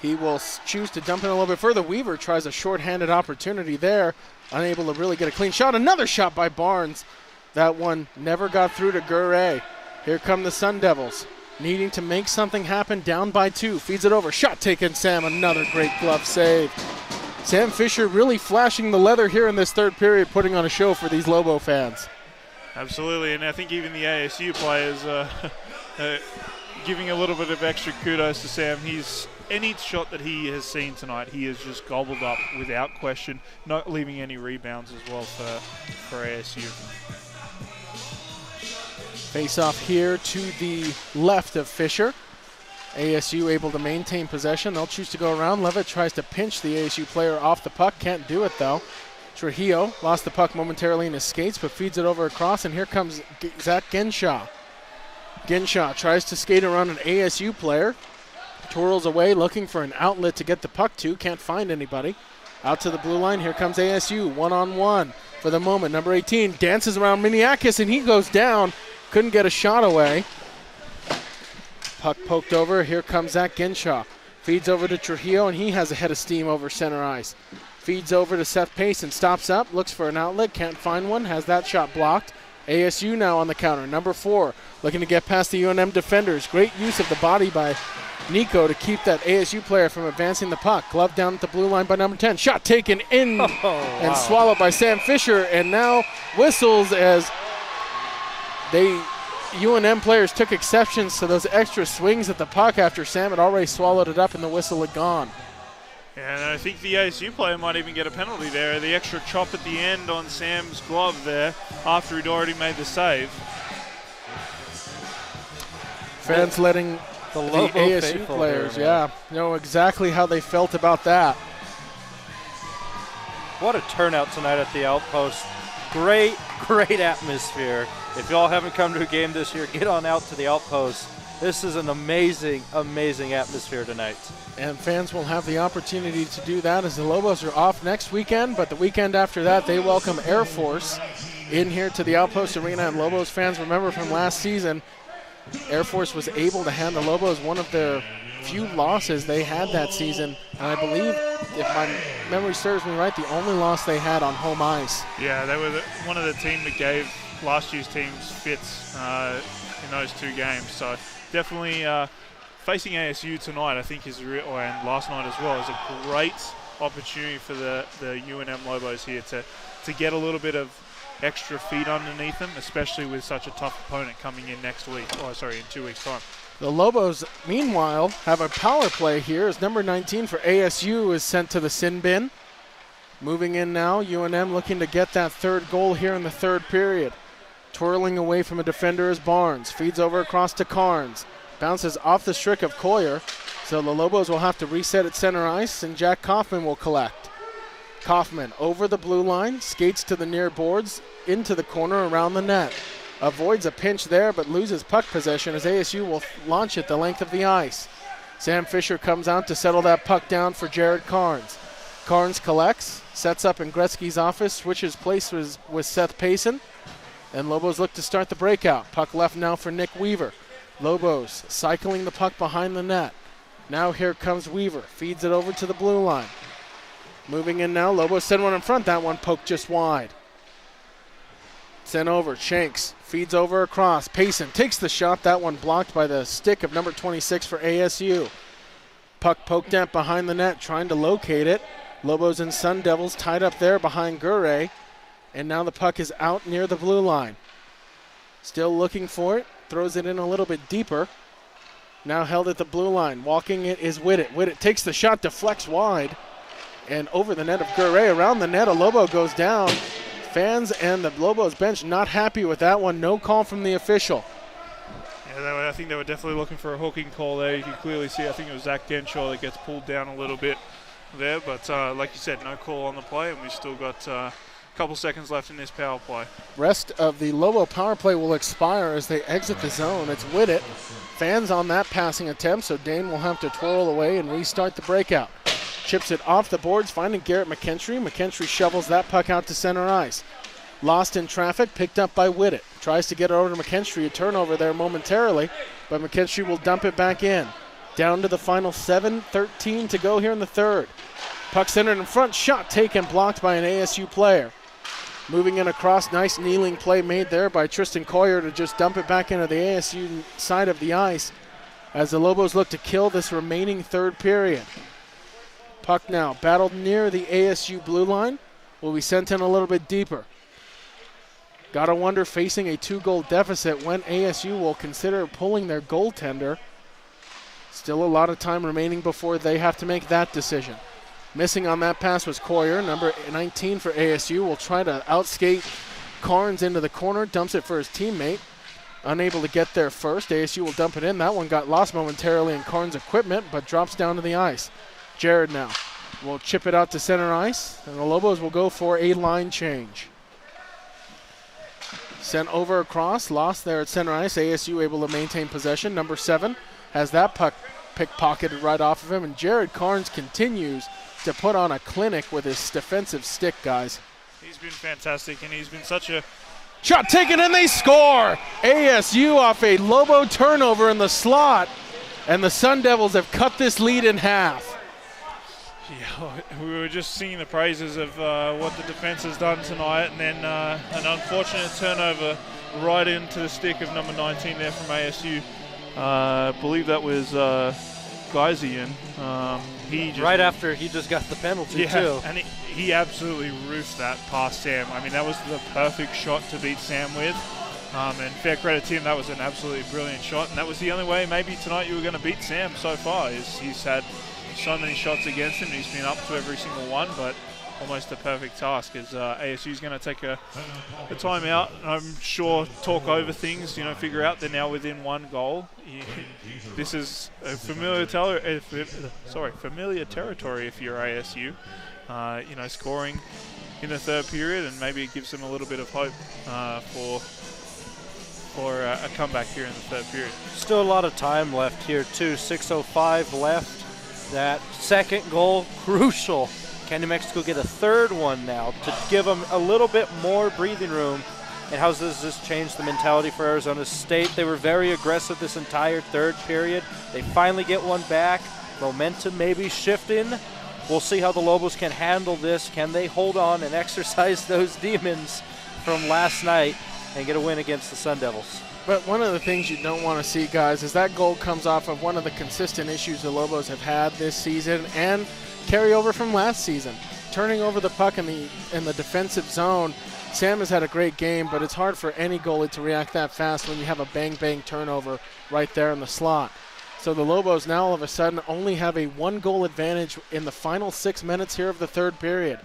He will choose to dump it a little bit further. Weaver tries a short-handed opportunity there. Unable to really get a clean shot. Another shot by Barnes. That one never got through to Gure. Here come the Sun Devils, needing to make something happen, down by 2. Feeds it over. Shot taken, Sam. Another great glove save. Sam Fisher really flashing the leather here in this third period, putting on a show for these Lobo fans. Absolutely, and I think even the ASU players giving a little bit of extra kudos to Sam. Any shot that he has seen tonight, he has just gobbled up without question, not leaving any rebounds as well for ASU. Face off here to the left of Fisher. ASU able to maintain possession. They'll choose to go around. Levitt tries to pinch the ASU player off the puck. Can't do it though. Trujillo lost the puck momentarily in his skates, but feeds it over across, and here comes Zach Genshaw. Genshaw tries to skate around an ASU player. Twirls away, looking for an outlet to get the puck to. Can't find anybody. Out to the blue line. Here comes ASU, one-on-one for the moment. Number 18 dances around Miniakis, and he goes down. Couldn't get a shot away. Puck poked over. Here comes Zach Genshaw. Feeds over to Trujillo, and he has a head of steam over center ice. Feeds over to Seth Pace and stops up. Looks for an outlet. Can't find one. Has that shot blocked. ASU now on the counter. Number 4 looking to get past the UNM defenders. Great use of the body by Nico to keep that ASU player from advancing the puck. Glove down at the blue line by number 10. Shot taken in and swallowed by Sam Fisher, and now whistles as UNM players took exceptions to those extra swings at the puck after Sam had already swallowed it up and the whistle had gone. And I think the ASU player might even get a penalty there. The extra chop at the end on Sam's glove there after he'd already made the save. Fans letting the ASU players, know exactly how they felt about that. What a turnout tonight at the Outpost. Great atmosphere. If y'all haven't come to a game this year, get on out to the Outpost. This is an amazing atmosphere tonight. And fans will have the opportunity to do that as the Lobos are off next weekend, but the weekend after that, they welcome Air Force in here to the Outpost Arena. And Lobos fans remember from last season, Air Force was able to hand the Lobos one of their few losses they had that season. And I believe, if my memory serves me right, the only loss they had on home ice. Yeah, they were one of the team that gave last year's teams fits in those 2 games. So definitely facing ASU tonight, I think, and last night as well, is a great opportunity for the UNM Lobos here to get a little bit of extra feet underneath them, especially with such a tough opponent coming in in 2 weeks' time. The Lobos, meanwhile, have a power play here as number 19 for ASU is sent to the sin bin. Moving in now, UNM looking to get that third goal here in the third period. Twirling away from a defender is Barnes. Feeds over across to Carnes. Bounces off the strick of Coyer. So the Lobos will have to reset at center ice, and Jack Kaufman will collect. Kaufman over the blue line, skates to the near boards, into the corner around the net. Avoids a pinch there, but loses puck possession as ASU will launch it the length of the ice. Sam Fisher comes out to settle that puck down for Jared Carnes. Carnes collects, sets up in Gretzky's office, switches places with Seth Payson, and Lobos look to start the breakout. Puck left now for Nick Weaver. Lobos cycling the puck behind the net. Now here comes Weaver, feeds it over to the blue line. Moving in now, Lobos send one in front, that one poked just wide. Sent over, Shanks feeds over across. Payson takes the shot, that one blocked by the stick of number 26 for ASU. Puck poked at behind the net, trying to locate it. Lobos and Sun Devils tied up there behind Gure, and now the puck is out near the blue line. Still looking for it, throws it in a little bit deeper. Now held at the blue line, walking it is Whittet. Whittet takes the shot, deflects wide, and over the net of Gure. Around the net, a Lobo goes down. Fans and the Lobos bench not happy with that one. No call from the official. Yeah, I think they were definitely looking for a hooking call there. You can clearly see, I think it was Zach Genshaw that gets pulled down a little bit there. But like you said, no call on the play, and we've still got a couple seconds left in this power play. Rest of the Lobo power play will expire as they exit the zone. It's Whittet. Fans on that passing attempt, so Dane will have to twirl away and restart the breakout. Chips it off the boards, finding Garrett McKentry. McKentry shovels that puck out to center ice. Lost in traffic, picked up by Whittet. Tries to get it over to McKentry, a turnover there momentarily, but McKentry will dump it back in. Down to the final 7:13 to go here in the third. Puck centered in front, shot taken, blocked by an ASU player. Moving in across, nice kneeling play made there by Tristan Coyer to just dump it back into the ASU side of the ice as the Lobos look to kill this remaining third period. Puck now battled near the ASU blue line, will be sent in a little bit deeper. Gotta wonder, facing a 2-goal deficit, when ASU will consider pulling their goaltender. Still a lot of time remaining before they have to make that decision. Missing on that pass was Coyer, number 19 for ASU, will try to outskate Carnes into the corner, dumps it for his teammate. Unable to get there first, ASU will dump it in. That one got lost momentarily in Carnes' equipment, but drops down to the ice. Jared now will chip it out to center ice, and the Lobos will go for a line change. Sent over across, lost there at center ice. ASU able to maintain possession. Number 7 has that puck pickpocketed right off of him, and Jared Carnes continues to put on a clinic with his defensive stick, guys. He's been fantastic, and he's been such a... Shot taken, and they score! ASU off a Lobo turnover in the slot, and the Sun Devils have cut this lead in half. Yeah, we were just singing the praises of what the defense has done tonight, and then an unfortunate turnover right into the stick of number 19 there from ASU. I believe that was Geisian. Right after he just got the penalty, too. And he absolutely roofed that past Sam. I mean, that was the perfect shot to beat Sam with. And fair credit to him, that was an absolutely brilliant shot. And that was the only way maybe tonight you were going to beat Sam so far. He's had so many shots against him, and he's been up to every single one, but almost a perfect task as ASU's going to take a timeout. I'm sure talk over things, figure out they're now within 1 goal. This is a familiar territory if you're ASU. Scoring in the third period, and maybe it gives them a little bit of hope for a comeback here in the third period. Still a lot of time left here too. 6:05 left. That second goal, crucial. Can New Mexico get a third one now to give them a little bit more breathing room? And how does this change the mentality for Arizona State? They were very aggressive this entire third period. They finally get one back. Momentum maybe shifting. We'll see how the Lobos can handle this. Can they hold on and exercise those demons from last night and get a win against the Sun Devils? But one of the things you don't want to see, guys, is that goal comes off of one of the consistent issues the Lobos have had this season and carry over from last season. turning over the puck in the defensive zone. Sam has had a great game, but it's hard for any goalie to react that fast when you have a bang-bang turnover right there in the slot. So the Lobos now all of a sudden only have a 1-goal advantage in the final 6 minutes here of the third period.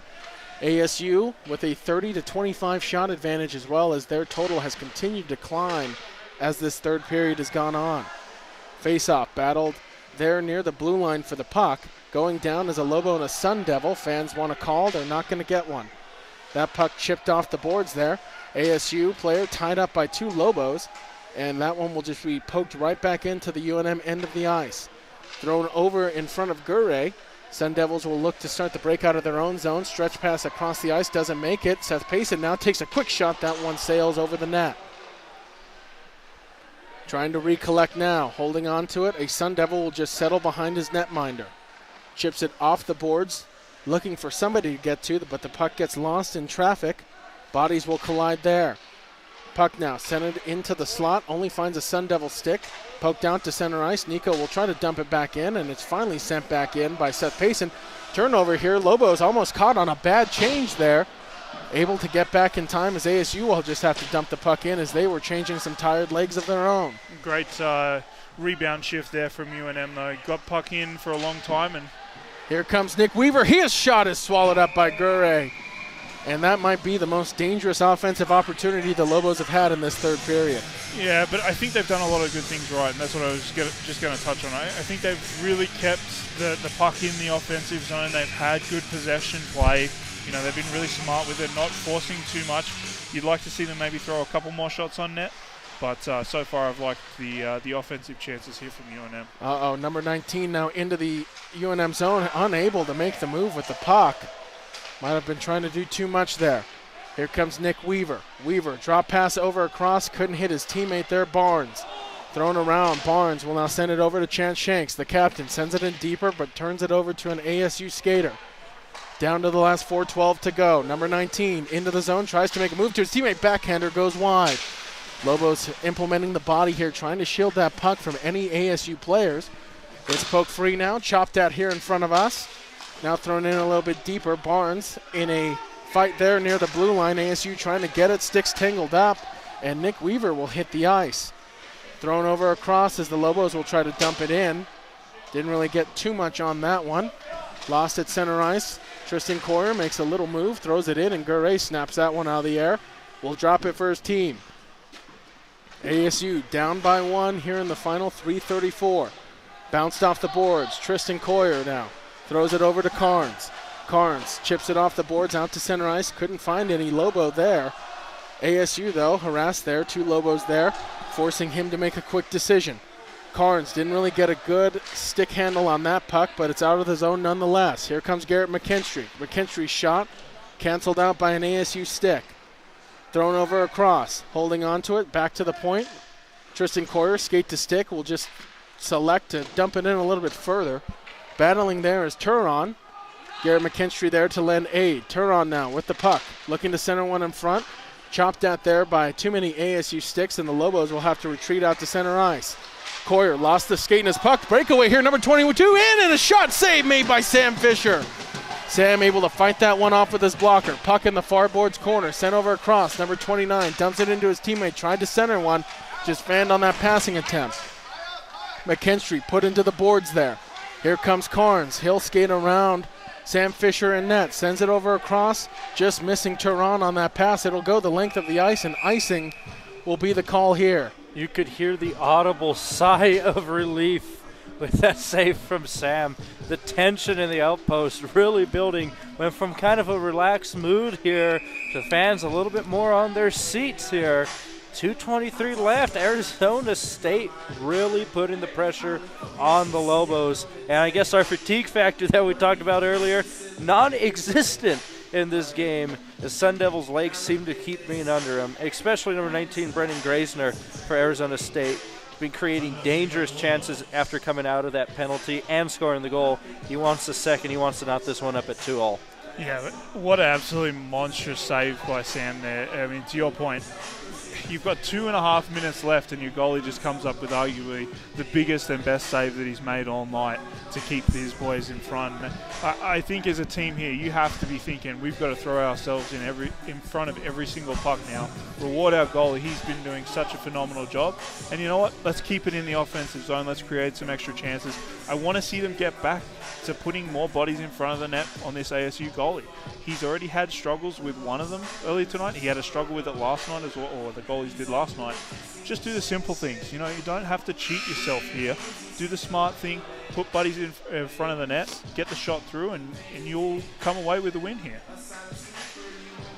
ASU with a 30-25 shot advantage as well, as their total has continued to climb as this third period has gone on. Face-off battled there near the blue line for the puck. Going down as a Lobo and a Sun Devil. Fans want a call. They're not going to get one. That puck chipped off the boards there. ASU player tied up by 2 Lobos, and that one will just be poked right back into the UNM end of the ice. Thrown over in front of Gure. Sun Devils will look to start the break out of their own zone. Stretch pass across the ice, doesn't make it. Seth Payson now takes a quick shot. That one sails over the net. Trying to recollect now, holding on to it. A Sun Devil will just settle behind his netminder. Chips it off the boards, looking for somebody to get to, but the puck gets lost in traffic. Bodies will collide there. Puck now centered into the slot, only finds a Sun Devil stick. Poked down to center ice. Nico will try to dump it back in, and it's finally sent back in by Seth Payson. Turnover here. Lobos almost caught on a bad change there. Able to get back in time as ASU will just have to dump the puck in as they were changing some tired legs of their own. Great rebound shift there from UNM though. Got puck in for a long time, and here comes Nick Weaver. His shot is swallowed up by Gure. And that might be the most dangerous offensive opportunity the Lobos have had in this third period. Yeah, but I think they've done a lot of good things right, and that's what I was just going to touch on. I think they've really kept the puck in the offensive zone. They've had good possession play. You know, they've been really smart with it, not forcing too much. You'd like to see them maybe throw a couple more shots on net, but so far I've liked the offensive chances here from UNM. Number 19 now into the UNM zone, unable to make the move with the puck. Might have been trying to do too much there. Here comes Nick Weaver. Weaver, drop pass over across, couldn't hit his teammate there, Barnes. Thrown around, Barnes will now send it over to Chance Shanks. The captain sends it in deeper, but turns it over to an ASU skater. Down to the last 4:12 to go. Number 19 into the zone, tries to make a move to his teammate, backhander goes wide. Lobos implementing the body here, trying to shield that puck from any ASU players. It's poked free now, chopped out here in front of us. Now thrown in a little bit deeper. Barnes in a fight there near the blue line. ASU trying to get it. Sticks tangled up. And Nick Weaver will hit the ice. Thrown over across as the Lobos will try to dump it in. Didn't really get too much on that one. Lost at center ice. Tristan Coyer makes a little move. Throws it in, and Gure snaps that one out of the air. Will drop it for his team. ASU down by 1 here in the final 3:34. Bounced off the boards. Tristan Coyer now. Throws it over to Carnes. Carnes chips it off the boards out to center ice. Couldn't find any Lobo there. ASU, though, harassed there. 2 Lobos there, forcing him to make a quick decision. Carnes didn't really get a good stick handle on that puck, but it's out of the zone nonetheless. Here comes Garrett McKinstry. McKinstry's shot canceled out by an ASU stick. Thrown over across. Holding on to it. Back to the point. Tristan Coyer, skate to stick, will just select to dump it in a little bit further. Battling there is Turon. Garrett McKinstry there to lend aid. Turon now with the puck. Looking to center one in front. Chopped out there by too many ASU sticks, and the Lobos will have to retreat out to center ice. Coyer lost the skate in his puck. Breakaway here, number 22 in, and a shot save made by Sam Fisher. Sam able to fight that one off with his blocker. Puck in the far boards corner. Sent over across. Number 29 dumps it into his teammate. Tried to center one. Just fanned on that passing attempt. McKinstry put into the boards there. Here comes Carnes. He'll skate around Sam Fisher in net. Sends it over across. Just missing Turon on that pass. It'll go the length of the ice, and icing will be the call here. You could hear the audible sigh of relief with that save from Sam. The tension in the outpost really building. Went from kind of a relaxed mood here to fans a little bit more on their seats here. 2:23 left. Arizona State really putting the pressure on the Lobos. And I guess our fatigue factor that we talked about earlier, non-existent in this game. The Sun Devils' legs seem to keep being under them, especially number 19, Brendan Graisner for Arizona State. He's been creating dangerous chances after coming out of that penalty and scoring the goal. He wants the second. He wants to knot this one up at 2-2. Yeah, but what an absolutely monstrous save by Sam there. I mean, to your point, you've got 2.5 minutes left and your goalie just comes up with arguably the biggest and best save that he's made all night to keep his boys in front. And I think as a team here, you have to be thinking we've got to throw ourselves in front of every single puck now. Reward our goalie. He's been doing such a phenomenal job. And you know what? Let's keep it in the offensive zone. Let's create some extra chances. I want to see them get back to putting more bodies in front of the net on this ASU goalie. He's already had struggles with one of them earlier tonight. He had a struggle with it last night as well, or the goalies did last night. Just do the simple things. You know, you don't have to cheat yourself here. Do the smart thing. Put buddies in front of the net. Get the shot through, and you'll come away with a win here.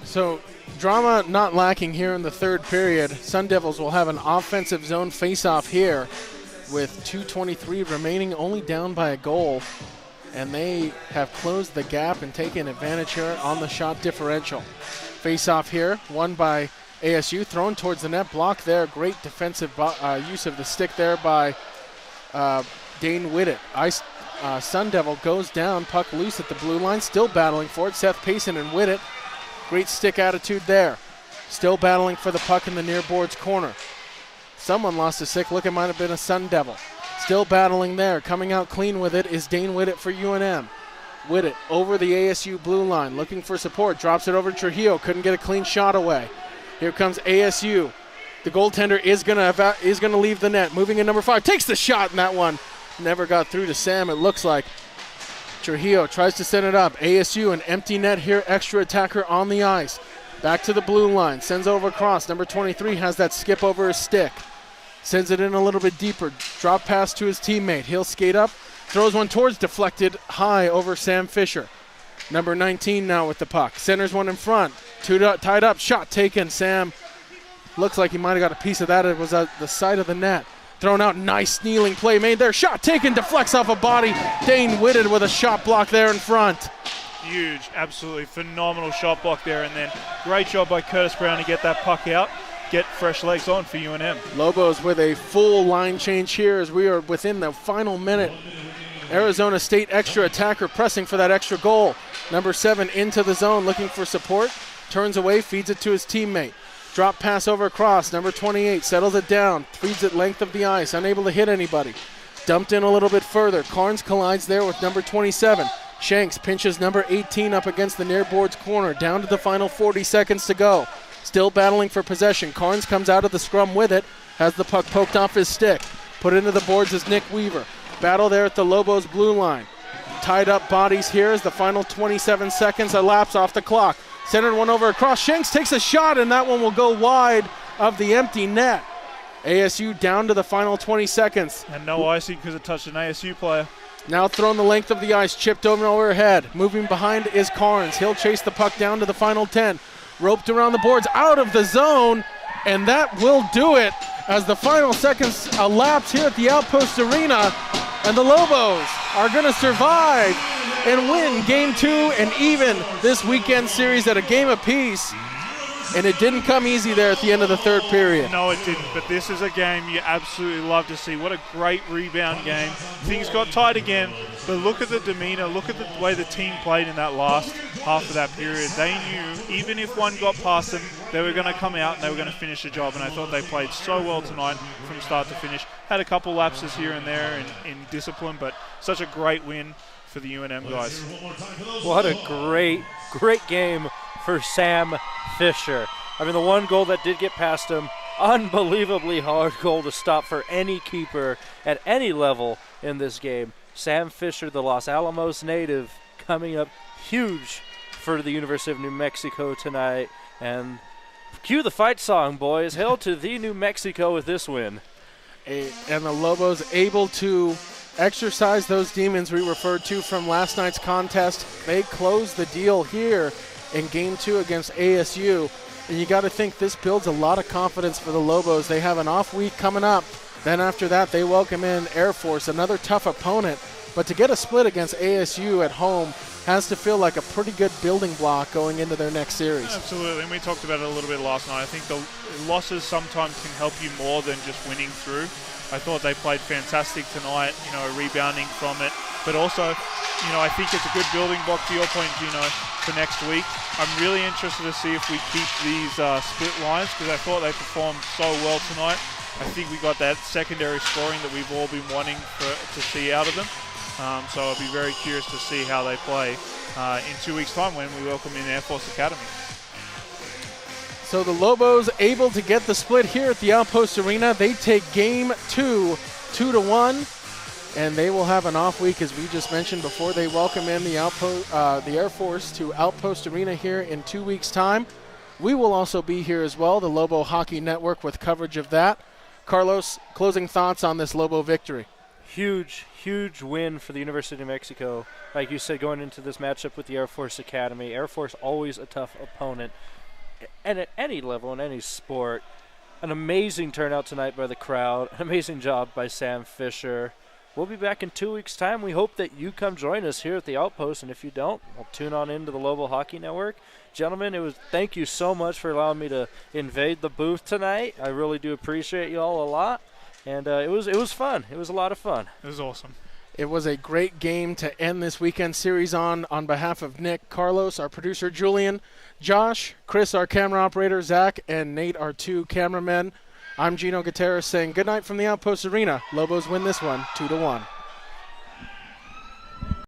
So, drama not lacking here in the third period. Sun Devils will have an offensive zone face-off here with 2:23 remaining, only down by a goal. And they have closed the gap and taken advantage here on the shot differential. Face-off here, won by ASU, thrown towards the net, blocked there. Great defensive use of the stick there by Dane Whittet. Sun Devil goes down, puck loose at the blue line, still battling for it. Seth Payson and Whittet, great stick attitude there. Still battling for the puck in the near boards corner. Someone lost a stick, look, it might have been a Sun Devil. Still battling there. Coming out clean with it is Dane Whittet for UNM. Whittet over the ASU blue line, looking for support. Drops it over to Trujillo. Couldn't get a clean shot away. Here comes ASU. The goaltender is gonna leave the net. Moving in number 5. Takes the shot, and that one never got through to Sam, it looks like. Trujillo tries to send it up. ASU, an empty net here. Extra attacker on the ice. Back to the blue line. Sends over across. Number 23 has that skip over his stick. Sends it in a little bit deeper. Drop pass to his teammate. He'll skate up. Throws one towards, deflected high over Sam Fisher. Number 19 now with the puck. Centers one in front. Tied up. Shot taken. Sam looks like he might have got a piece of that. It was at the side of the net. Thrown out. Nice kneeling play made there. Shot taken. Deflects off a body. Dane Whittet with a shot block there in front. Huge. Absolutely phenomenal shot block there. And then great job by Curtis Brown to get that puck out. Get fresh legs on for UNM. Lobos with a full line change here as we are within the final minute. Arizona State extra attacker pressing for that extra goal. Number 7 into the zone looking for support. Turns away, feeds it to his teammate. Drop pass over across. Number 28 settles it down. Feeds it length of the ice. Unable to hit anybody. Dumped in a little bit further. Carnes collides there with number 27. Shanks pinches number 18 up against the near boards corner. Down to the final 40 seconds to go. Still battling for possession. Carnes comes out of the scrum with it. Has the puck poked off his stick. Put into the boards is Nick Weaver. Battle there at the Lobos blue line. Tied up bodies here as the final 27 seconds elapse off the clock. Centered one over across. Shanks takes a shot, and that one will go wide of the empty net. ASU down to the final 20 seconds. And no icing because it touched an ASU player. Now thrown the length of the ice. Chipped over and overhead. Moving behind is Carnes. He'll chase the puck down to the final 10. Roped around the boards, out of the zone, and that will do it as the final seconds elapse here at the Outpost Arena, and the Lobos are going to survive and win Game 2 and even this weekend series at a game apiece. And it didn't come easy there at the end of the third period. No, it didn't, but this is a game you absolutely love to see. What a great rebound game. Things got tight again, but look at the demeanor, look at the way the team played in that last half of that period. They knew even if one got past them, they were going to come out and they were going to finish the job, and I thought they played so well tonight from start to finish. Had a couple lapses here and there in discipline, but such a great win for the UNM guys. What a great game for Sam Fisher. I mean, the one goal that did get past him, unbelievably hard goal to stop for any keeper at any level in this game. Sam Fisher, the Los Alamos native, coming up huge for the University of New Mexico tonight. And cue the fight song, boys. Hail to the New Mexico with this win. And the Lobos able to exercise those demons we referred to from last night's contest. They close the deal here in Game 2 against ASU. And you got to think this builds a lot of confidence for the Lobos. They have an off week coming up. Then after that, they welcome in Air Force, another tough opponent. But to get a split against ASU at home has to feel like a pretty good building block going into their next series. Absolutely, and we talked about it a little bit last night. I think the losses sometimes can help you more than just winning through. I thought they played fantastic tonight, rebounding from it. But also, I think it's a good building block, to your point, Gino, for next week. I'm really interested to see if we keep these split lines, because I thought they performed so well tonight. I think we got that secondary scoring that we've all been wanting to see out of them. So I'll be very curious to see how they play in 2 weeks' time when we welcome in Air Force Academy. So the Lobos able to get the split here at the Outpost Arena. They take game 2, 2-1. And they will have an off week, as we just mentioned before. They welcome in the Air Force to Outpost Arena here in 2 weeks' time. We will also be here as well, the Lobo Hockey Network, with coverage of that. Carlos, closing thoughts on this Lobo victory? Huge win for the University of New Mexico. Like you said, going into this matchup with the Air Force Academy. Air Force always a tough opponent, and at any level in any sport. An amazing turnout tonight by the crowd. An amazing job by Sam Fisher. We'll be back in 2 weeks' time. We hope that you come join us here at the Outpost, and if you don't, we'll tune on into the Lobo Hockey Network. Gentlemen, thank you so much for allowing me to invade the booth tonight. I really do appreciate you all a lot, and it was fun. It was a lot of fun. It was awesome. It was a great game to end this weekend series on behalf of Nick, Carlos, our producer Julian, Josh, Chris, our camera operator, Zach, and Nate, our 2 cameramen. I'm Gino Gutierrez saying good night from the Outpost Arena. Lobos win this one 2-1.